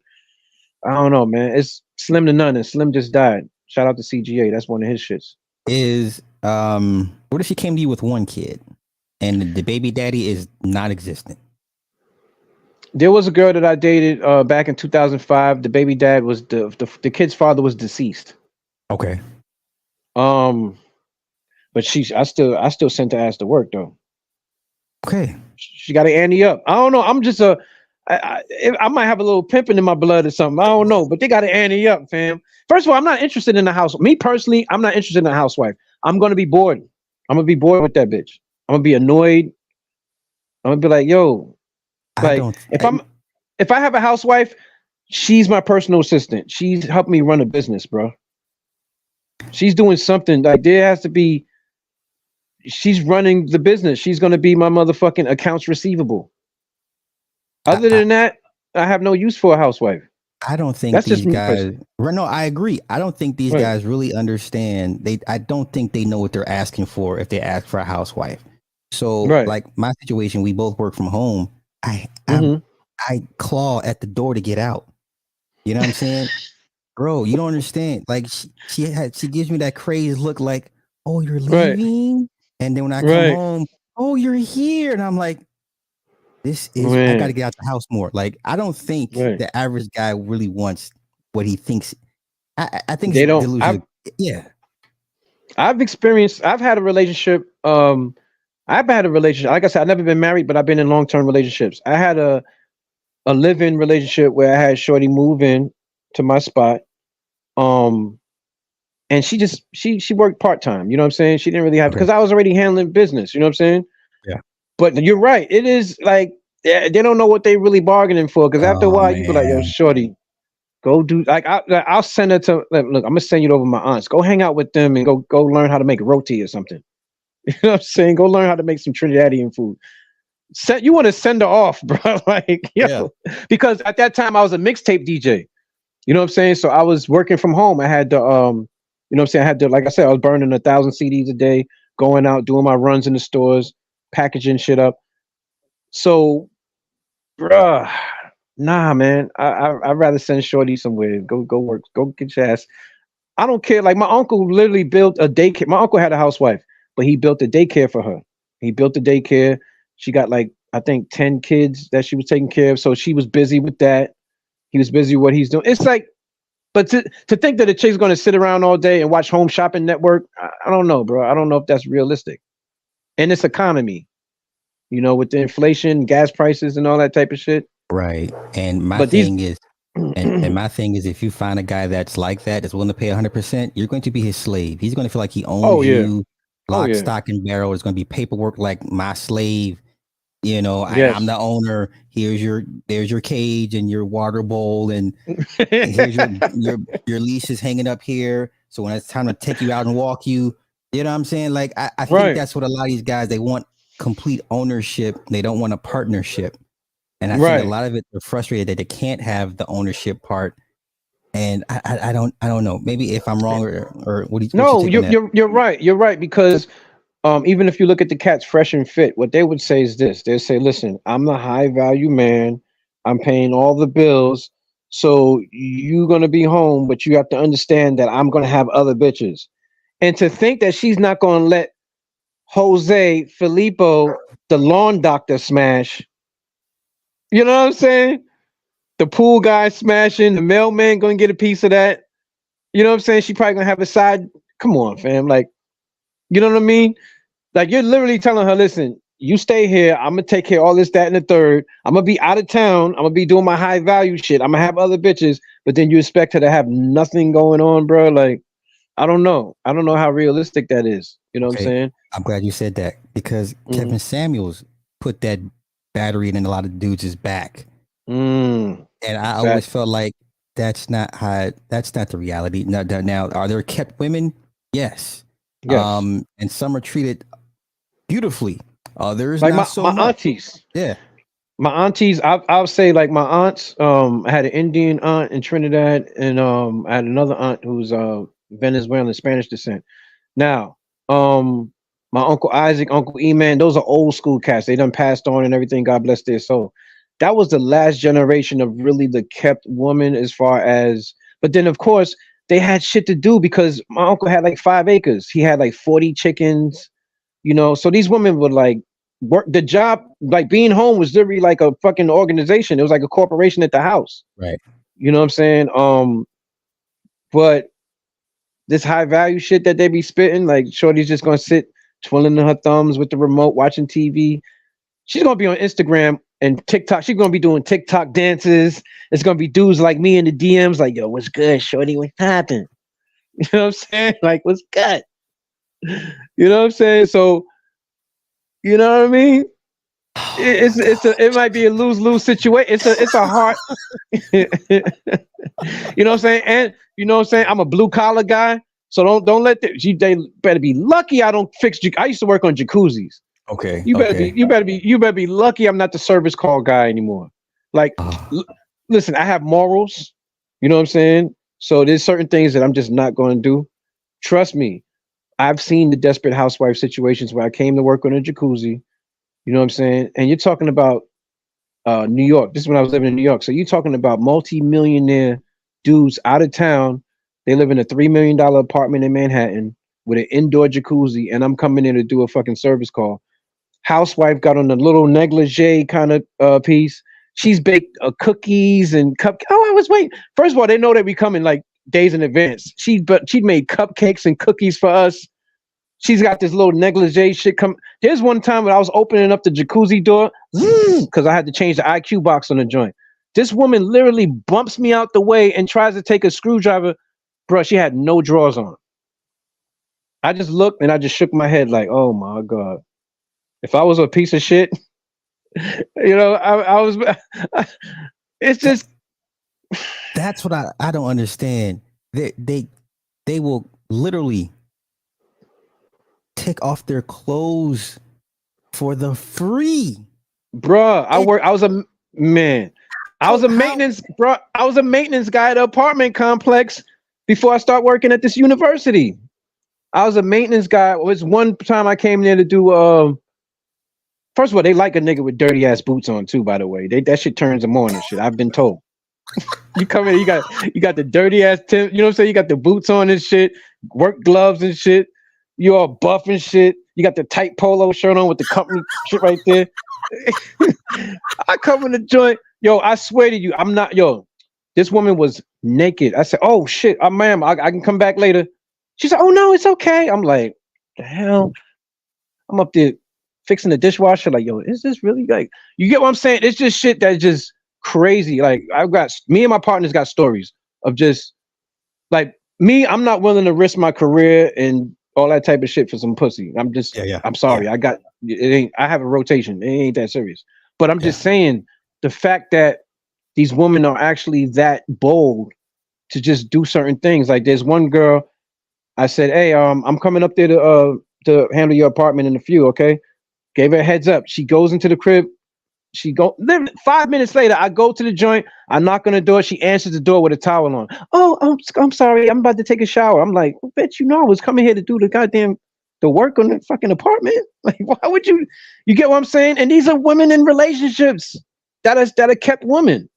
I don't know, man. It's slim to none, and Slim just died. Shout out to CGA. That's one of his shits. Is what if she came to you with one kid and the baby daddy is non-existent? There was a girl that I dated back in 2005. The baby dad was the kid's father was deceased. Okay. But I still sent her ass to work though. Okay. She got to ante up. I don't know. I'm just I might have a little pimping in my blood or something. I don't know, but they got to ante up, fam. First of all, I'm not interested in the house. Me personally, I'm not interested in a housewife. I'm gonna be bored. I'm gonna be bored with that bitch. I'm gonna be annoyed. I'm gonna be like, yo, like if I have a housewife, she's my personal assistant. She's helped me run a business, bro. She's doing something. Like there has to be. She's running the business. She's gonna be my motherfucking accounts receivable. Other than that, I have no use for a housewife. I don't think that's these just guys. No, I agree. I don't think these guys really understand. I don't think they know what they're asking for if they ask for a housewife. So, like my situation, we both work from home. I claw at the door to get out. You know what I'm saying, bro? You don't understand. Like she gives me that crazed look, like, oh, you're leaving, and then when I come home, oh, you're here, and I'm like, this is I got to get out the house more. Like I don't think the average guy really wants what he thinks. I think they don't. Delusional. I've had a relationship. I've had a relationship. Like I said, I've never been married, but I've been in long-term relationships. I had a live-in relationship where I had Shorty move in to my spot. And she worked part-time, you know what I'm saying? She didn't really have because I was already handling business, you know what I'm saying? Yeah. But you're right. It is like they don't know what they really bargaining for. Because after a while, you be like, yo, Shorty, go do I'll send her to look, I'm gonna send you over my aunts. Go hang out with them and go learn how to make roti or something. You know what I'm saying? Go learn how to make some Trinidadian food. You want to send her off, bro. Like, because at that time I was a mixtape DJ. You know what I'm saying? So I was working from home. I had to you know what I'm saying? I had to, like I said, I was burning 1,000 CDs a day, going out, doing my runs in the stores, packaging shit up. So, bruh, nah, man. I'd rather send Shorty somewhere. Go work. Go get your ass. I don't care. Like my uncle literally built a daycare. My uncle had a housewife, but he built a daycare for her. He built a daycare. She got like, I think 10 kids that she was taking care of. So she was busy with that. He was busy with what he's doing. It's like, but to think that a chick's going to sit around all day and watch Home Shopping Network, I don't know, bro. I don't know if that's realistic. In this economy, you know, with the inflation, gas prices, and all that type of shit. Right. And my thing is, if you find a guy that's like that, that's willing to pay 100%, you're going to be his slave. He's going to feel like he owns you, lock, stock, and barrel. It's going to be paperwork like my slave. You know, I'm the owner. There's your cage and your water bowl, and here's your leash is hanging up here. So when it's time to take you out and walk you, you know what I'm saying? Like I think that's what a lot of these guys, they want complete ownership. They don't want a partnership. And I think a lot of it, they're frustrated that they can't have the ownership part. And I don't know. Maybe if I'm wrong or what do you? No, you're right. You're right, because even if you look at the cats Fresh and Fit, what they would say is this: they say, "Listen, I'm the high value man. I'm paying all the bills, so you're gonna be home, but you have to understand that I'm gonna have other bitches." And to think that she's not gonna let Jose Filippo, the lawn doctor, smash. You know what I'm saying? The pool guy smashing, the mailman gonna get a piece of that. You know what I'm saying? She probably gonna have a side. Come on, fam. Like, you know what I mean? Like, you're literally telling her, listen, you stay here. I'm gonna take care of all this, that, and the third. I'm gonna be out of town. I'm gonna be doing my high value shit. I'm gonna have other bitches, but then you expect her to have nothing going on, bro. Like, I don't know. I don't know how realistic that is. You know what I'm Okay, saying? I'm glad you said that because Mm, Kevin Samuels put that battery in a lot of dudes' back, mm, and I always fact. felt like that's not the reality. Now, are there kept women? Yes, Yes. and some are treated beautifully. Others Like not so my much. aunties. Yeah, My aunties, I'll say like my aunts. I had an Indian aunt in Trinidad, and I had another aunt who's Venezuelan Spanish descent. Now, my uncle Isaac, Uncle E man, those are old school cats. They done passed on and everything. God bless their soul. That was the last generation of really the kept woman, as far as. But then, of course, they had shit to do because my uncle had like 5 acres. He had like 40 chickens. So these women would like work the job. Like being home was literally like a fucking organization. It was like a corporation at the house. right. You know what I'm saying? But this high value shit that they be spitting, like Shorty's just gonna sit twiddling her thumbs with the remote, watching TV. She's gonna be on Instagram and TikTok. She's gonna be doing TikTok dances. It's gonna be dudes like me in the DMs, like, yo, what's good, Shorty? What happened? You know what I'm saying? Like, what's good? You know what I'm saying? So, you know what I mean? Oh my It might be a lose-lose situation. It's a hard. You know what I'm saying? And you know what I'm saying? I'm a blue collar guy, so don't let they better be lucky I don't fix. I used to work on jacuzzis. Okay, You better be lucky I'm not the service call guy anymore. Like, Oh, l- listen, I have morals. You know what I'm saying? So there's certain things that I'm just not going to do. Trust me, I've seen the desperate housewife situations where I came to work on a jacuzzi. You know what I'm saying? And you're talking about New York. This is when I was living in New York. So you're talking about multi-millionaire dudes out of town. They live in a $3 million apartment in Manhattan with an indoor jacuzzi, and I'm coming in to do a fucking service call. Housewife got on a little negligee kind of piece. She's baked cookies and cup. Oh, I was waiting. First of all, they know that we coming like days in advance. She made cupcakes and cookies for us. She's got this little negligee shit come. There's one time when I was opening up the jacuzzi door because I had to change the IQ box on the joint. This woman literally bumps me out the way and tries to take a screwdriver. Bro, she had no drawers on. I just looked and I just shook my head like, oh my God. If I was a piece of shit, I was. It's that just, that's what I don't understand. They will literally take off their clothes for the free. bruh. It I was a man. I was a how maintenance, bro. I was a maintenance guy at an apartment complex before I start working at this university. I was a maintenance guy. It was one time I came there to do. First of all, they like a nigga with dirty ass boots on too. By the way, that shit turns them on and shit. I've been told. You come in, you got the dirty ass Tim. You know what I'm saying? You got the boots on and shit, work gloves and shit. You all buff and shit. You got the tight polo shirt on with the company shit right there. I come in the joint, yo. I swear to you, I'm not, yo. This woman was naked. I said, "Oh shit, ma'am, I can come back later." She said, "Oh no, it's okay." I'm like, "The hell?" I'm up there fixing the dishwasher. Like, yo, is this really like? You get what I'm saying? It's just shit that's just crazy. Like, I've got me and my partners got stories of just like me. I'm not willing to risk my career and all that type of shit for some pussy. yeah, yeah, I'm yeah, sorry. I got it. Ain't I have a rotation? It ain't that serious. But I'm yeah. just saying the fact that these women are actually that bold to just do certain things. Like, there's one girl. I said, "Hey, I'm coming up there to handle your apartment in a few, okay?" Gave her a heads up. She goes into the crib. She go 5 minutes later. I go to the joint. I knock on the door. She answers the door with a towel on. Oh, I'm sorry. I'm about to take a shower. I'm like, well, bitch, I was coming here to do the work on the fucking apartment. Like, why would you? You get what I'm saying? And these are women in relationships that are kept women.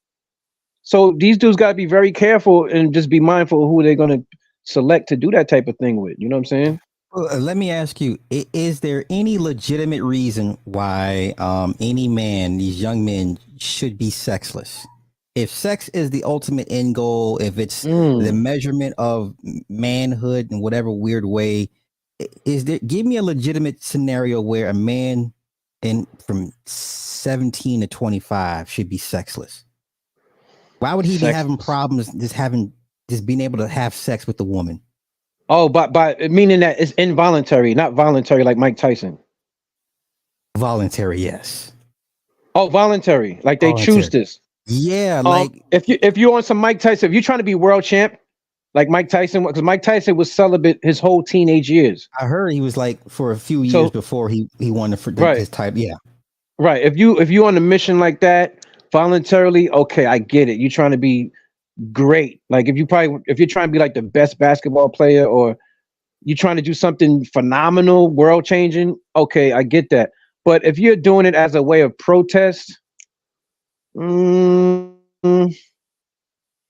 So these dudes got to be very careful and just be mindful of who they're gonna select to do that type of thing with. You know what I'm saying? Well, let me ask you: is there any legitimate reason why any man, these young men, should be sexless? If sex is the ultimate end goal, if it's the Mm, measurement of manhood in whatever weird way, is there? Give me a legitimate scenario where a man in from 17 to 25 should be sexless. Why would he be having sexless. problems just being able to have sex with the woman? Oh, by meaning that it's involuntary, not voluntary like Mike Tyson. Voluntary, yes. Oh, voluntary, like they choose Voluntary. this. Yeah, like If you're on some Mike Tyson, if you're trying to be world champ, like Mike Tyson, because Mike Tyson was celibate his whole teenage years. I heard he was like for a few years So before he won right, his type. Yeah. right. If you on a mission like that voluntarily, okay, I get it. You're trying to be great. Like if you're trying to be like the best basketball player, or you're trying to do something phenomenal, world changing, okay, I get that. But if you're doing it as a way of protest, mm,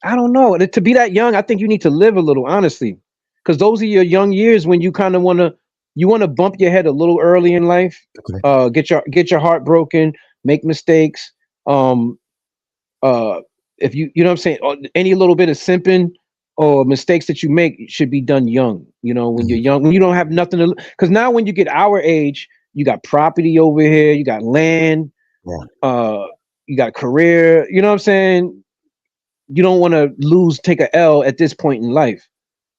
I don't know. To be that young, I think you need to live a little, honestly, because those are your young years when you kind of want to bump your head a little early in life. Okay. Get your heart broken, make mistakes. Um, if you know what I'm saying, any little bit of simping or mistakes that you make should be done young. You know, when you're Mhm. young, when you don't have nothing to, because now when you get our age, you got property over here, you got land, Yeah. you got career. You know what I'm saying? You don't want to take a L at this point in life.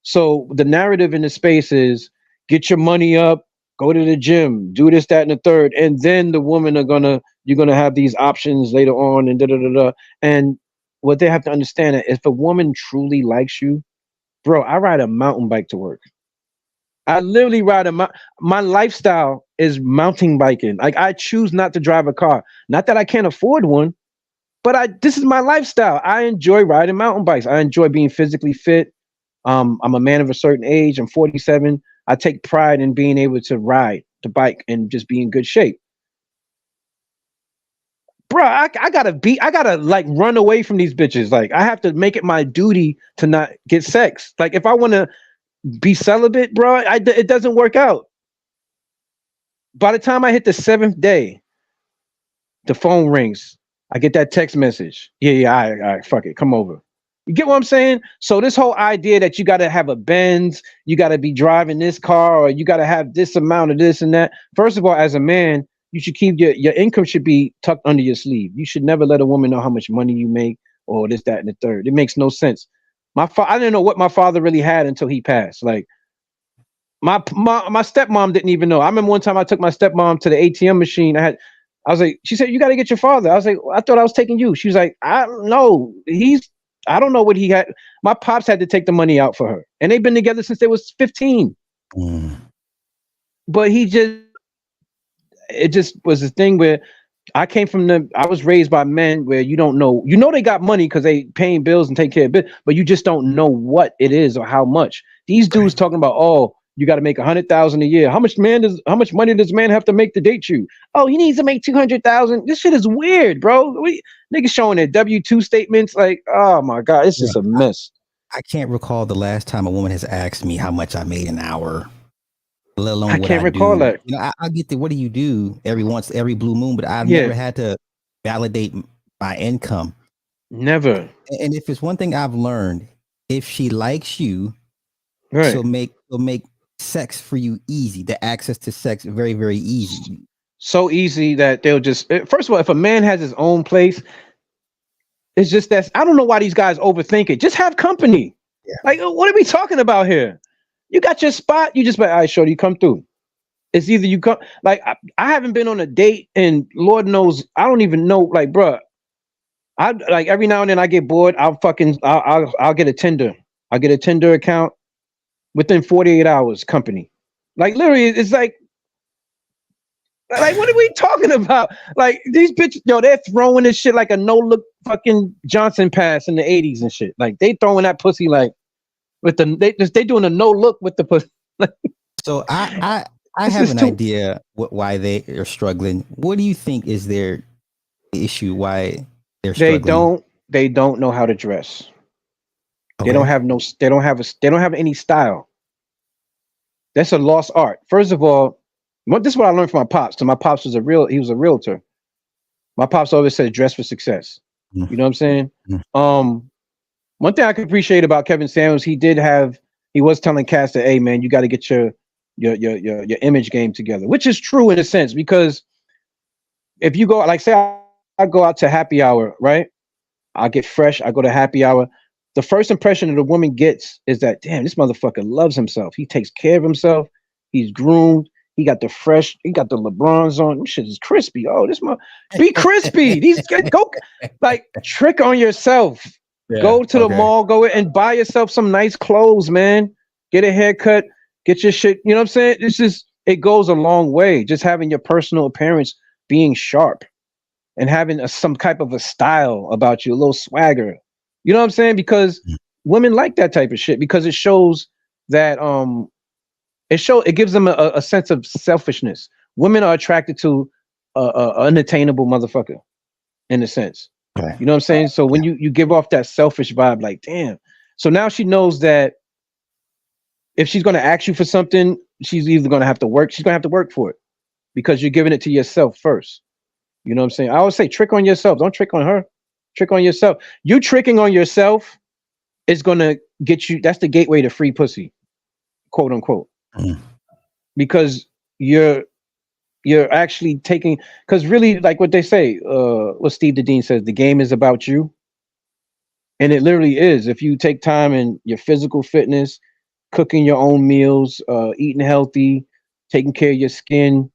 So the narrative in the space is get your money up, go to the gym, do this, that, and the third, and then the women you're gonna have these options later on, and da da da da. And what they have to understand is, if a woman truly likes you, bro, I ride a mountain bike to work. I literally ride my lifestyle is mountain biking. Like, I choose not to drive a car. Not that I can't afford one, but this is my lifestyle. I enjoy riding mountain bikes. I enjoy being physically fit. I'm a man of a certain age. I'm 47. I take pride in being able to ride the bike and just be in good shape. Bro, I gotta like run away from these bitches. Like, I have to make it my duty to not get sex. Like, if I want to be celibate, bro, it doesn't work out. By the time I hit the seventh day, the phone rings. I get that text message. Yeah, all right, fuck it, come over. You get what I'm saying? So this whole idea that you got to have a Benz, you got to be driving this car, or you got to have this amount of this and that. First of all, as a man, you should keep your income should be tucked under your sleeve. You should never let a woman know how much money you make, or this, that, and the third. It makes no sense. I didn't know what my father really had until he passed. Like, my stepmom didn't even know. I remember one time I took my stepmom to the ATM machine. I was like, she said, you got to get your father. I was like, I thought I was taking you. She was like, I don't know. I don't know what he had. My pops had to take the money out for her. And they've been together since they was 15. Mm. But it just was a thing where I was raised by men where you don't know, they got money because they paying bills and take care of it, but you just don't know what it is or how much. These dudes talking about, oh, you got to make 100,000 a year. How much money does man have to make to date you? Oh, he needs to make 200,000. This shit is weird, bro. Niggas showing their W-2 statements. Like, oh my God, it's just a mess. I can't recall the last time a woman has asked me how much I made an hour, let alone I what can't I recall do. that. You know, I get the what do you do every blue moon, but I've never had to validate my income. Never. And if it's one thing I've learned, if she likes you, Right. she'll make sex for you easy. The access to sex very, very easy. So easy that they'll just, first of all, if a man has his own place, it's just that I don't know why these guys overthink it. Just have company. Yeah. Like, what are we talking about here? You got your spot. You just like, all right, shorty, come through. It's either you come. Like, I haven't been on a date, and Lord knows I don't even know. Like, bruh, I like every now and then I get bored. I'll get a Tinder. I'll get a Tinder account within 48 hours. Company. Like, literally, it's like what are we talking about? Like, these bitches, they're throwing this shit like a no-look fucking Johnson pass in the 80s and shit. Like, they throwing that pussy like with they doing a no-look with the pussy. So I have an idea why they are struggling. What do you think is their issue? Why they're struggling? They don't know how to dress. Okay. They don't have any style. That's a lost art. First of all, this is what I learned from my pops. So my pops was he was a realtor. My pops always said, dress for success. Mm. You know what I'm saying? Mm. One thing I could appreciate about Kevin Samuels, he was telling cats that, hey man, you got to get your image game together, which is true in a sense, because if you go, like, say I go out to happy hour, right? I get fresh, I go to happy hour. the first impression that a woman gets is that, damn, this motherfucker loves himself. He takes care of himself. He's groomed. He got the LeBrons on. This shit is crispy. Oh, be crispy. Go like trick on yourself. Yeah, go to the mall, go and buy yourself some nice clothes, man. Get a haircut, get your shit. You know what I'm saying? It goes a long way. Just having your personal appearance being sharp and having some type of a style about you, a little swagger. You know what I'm saying? Because women like that type of shit because it shows that it gives them a sense of selfishness. Women are attracted to a unattainable motherfucker, in a sense. Okay. You know what I'm saying? So when you give off that selfish vibe, like, damn. So now she knows that if she's going to ask you for something, she's either going to have to work. She's going to have to work for it because you're giving it to yourself first. You know what I'm saying? I always say, trick on yourself. Don't trick on her. Trick on yourself. You tricking on yourself is going to get you. That's the gateway to free pussy, quote unquote. Because you're actually taking, because really, like what they say, what Steve the Dean says, the game is about you. And it literally is. If you take time in your physical fitness, cooking your own meals, eating healthy, taking care of your skin,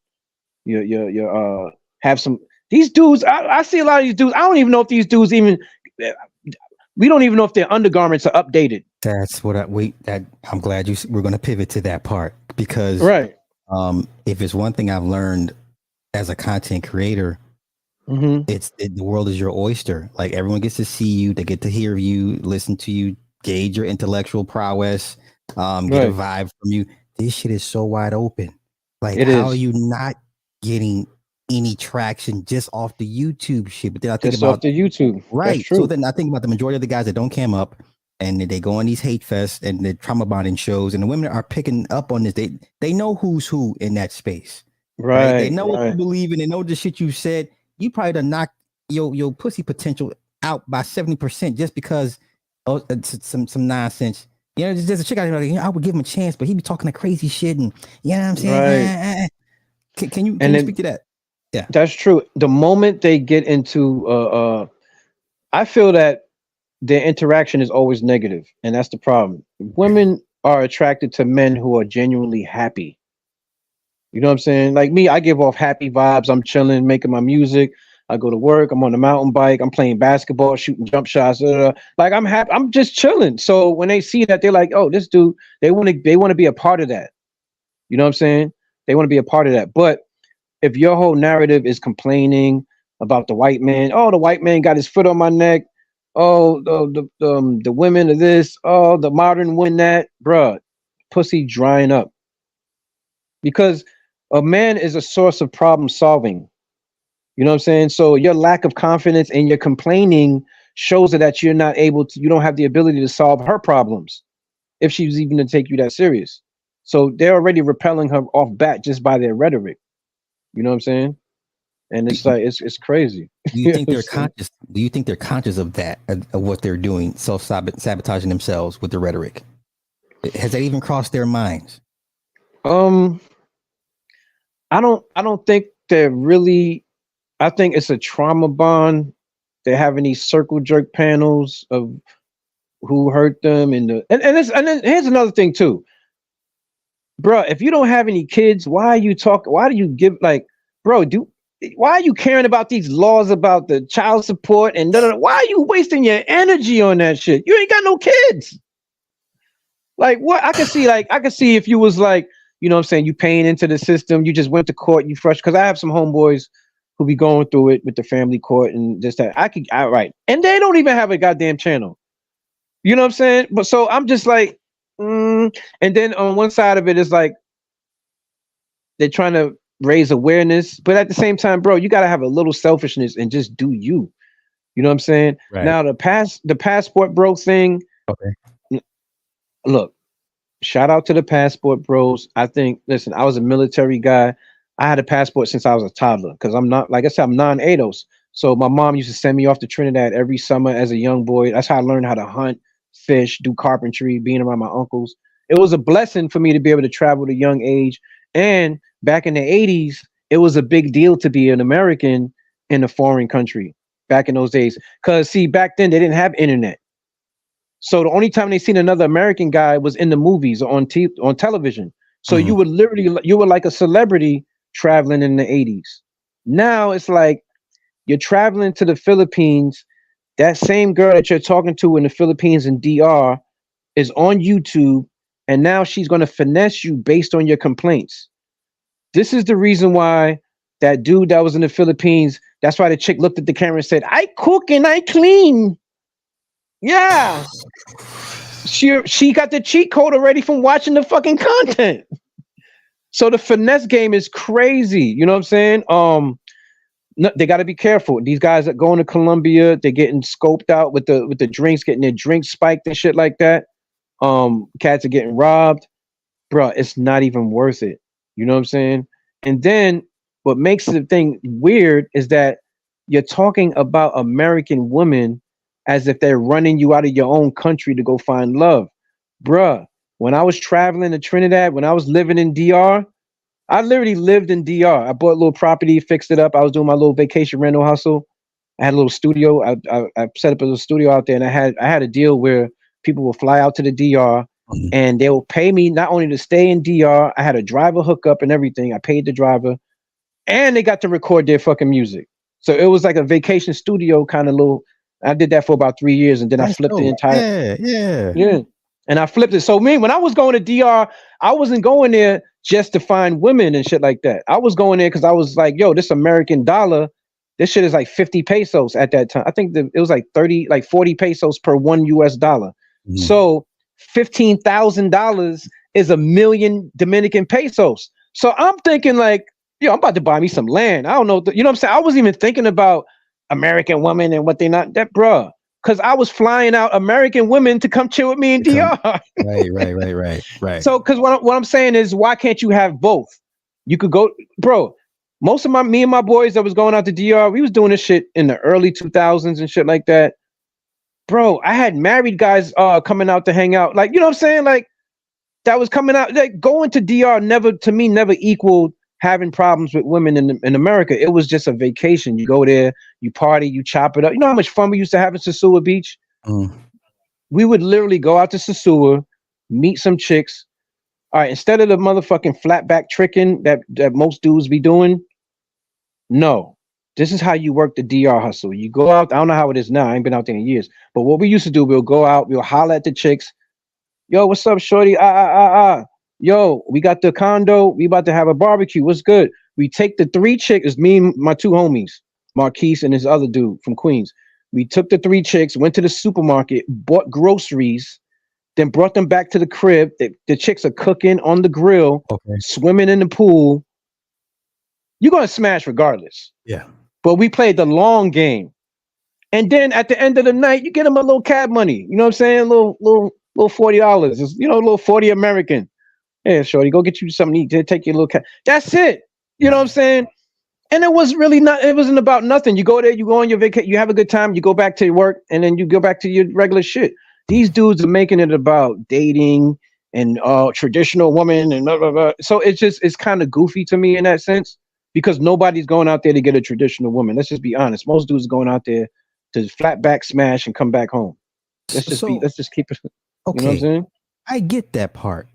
your have some, these dudes, I see a lot of these dudes, I don't even know if these dudes even, we don't even know if their undergarments are updated. That's what I'm glad we're going to pivot to that part because if it's one thing I've learned as a content creator, the world is your oyster. Like everyone gets to see you, they get to hear you, listen to you, gauge your intellectual prowess, get a vibe from you. This shit is so wide open. Like how are you not getting any traction just off the YouTube shit? But then I think just off the YouTube, right? So then I think about the majority of the guys that don't cam up and they go on these hate fests and the trauma bonding shows, and the women are picking up on this. They know who's who in that space, right? They know what you believe in. They know the shit you said. You probably done knocked your pussy potential out by 70% just because some nonsense. You know, there's a chick out here like, I would give him a chance, but he be talking the crazy shit, and you know what I'm saying? Right. Can you speak to that? Yeah, that's true. The moment they get into, I feel that their interaction is always negative, and that's the problem. Women are attracted to men who are genuinely happy. You know what I'm saying? Like me, I give off happy vibes. I'm chilling, making my music. I go to work. I'm on the mountain bike. I'm playing basketball, shooting jump shots. Like I'm happy. I'm just chilling. So when they see that, they're like, "Oh, this dude." They want to be a part of that. You know what I'm saying? They want to be a part of that. But if your whole narrative is complaining about the white man, oh, the white man got his foot on my neck. Oh, the women of this. Oh, the modern win that, bruh. Pussy drying up. Because a man is a source of problem solving. You know what I'm saying? So your lack of confidence and your complaining shows that you're not able to, you don't have the ability to solve her problems if she's even to take you that serious. So they're already repelling her off bat just by their rhetoric. You know what I'm saying? And it's like, it's crazy. Do you think they're conscious? Do you think they're conscious of that, of what they're doing, self-sabotaging themselves with the rhetoric? Has that even crossed their minds? I don't think they're really, I think it's a trauma bond. They're having these circle jerk panels of who hurt them, and then here's another thing too, bro. If you don't have any kids, why do you give, like, bro? Why are you caring about these laws about the child support and why are you wasting your energy on that shit? You ain't got no kids. Like what? I can see if you was like, you know what I'm saying, you paying into the system, you just went to court, you fresh, because I have some homeboys who be going through it with the family court and just that. Right. And they don't even have a goddamn channel. You know what I'm saying? But so I'm just like, and then on one side of it is like they're trying to raise awareness, but at the same time, bro, you gotta have a little selfishness and just do you. You know what I'm saying? Right. Now the passport bro thing. Okay. Look, shout out to the passport bros. I think, listen, I was a military guy. I had a passport since I was a toddler because I'm not, like I said, I'm non-ADOS. So my mom used to send me off to Trinidad every summer as a young boy. That's how I learned how to hunt, fish, do carpentry, being around my uncles. It was a blessing for me to be able to travel at a young age. And back in the 80s, it was a big deal to be an American in a foreign country back in those days. Because, see, back then they didn't have internet. So the only time they seen another American guy was in the movies or on television. So you would literally, you were like a celebrity traveling in the 80s. Now it's like you're traveling to the Philippines. That same girl that you're talking to in the Philippines and DR is on YouTube, and now she's going to finesse you based on your complaints. This is the reason why that dude that was in the Philippines, that's why the chick looked at the camera and said, I cook and I clean. Yeah. She got the cheat code already from watching the fucking content. So the finesse game is crazy. You know what I'm saying? No, they got to be careful. These guys that going to Colombia, they're getting scoped out with the drinks, getting their drinks spiked and shit like that. Cats are getting robbed. Bro, it's not even worth it. You know what I'm saying? And then what makes the thing weird is that you're talking about American women as if they're running you out of your own country to go find love. Bruh, when I was traveling to Trinidad, when I was living in DR, I literally lived in DR. I bought a little property, fixed it up. I was doing my little vacation rental hustle. I had a little studio. I set up a little studio out there, and I had a deal where people will fly out to the DR and they will pay me not only to stay in DR. I had a driver hookup and everything. I paid the driver, and they got to record their fucking music. So it was like a vacation studio kind of little. I did that for about 3 years, and then I flipped the entire. Yeah. And I flipped it. So when I was going to DR, I wasn't going there just to find women and shit like that. I was going there because I was like, yo, this American dollar, this shit is like 50 pesos at that time. I think it was like 40 pesos per $1 US. So $15,000 is 1 million Dominican pesos. So I'm thinking like, yo, I'm about to buy me some land. I don't know. You know what I'm saying? I wasn't even thinking about American women and what they not that, bruh. Because I was flying out American women to come chill with me in DR. Right. So, because what I'm saying is, why can't you have both? You could go, bro. Most of me and my boys that was going out to DR, we was doing this shit in the early 2000s and shit like that. Bro, I had married guys coming out to hang out. Like, you know what I'm saying? Like, that was coming out. Like, going to DR never equaled having problems with women in America. It was just a vacation. You go there, you party, you chop it up. You know how much fun we used to have in Sosua Beach? We would literally go out to Sosua, meet some chicks. All right, instead of the motherfucking flatback tricking that most dudes be doing, no. This is how you work the DR hustle. You go out, I don't know how it is now. I ain't been out there in years. But what we used to do, we'll go out, we'll holler at the chicks. Yo, what's up, shorty? Yo, we got the condo. We about to have a barbecue. What's good? We take the 3 chicks, me and my 2 homies, Marquise and this other dude from Queens. We took the 3 chicks, went to the supermarket, bought groceries, then brought them back to the crib. The chicks are cooking on the grill, swimming in the pool. You're going to smash regardless. Yeah. But we played the long game. And then at the end of the night, you get them a little cab money. You know what I'm saying? A little $40. It's, you know, a little 40 American. Yeah, shorty, go get you something to eat. Take your little cab. That's it. You know what I'm saying? And it was really not, it wasn't about nothing. You go there, you go on your vacation, you have a good time, you go back to your work, and then you go back to your regular shit. These dudes are making it about dating and traditional woman and blah, blah, blah. So it's kind of goofy to me in that sense, because nobody's going out there to get a traditional woman. Let's just be honest. Most dudes are going out there to flat back smash and come back home. Let's just keep it. Okay. You know what I'm saying? I get that part.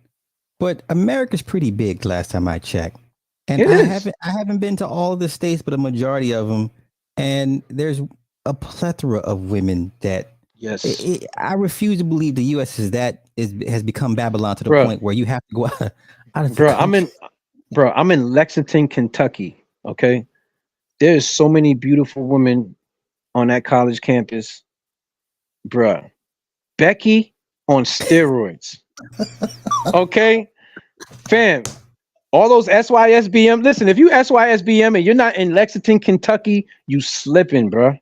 But America's pretty big last time I checked. And I haven't been to all of the states, but a majority of them. And there's a plethora of women that I refuse to believe the U.S. has become Babylon to the point where you have to go out of the country. I'm in Lexington, Kentucky. Okay. There's so many beautiful women on that college campus. Bruh. Becky on steroids. Okay. Fam, all those SYSBM. Listen, if you SYSBM and you're not in Lexington, Kentucky, you slipping, bro.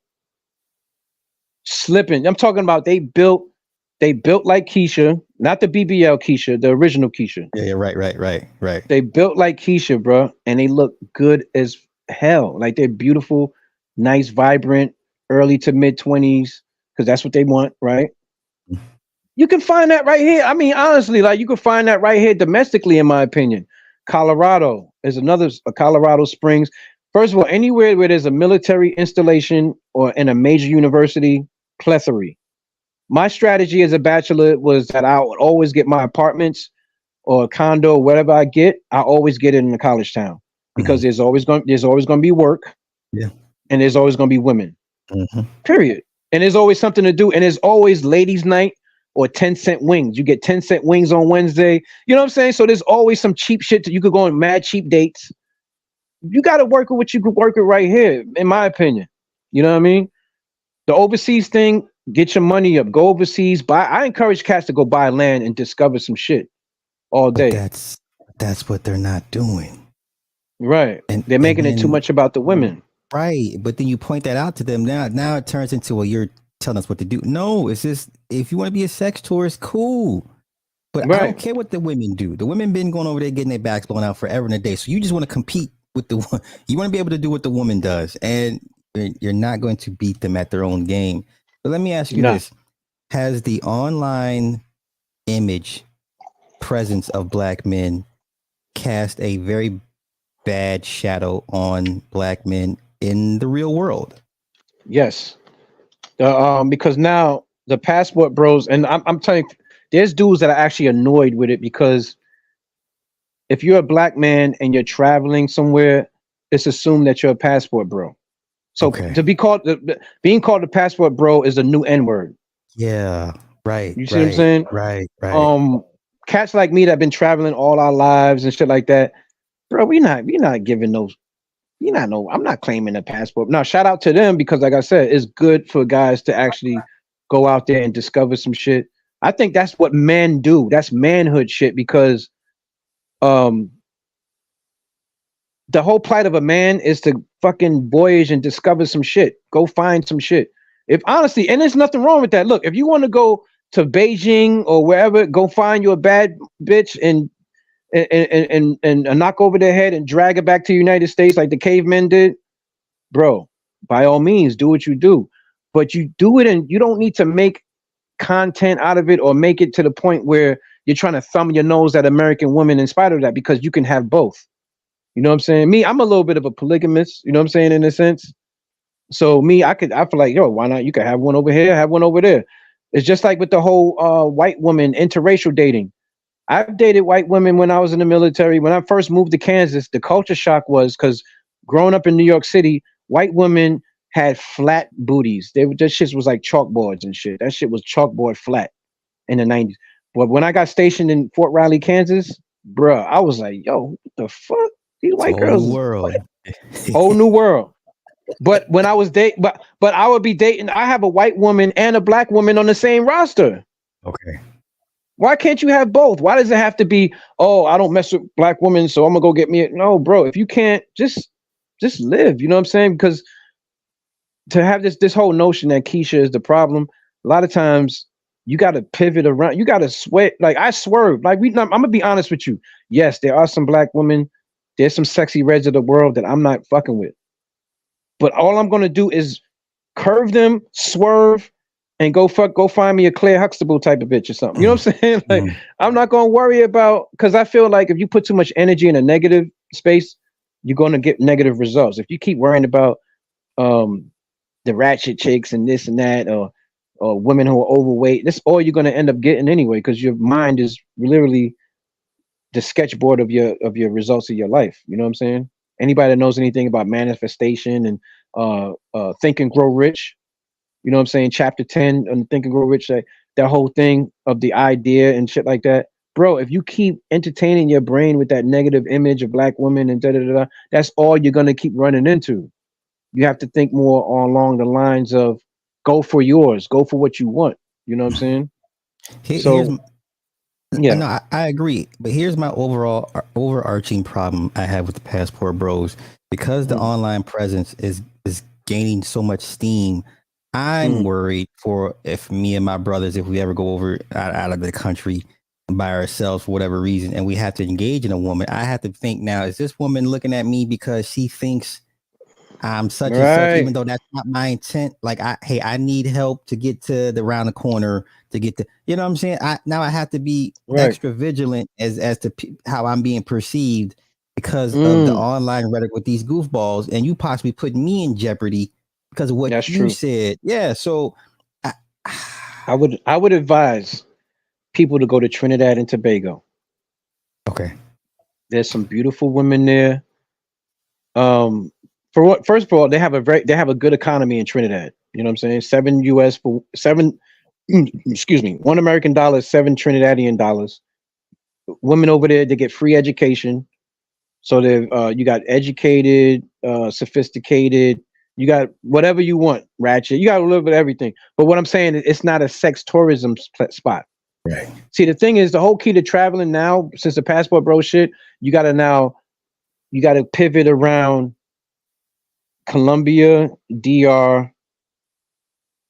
Slipping. I'm talking about they built like Keisha, not the BBL Keisha, the original Keisha. Yeah, right. They built like Keisha, bro, and they look good as hell. Like they're beautiful, nice, vibrant, early to mid 20s, because that's what they want, right? You can find that right here. I mean, honestly, like you can find that right here domestically, in my opinion. Colorado is Colorado Springs. First of all, anywhere where there's a military installation or in a major university, plethora. My strategy as a bachelor was that I would always get my apartments or a condo, whatever I get, I always get it in a college town because Mhm. there's always going to be work, Yeah. and there's always going to be women. Mhm. Period. And there's always something to do, and there's always ladies' night or 10-cent wings. You get 10-cent wings on Wednesday. You know what I'm saying? So there's always some cheap shit that you could go on mad cheap dates. You got to work with what you could work with right here, in my opinion. You know what I mean? The overseas thing, get your money up, go overseas, buy. I encourage cats to go buy land and discover some shit all But day. that's what they're not doing. Right. And They're making it too then much about the women. right, but then you point that out to them. Now it turns into, well, you're telling us what to do. No, it's just if you want to be a sex tourist, cool. But I don't Right. care what the women do. The women been going over there getting their backs blown out forever and a day. So you just want to compete with the one. You want to be able to do what the woman does, and you're not going to beat them at their own game. But let me ask you Nah. this: has the online image presence of black men cast a very bad shadow on black men in the real world? Yes. Because now the passport bros, and I'm telling you, there's dudes that are actually annoyed with it because if you're a black man and you're traveling somewhere, it's assumed that you're a passport bro. So Okay. to be called, being called a passport bro is a new N word. Yeah. Right. You see what I'm Right. saying? Right. Right. Cats like me that been traveling all our lives and shit like that, bro. We not giving those. You not know. I'm not claiming a passport. Now, shout out to them because, like I said, it's good for guys to actually go out there and discover some shit. I think that's what men do. That's manhood shit because um the whole plight of a man is to fucking voyage and discover some shit. Go find some shit. If honestly, and there's nothing wrong with that. Look, if you want to go to Beijing or wherever, go find you a bad bitch and knock over their head and drag it back to the United States like the cavemen did, bro. By all means, do what you do. But you do it and you don't need to make content out of it or make it to the point where you're trying to thumb your nose at American women in spite of that because you can have both. You know what I'm saying? Me, I'm a little bit of a polygamist, you know what I'm saying, in a sense. So me, I feel like, yo, why not? You could have one over here, have one over there. It's just like with the whole white woman interracial dating. I've dated white women when I was in the military. When I first moved to Kansas, the culture shock was because growing up in New York City, white women had flat booties. That shit was like chalkboards and shit. That shit was chalkboard flat in the 90s. But when I got stationed in Fort Riley, Kansas, bruh, I was like, yo, what the fuck? These It's a white whole new girls is world. whole new world. But when I was but I would be dating. I have a white woman and a black woman on the same roster. Okay. Why can't you have both? Why does it have to be? Oh, I don't mess with black women, so I'm gonna go get me. No, bro. If you can't, just live. You know what I'm saying? Because to have this whole notion that Keisha is the problem, a lot of times you got to pivot around. You got to sweat. Like I swerve. Like I'm gonna be honest with you. Yes, there are some black women. There's some sexy reds of the world that I'm not fucking with. But all I'm gonna do is curve them, swerve, and go find me a Claire Huxtable type of bitch or something. You know what I'm saying? Like I'm not gonna worry about because I feel like if you put too much energy in a negative space, you're gonna get negative results. If you keep worrying about the ratchet chicks and this and that, or women who are overweight, that's all you're gonna end up getting anyway, because your mind is literally the sketchboard of your results of your life. You know what I'm saying? Anybody that knows anything about manifestation and Think and Grow Rich, you know what I'm saying? Chapter 10 on Think and Grow Rich, that whole thing of the idea and shit like that. Bro, if you keep entertaining your brain with that negative image of black women and da da da, that's all you're gonna keep running into. You have to think more along the lines of go for yours, go for what you want. You know what I'm saying? Here's So no, yeah. I agree, but here's my overall overarching problem I have with the passport bros because the Mm, online presence is gaining so much steam. I'm mm, worried for if me and my brothers, if we ever go over out of the country by ourselves for whatever reason, and we have to engage in a woman, I have to think now: is this woman looking at me because she thinks I'm such and such, even right, though that's not my intent? Like, hey, I need help to get to the round the corner to get to, you know what I'm saying? Now I have to be right. extra vigilant as to how I'm being perceived because of the Mm, online rhetoric with these goofballs, and you possibly put me in jeopardy because of what that's you true. said. Yeah, so I, I would advise people to go to Trinidad and Tobago. Okay. There's some beautiful women there. For what? First of all, they have a good economy in Trinidad. You know what I'm saying? 7 US for 7. Excuse me. $1 American is 7 Trinidadian dollars. Women over there, they get free education. So they you got educated, sophisticated. You got whatever you want, ratchet. You got a little bit of everything. But what I'm saying is, it's not a sex tourism spot. Right. See, the thing is, the whole key to traveling now, since the passport bro shit, you got to pivot around Colombia, DR.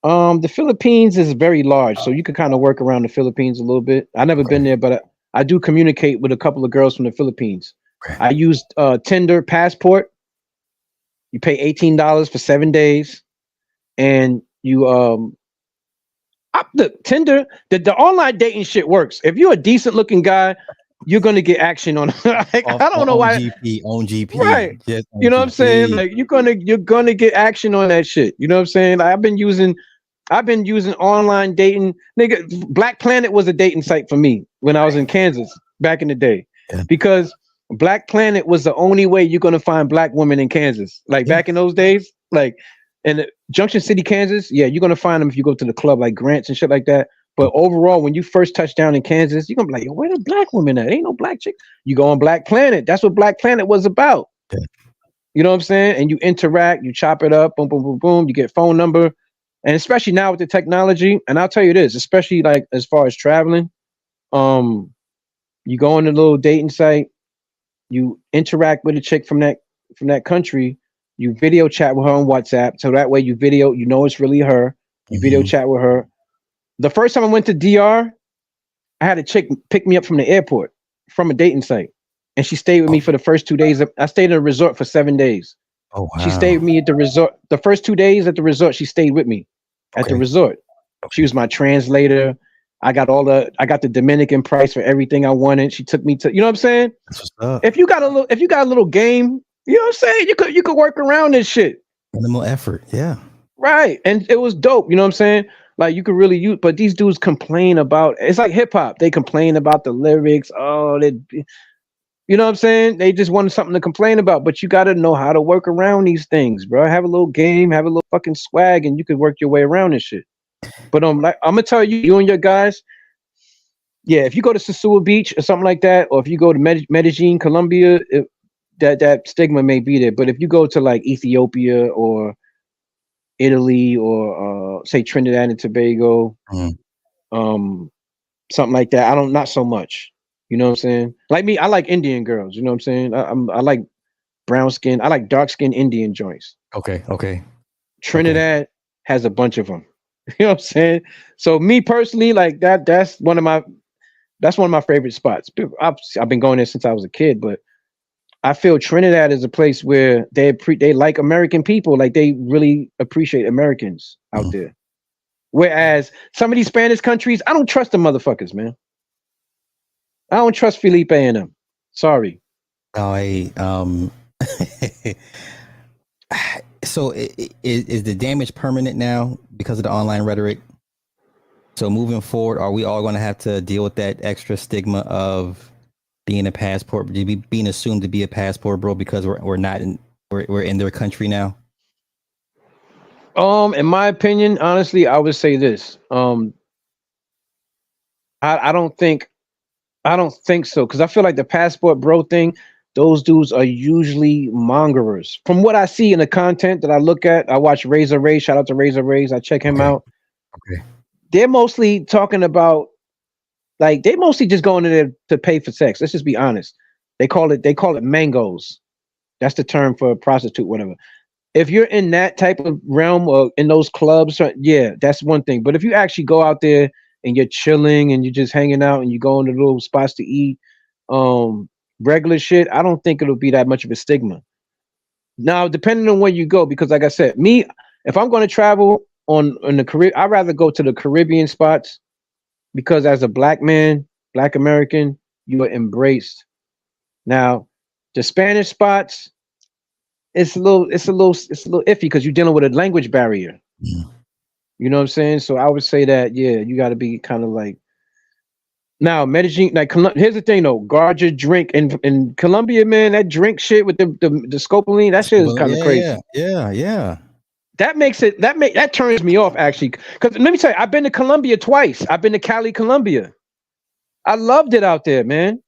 The Philippines is very large, so you could kind of work around the Philippines a little bit. I never been there, but I do communicate with a couple of girls from the Philippines. Okay. I used Tinder Passport. You pay $18 for 7 days, and you the Tinder, the online dating shit works. If you're a decent looking guy, you're gonna get action on. Like, I don't know why. On GP, Right? just on You know what I'm GP. saying? Like, you're gonna get action on that shit. You know what I'm saying? Like, I've been using online dating. Nigga, Black Planet was a dating site for me when I was in Kansas back in the day, Yeah. because Black Planet was the only way you're gonna find black women in Kansas. Like, back in those days, like in Junction City, Kansas. Yeah, you're gonna find them if you go to the club like Grants and shit like that. But overall, when you first touch down in Kansas, you're gonna be like, yo, where the black women at? Ain't no black chick. You go on Black Planet. That's what Black Planet was about. Yeah. You know what I'm saying? And you interact, you chop it up, boom, boom, boom, boom. You get phone number, and especially now with the technology. And I'll tell you this, especially like as far as traveling, you go on a little dating site, you interact with a chick from that country, you video chat with her on WhatsApp, so that way you know it's really her. You video chat with her. The first time I went to DR, I had a chick pick me up from the airport from a dating site, and she stayed with me for the first 2 days. I stayed in a resort for 7 days. Oh wow. She stayed with me at the resort. The first 2 days at the resort, she stayed with me at the resort. She was my translator. I got the Dominican price for everything I wanted. She took me to, you know what I'm saying? That's what's up. If you got a little game, you know what I'm saying? You could work around this shit. Minimal effort. Yeah. Right. And it was dope. You know what I'm saying? Like, you could really use, but these dudes complain about, it's like hip hop. They complain about the lyrics. Oh, you know what I'm saying? They just wanted something to complain about, but you got to know how to work around these things, bro. Have a little game, have a little fucking swag, and you could work your way around this shit. But like, I'm gonna tell you and your guys, yeah, if you go to Sosua Beach or something like that, or if you go to Medellin, Colombia, that stigma may be there. But if you go to like Ethiopia or Italy or say Trinidad and Tobago, something like that, not so much. You know what I'm saying? Like me, I like Indian girls. You know what I'm saying? I like brown skin. I like dark skin Indian joints. Okay. Trinidad has a bunch of them. You know what I'm saying? So me personally, like that's one of my favorite spots. I've been going there since I was a kid, but I feel Trinidad is a place where they like American people, like they really appreciate Americans out there. Whereas some of these Spanish countries, I don't trust the motherfuckers, man. I don't trust Felipe and them. Sorry. So is the damage permanent now because of the online rhetoric? So moving forward, are we all going to have to deal with that extra stigma of being a passport, being assumed to be a passport bro because we're not in we're in their country now? In my opinion, honestly, I would say this. I don't think so, because I feel like the passport bro thing, those dudes are usually mongerers. From what I see in the content that I look at, I watch Razor Ray. Shout out to Razor Rays. I check him out. Okay. They're mostly talking about, like, they mostly just going in there to pay for sex. Let's just be honest. They call it mangoes. That's the term for a prostitute, whatever. If you're in that type of realm or in those clubs, yeah, that's one thing. But if you actually go out there and you're chilling and you're just hanging out and you go into little spots to eat, regular shit, I don't think it'll be that much of a stigma. Now, depending on where you go, because like I said, me, if I'm going to travel on the Caribbean, I'd rather go to the Caribbean spots, because as a black man, black American, you are embraced. Now, the Spanish spots, it's a little iffy because you're dealing with a language barrier. Yeah. You know what I'm saying? So I would say that, yeah, you got to be kind of like, now Medellin, like here's the thing though, guard your drink in Colombia, man. That drink shit with the scopoline, that shit is kind of crazy. Yeah. That makes it that turns me off actually. Because let me tell you, I've been to Colombia twice. I've been to Cali, Colombia. I loved it out there, man.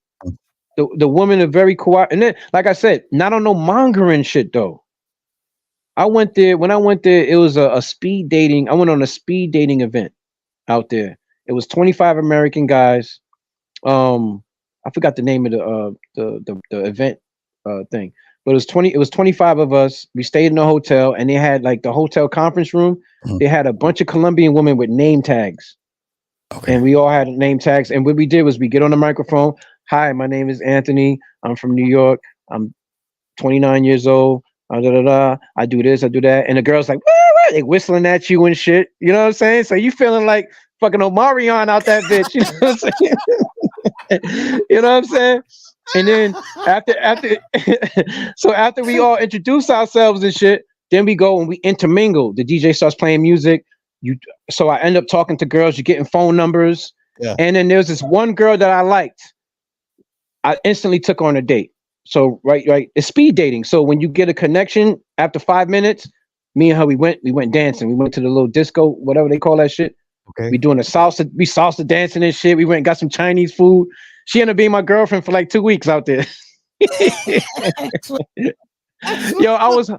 The women are very quiet, and then like I said, not on no mongering shit though. I went there. When I went there, it was a speed dating. I went on a speed dating event out there. It was 25 American guys. I forgot the name of the event thing, but it was 25 of us. We stayed in a hotel, and they had like the hotel conference room. They had a bunch of Colombian women with name tags. Okay. And we all had name tags. And what we did was we get on the microphone. Hi, my name is Anthony. I'm from New York. I'm 29 years old. Da, da, da. I do this, I do that. And the girl's like, wah, they whistling at you and shit. You know what I'm saying? So you feeling like fucking Omarion out that bitch. You know what I'm saying? You know what I'm saying? And then after we all introduce ourselves and shit, then we go and we intermingle. The DJ starts playing music. So I end up talking to girls, you're getting phone numbers. Yeah. And then there's this one girl that I liked. I instantly took her on a date. So right. It's speed dating. So when you get a connection after 5 minutes, me and her, we went dancing. We went to the little disco, whatever they call that shit. Okay. We doing we salsa dancing and shit. We went and got some Chinese food. She ended up being my girlfriend for like 2 weeks out there. I was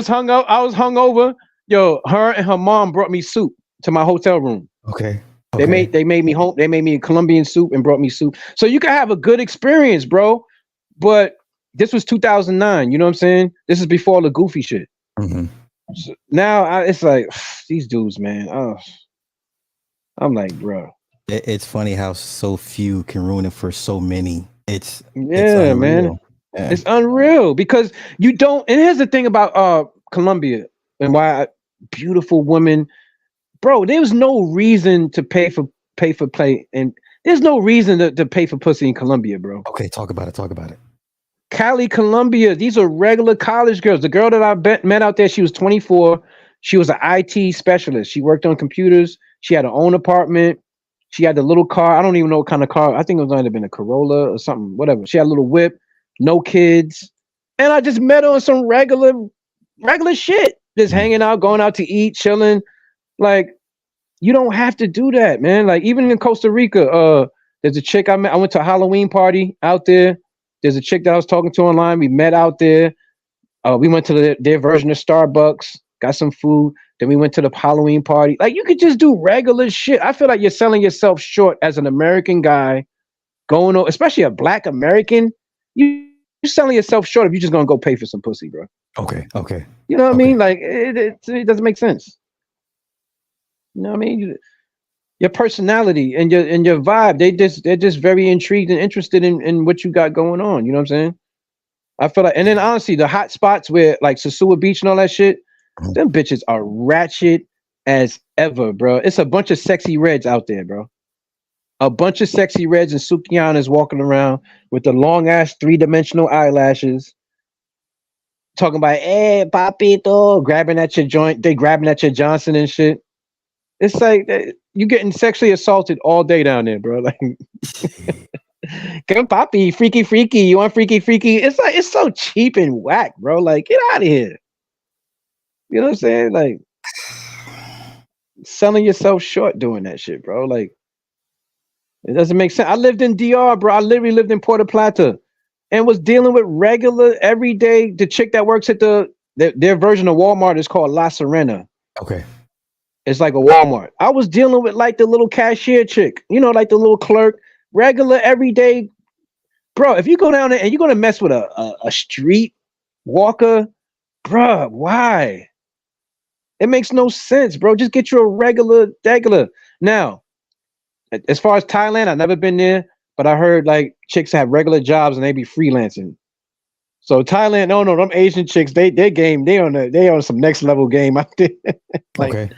hungover. Yo, her and her mom brought me soup to my hotel room. Okay. They made me Colombian soup and brought me soup. So you can have a good experience, bro. But this was 2009. You know what I'm saying? This is before the goofy shit. Mm-hmm. So now it's like these dudes, man. Oh, I'm like, bro. It's funny how so few can ruin it for so many. It's man. Yeah. It's unreal because you don't. And here's the thing about Colombia and why beautiful women, bro. There's no reason to pay for play, and there's no reason to pay for pussy in Colombia, bro. Okay, talk about it. Cali, Colombia. These are regular college girls. The girl that I met out there, she was 24. She was an IT specialist. She worked on computers. She had her own apartment. She had the little car. I don't even know what kind of car. I think it was either been a Corolla or something, whatever. She had a little whip, no kids. And I just met her on some regular shit. Just hanging out, going out to eat, chilling. Like, you don't have to do that, man. Like, even in Costa Rica, there's a chick I met. I went to a Halloween party out there. There's a chick that I was talking to online. We met out there. We went to their version of Starbucks, got some food. Then we went to the Halloween party. Like, you could just do regular shit. I feel like you're selling yourself short as an American guy going on, especially a Black American. You're selling yourself short if you're just going to go pay for some pussy, bro. Okay. You know what I mean? Like, it doesn't make sense. You know what I mean? Your personality and your vibe, they're just very intrigued and interested in what you got going on. You know what I'm saying? I feel like, and then honestly, the hot spots where like Sosua Beach and all that shit, them bitches are ratchet as ever, bro. It's a bunch of sexy reds out there, bro. A bunch of sexy reds and Sukianas walking around with the long ass 3-dimensional eyelashes, talking about, hey, papito, grabbing at your joint, they grabbing at your Johnson and shit. It's like you getting sexually assaulted all day down there, bro. Like, come papi, freaky. You want freaky? It's like, it's so cheap and whack, bro. Like, get out of here. You know what I'm saying? Like, selling yourself short doing that shit, bro. Like, it doesn't make sense. I lived in DR, bro. I literally lived in Puerto Plata and was dealing with regular, everyday. The chick that works at their version of Walmart is called La Serena. Okay. It's like a Walmart. I was dealing with like the little cashier chick, you know, like the little clerk, regular, everyday. Bro, if you go down there and you're going to mess with a street walker, bro, why? It makes no sense, bro. Just get you a regular. Now, as far as Thailand, I've never been there, but I heard like chicks have regular jobs and they be freelancing. So Thailand, no, them Asian chicks, they on some next level game out there. Like, okay.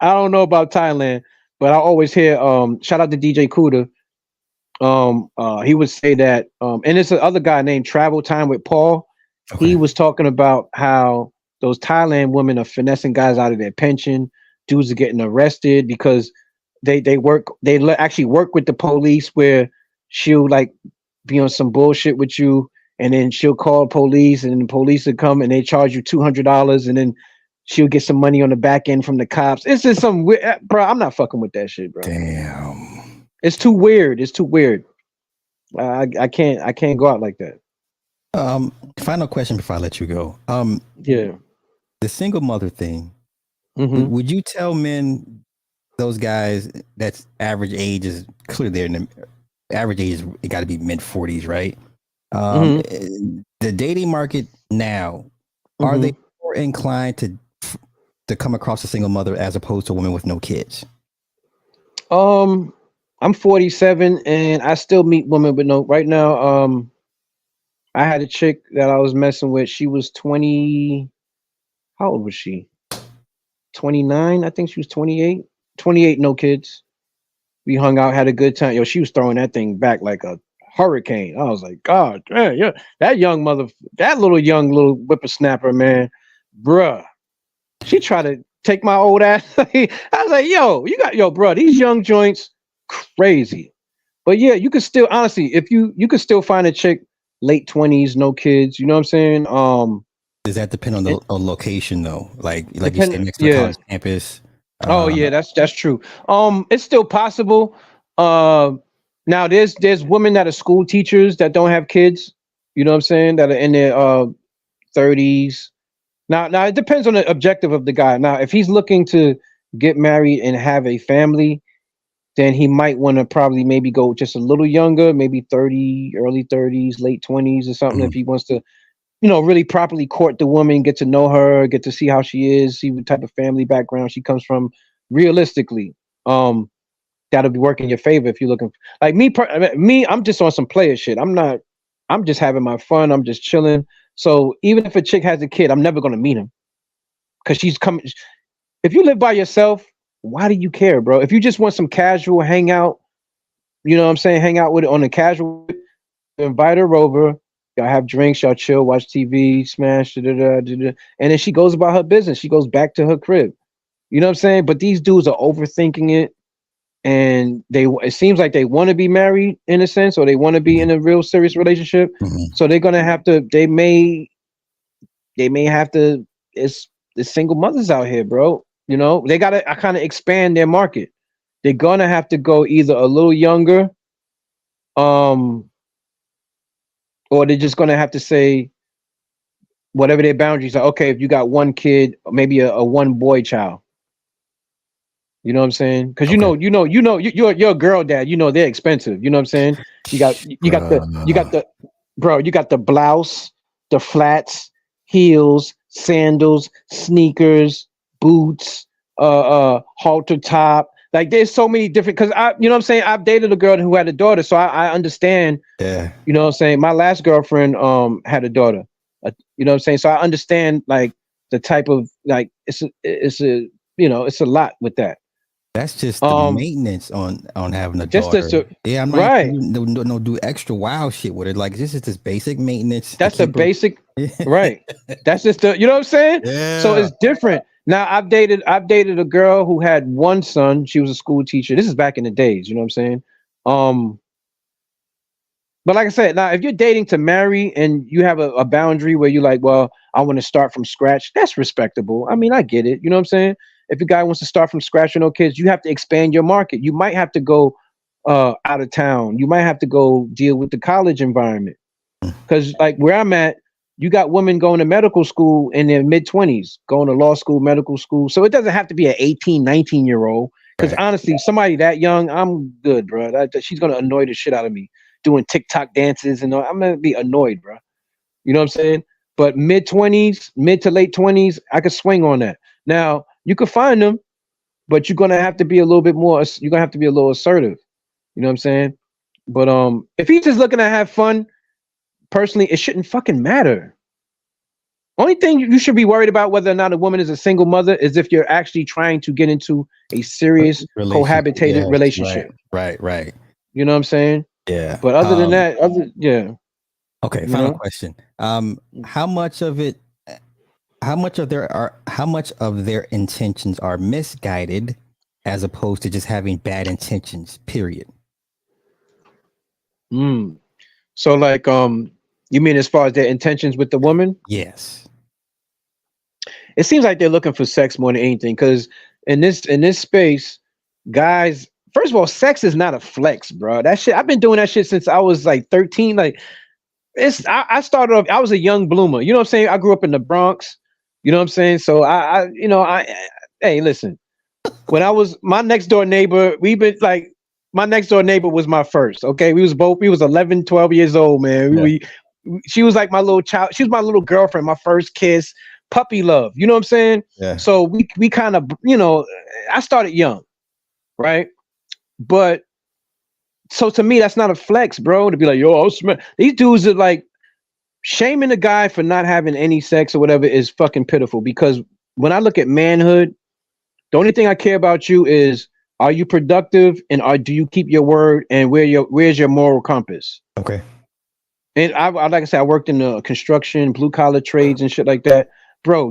I don't know about Thailand, but I always hear shout out to DJ Kuda. He would say that and it's another guy named Travel Time with Paul. Okay. He was talking about how those Thailand women are finessing guys out of their pension. dudes are getting arrested because actually work with the police where she'll like be on some bullshit with you, and then she'll call police, and the police will come and they charge you $200, and then she'll get some money on the back end from the cops. It's just some weird, bro. I'm not fucking with that shit, bro. Damn. It's too weird. It's too weird. I can't go out like that. Final question before I let you go. Yeah. The single mother thing. Mm-hmm. Would you tell men, those guys that's average age is clearly they're in the average age, it got to be mid 40s, right? The dating market now, are they more inclined to come across a single mother as opposed to a woman with no kids? I'm 47 and I still meet women with no. Right now, I had a chick that I was messing with. She was 20. How old was she? 29. I think she was 28. 28, no kids. We hung out, had a good time. Yo, she was throwing that thing back like a hurricane. I was like, God, man, yeah, that little whippersnapper, man, bruh. She tried to take my old ass. I was like, yo, bro, these young joints, crazy. But yeah, you could still, honestly, if you could still find a chick late 20s, no kids. You know what I'm saying? Does that depend on the location though? Like you stay next to a yeah. college campus. Oh yeah, that's true. It's still possible. Now there's women that are school teachers that don't have kids. You know what I'm saying? That are in their 30s. Now it depends on the objective of the guy. Now, if he's looking to get married and have a family, then he might want to probably maybe go just a little younger, maybe 30, early 30s, late 20s or something. If he wants to, really properly court the woman, get to know her, get to see how she is, see what type of family background she comes from. Realistically, that'll be working in your favor if you're looking. Like me, I'm just on some player shit. I'm just having my fun. I'm just chilling. So even if a chick has a kid, I'm never gonna meet him because she's coming. If you live by yourself, why do you care, bro? If you just want some casual hangout, you know what I'm saying? Hang out with it on a casual, invite her over. Y'all have drinks, y'all chill, watch TV, smash, and then she goes about her business. She goes back to her crib. You know what I'm saying? But these dudes are overthinking it, and it seems like they want to be married in a sense, or they want to be in a real serious relationship. So they're gonna have to. They may have to. It's single mothers out here, bro. They gotta kind of expand their market. They're gonna have to go either a little younger, or they're just gonna have to say whatever their boundaries are. Okay, if you got one kid, maybe a one boy child. You know what I'm saying? Because you're a girl dad. They're expensive. You know what I'm saying? You got the blouse, the flats, heels, sandals, sneakers, boots, halter top. Like there's so many different. Because you know what I'm saying? I've dated a girl who had a daughter, so I understand. Yeah. You know what I'm saying? My last girlfriend had a daughter. You know what I'm saying? So I understand like the type of like it's a lot with that. That's just the maintenance on having a daughter. I'm not right. Do extra wild shit with it. Like this is just basic maintenance. That's the basic, right? That's just the, you know what I'm saying? Yeah. So it's different. Now I've dated a girl who had one son. She was a school teacher. This is back in the days. You know what I'm saying? But like I said, now if you're dating to marry and you have a boundary where you're like, well, I want to start from scratch, that's respectable. I mean, I get it. You know what I'm saying? If a guy wants to start from scratch with no kids, you have to expand your market. You might have to go out of town. You might have to go deal with the college environment. Because like where I'm at, you got women going to medical school in their mid-20s, going to law school, medical school. So it doesn't have to be an 18, 19-year-old. Because honestly, somebody that young, I'm good, bro. She's going to annoy the shit out of me doing TikTok dances. And I'm going to be annoyed, bro. You know what I'm saying? But mid-20s, mid to late 20s, I could swing on that. Now, you could find them, but you're gonna have to be a little bit more. You're gonna have to be a little assertive. You know what I'm saying? But if he's just looking to have fun, personally, it shouldn't fucking matter. Only thing you should be worried about whether or not a woman is a single mother is if you're actually trying to get into a serious cohabitated relationship. Right. You know what I'm saying? Yeah. But other than that, Okay. Final question. How much of it? how much of their intentions are misguided as opposed to just having bad intentions, period? Mm. So like you mean as far as their intentions with the woman? Yes. It seems like they're looking for sex more than anything because in this space, guys, first of all, sex is not a flex, bro. That shit, I've been doing that shit since I was like 13. Like I started off, I was a young bloomer. You know what I'm saying? I grew up in the Bronx. You know what I'm saying? So hey, listen, when I was my next door neighbor, my next door neighbor was my first. Okay. We was 11, 12 years old, man. Yeah. She was like my little child. She was my little girlfriend, my first kiss, puppy love. You know what I'm saying? Yeah. So we kind of, I started young, right? But so to me, that's not a flex, bro. To be like, yo, these dudes are like shaming the guy for not having any sex or whatever is fucking pitiful. Because when I look at manhood, the only thing I care about you is, are you productive and do you keep your word, and where's your moral compass? Okay. And I like I said, I worked in the construction, blue collar trades and shit like that. Bro,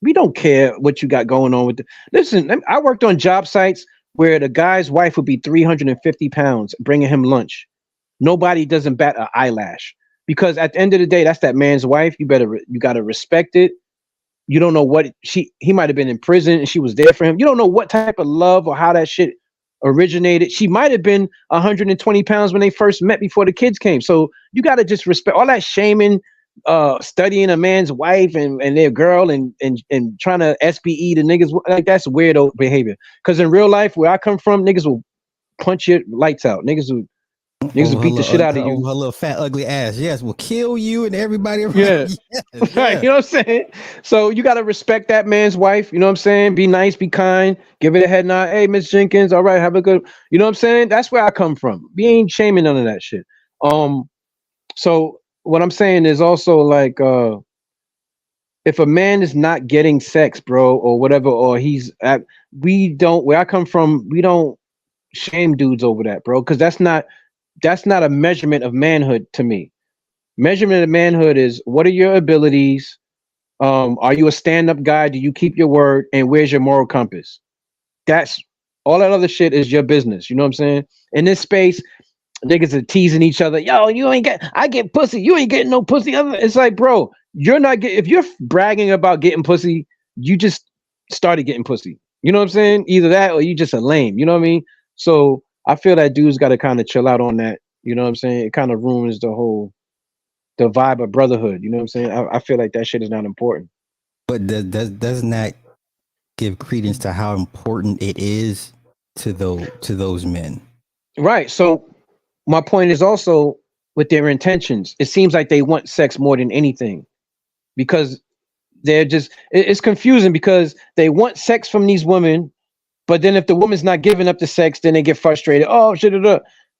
we don't care what you got going on with listen, I worked on job sites where the guy's wife would be 350 pounds bringing him lunch. Nobody doesn't bat an eyelash because at the end of the day, that's that man's wife. You got to respect it. You don't know what he might have been in prison and she was there for him. You don't know what type of love or how that shit originated. She might have been 120 pounds when they first met before the kids came. So you got to just respect all that shaming, studying a man's wife and their girl and trying to SBE the niggas. Like that's weirdo behavior. Because in real life, where I come from, niggas will punch your lights out. Niggas will beat the shit out of you. Her little fat ugly ass. Yes, will kill you and everybody around. Yeah. Yes, Right. yeah. You know what I'm saying? So you got to respect that man's wife. You know what I'm saying? Be nice, be kind, give it a head nod. Hey, Miss Jenkins. All right. Have a good, you know what I'm saying? That's where I come from. We ain't shaming none of that shit. So what I'm saying is also like, if a man is not getting sex, bro, or whatever, or where I come from, we don't shame dudes over that, bro. Cause that's not a measurement of manhood to me. Measurement of manhood is, what are your abilities? Are you a stand-up guy? Do you keep your word? And where's your moral compass? That's all that other shit is your business. You know what I'm saying? In this space, niggas are teasing each other. Yo, I get pussy. You ain't getting no pussy. It's like, bro, if you're bragging about getting pussy, you just started getting pussy. You know what I'm saying? Either that or you just a lame. You know what I mean? So I feel that dudes got to kind of chill out on that. You know what I'm saying? It kind of ruins the vibe of brotherhood. You know what I'm saying? I feel like that shit is not important. But doesn't that give credence to how important it is to those men? Right. So my point is also with their intentions. It seems like they want sex more than anything because it's confusing because they want sex from these women, but then if the woman's not giving up the sex, then they get frustrated. Oh, shit.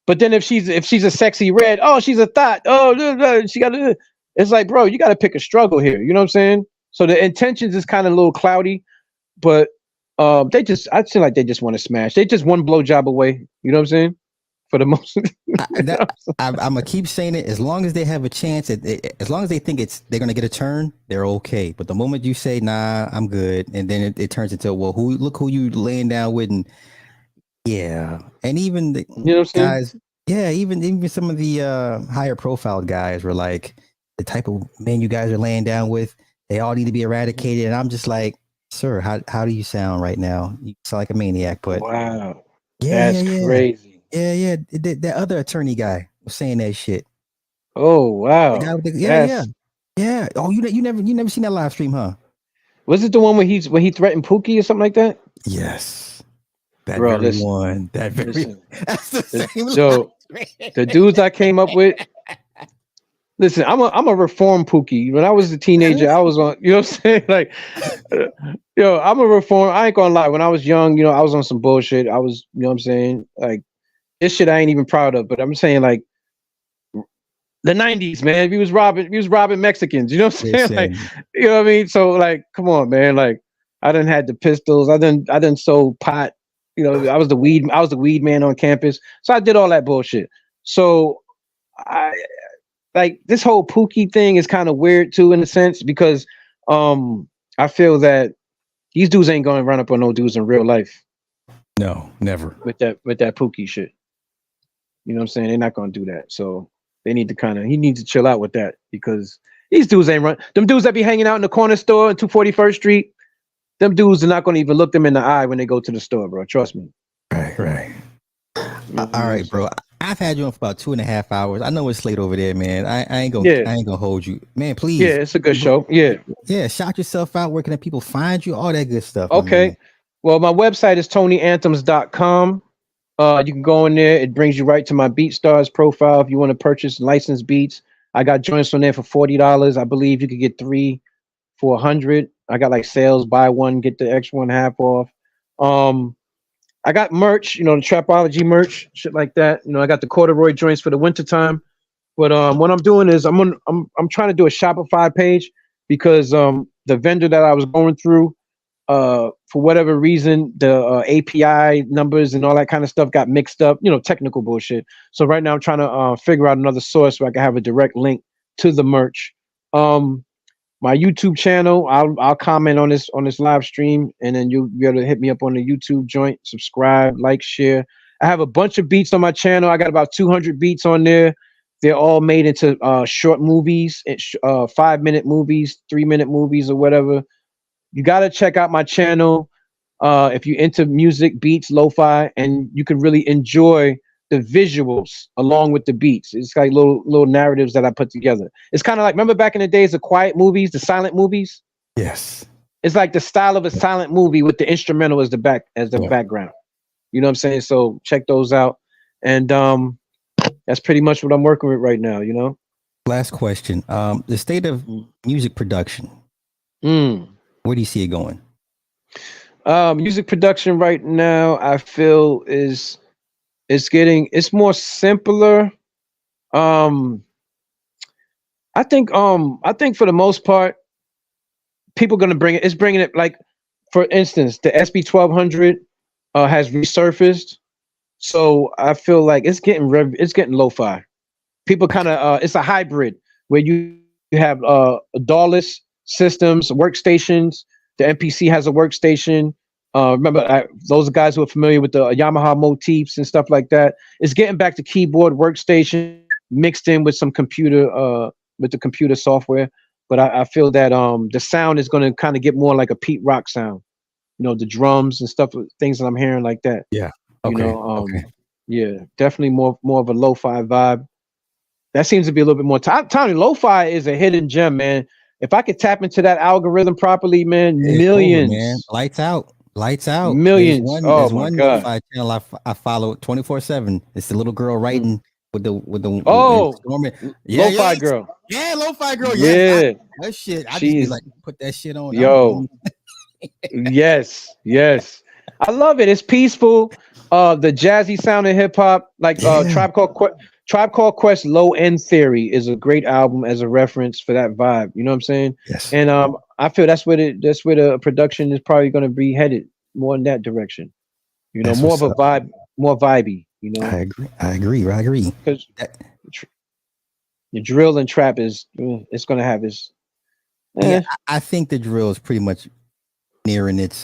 But then if she's a sexy red, oh, she's a thought. Oh, she got to. It's like, bro, you got to pick a struggle here. You know what I'm saying? So the intentions is kind of a little cloudy, but I feel like they just want to smash. They just one blowjob away. You know what I'm saying? For the most. I'm gonna keep saying it. As long as they have a chance, as long as they think they're gonna get a turn, they're okay. But the moment you say, "Nah, I'm good," and then it turns into, "Well, look who you laying down with," and yeah, and even the you know what I'm guys, yeah, even some of the higher profile guys were like, the type of men you guys are laying down with, they all need to be eradicated. And I'm just like, sir, how do you sound right now? You sound like a maniac. But wow, that's crazy. Yeah. That other attorney guy was saying that shit. Oh wow. Yeah. Oh, you never seen that live stream, huh? Was it the one when he threatened Pookie or something like that? Yes. That Bro, very one. That very. Listen, That's the same. So the dudes I came up with. Listen, I'm a reformed Pookie. When I was a teenager, I was on. You know what I'm saying? Like, I'm a reform. I ain't gonna lie. When I was young, I was on some bullshit. I was, you know what I'm saying? Like, this shit I ain't even proud of. But I'm saying, like, the 90s, man. We was robbing Mexicans. You know what I'm saying? Like, you know what I mean? So, like, come on, man. Like, I done had the pistols. I done sold pot. I was the weed man on campus. So I did all that bullshit. So like this whole Pookie thing is kind of weird too, in a sense, because I feel that these dudes ain't gonna run up on no dudes in real life No, never. with that Pookie shit. You know what I'm saying? They're not gonna do that. So they need to he needs to chill out with that because these dudes ain't run. Them dudes that be hanging out in the corner store in 241st Street, them dudes are not gonna even look them in the eye when they go to the store, bro. Trust me. Right. All right, bro. I've had you on for about 2.5 hours. I know it's late over there, man. I ain't gonna hold you, man. Please. Yeah, it's a good show. Yeah. Shout yourself out. Where can people find you? All that good stuff. Okay. Well, my website is TonyAnthems.com. You can go in there. It brings you right to my BeatStars profile. If you want to purchase licensed beats, I got joints on there for $40. I believe you could get 3 for $100. I got like sales, buy one, get the extra one half off. I got merch, the Trapology merch, shit like that. I got the corduroy joints for the wintertime. But what I'm doing is I'm trying to do a Shopify page because the vendor that I was going through, for whatever reason, the API numbers and all that kind of stuff got mixed up, technical bullshit. So right now I'm trying to figure out another source where I can have a direct link to the merch. My YouTube channel, I'll comment on this live stream, and then you'll be able to hit me up on the YouTube joint, subscribe, like, share. I have a bunch of beats on my channel. I got about 200 beats on there. They're all made into short movies, 5-minute movies, 3-minute movies, or whatever. You got to check out my channel if you're into music, beats, lo-fi, and you can really enjoy the visuals along with the beats. It's like little narratives that I put together. It's kind of like, remember back in the days of quiet movies, the silent movies? Yes. It's like the style of a silent movie with the instrumental as the background. You know what I'm saying? So check those out. And that's pretty much what I'm working with right now, Last question. The state of music production. Where do you see it going? Music production right now, I feel it's more simpler. I think for the most part, people gonna bringing it, like, for instance, the SB1200 has resurfaced. So I feel like it's getting lo-fi. People kind of it's a hybrid where you have DAW-less systems, workstations. The MPC has a workstation. Remember, those guys who are familiar with the Yamaha motifs and stuff like that. It's getting back to keyboard, workstation, mixed in with some computer software. But I feel that the sound is going to kind of get more like a Pete Rock sound. The drums and stuff, things that I'm hearing like that. Yeah. Okay. Yeah, definitely more of a lo-fi vibe. That seems to be a little bit more. Tony, lo-fi is a hidden gem, man. If I could tap into that algorithm properly, man, millions. Cool, man. Lights out. Millions. There's my one God. lo-fi channel I follow 24/7. It's the little girl writing with the lo-fi girl. Yeah, lo-fi girl. Yeah. That shit. I just be like, put that shit on. Yo. Yes. I love it. It's peaceful. The jazzy sound of hip hop, like Tribe Called Quest Low End Theory is a great album as a reference for that vibe. You know what I'm saying? Yes. And I feel that's where the production is probably going to be headed, more in that direction. That's more of a vibe, more vibey. I agree. Because the drill and trap it's going to have its. Yeah, I think the drill is pretty much nearing it's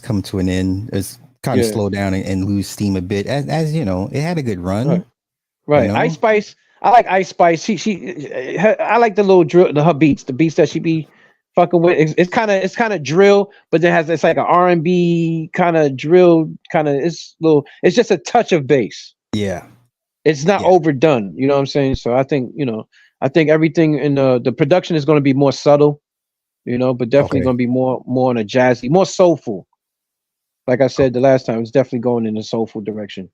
coming to an end. It's kind of slow down and lose steam a bit, as you know, it had a good run. Right. Ice Spice. I like Ice Spice. I like the little drill, her beats, the beats that she be fucking with. It's kind of drill, but it's like an R&B kind of drill, it's just a touch of bass. Yeah. It's not overdone. You know what I'm saying? So I think everything in the production is going to be more subtle, but definitely going to be more on a jazzy, more soulful. Like I said the last time, it's definitely going in a soulful direction.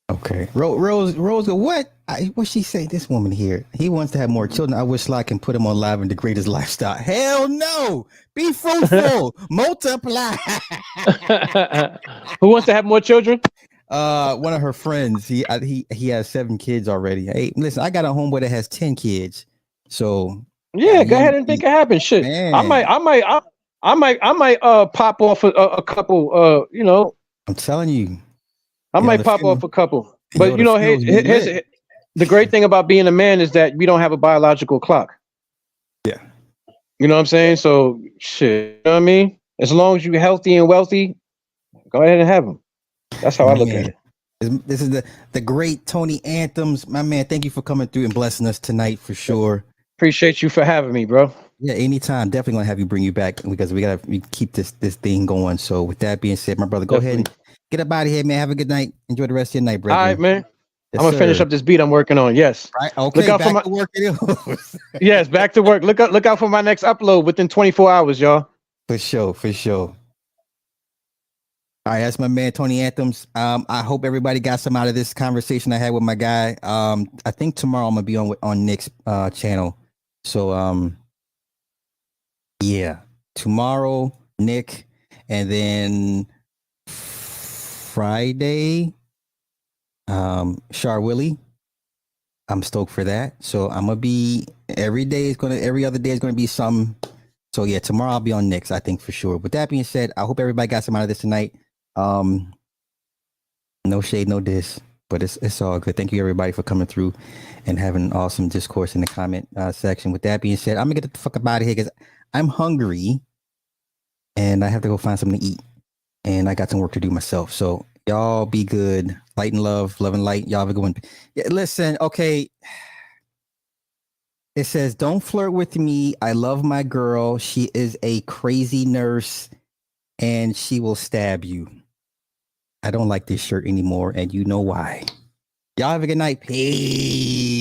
Okay. Rose, what she say? This woman here, he wants to have more children. I wish I can put him on live and degrade his lifestyle. Hell no. Be fruitful. Multiply. Who wants to have more children? One of her friends. He has 7 kids already. Hey, listen, I got a homeboy that has 10 kids. So yeah, go ahead and make it happen. Shit. Man. I might pop off a couple, I'm telling you. I might pop off a couple. But here's the great thing about being a man is that we don't have a biological clock. Yeah. You know what I'm saying? So shit, you know what I mean? As long as you're healthy and wealthy, go ahead and have them. That's how I look at Man, it. this is the great Tony Anthems. My man, thank you for coming through and blessing us tonight for sure. Appreciate you for having me, bro. Yeah, anytime. Definitely gonna have you bring you back because we keep this thing going. So with that being said, my brother, go ahead and Definitely. get up out of here, man. Have a good night. Enjoy the rest of your night, All right, brethren. man. Yes, I'm gonna finish sir. up this beat I'm working on. Yes. Right. Look Okay, out for back my to work it is. yes, back to work. Look out for my next upload within 24 hours, y'all. For sure, for sure. All right, that's my man Tony Anthems. I hope everybody got some out of this conversation I had with my guy. I think tomorrow I'm gonna be on Nick's channel. So yeah, tomorrow Nick, and then Friday, Char Willie. I'm stoked for that. So I'm gonna be every other day is gonna be some. So yeah, tomorrow I'll be on Nick's, I think for sure. With that being said, I hope everybody got some out of this tonight. No shade, no diss, but it's all good. Thank you everybody for coming through and having an awesome discourse in the comment section. With that being said, I'm gonna get the fuck up out of here because I'm hungry and I have to go find something to eat. And I got some work to do myself. So y'all be good. Light and love and light. Y'all have a good one. Yeah, listen, okay. It says, don't flirt with me. I love my girl. She is a crazy nurse and she will stab you. I don't like this shirt anymore, and you know why. Y'all have a good night. Peace.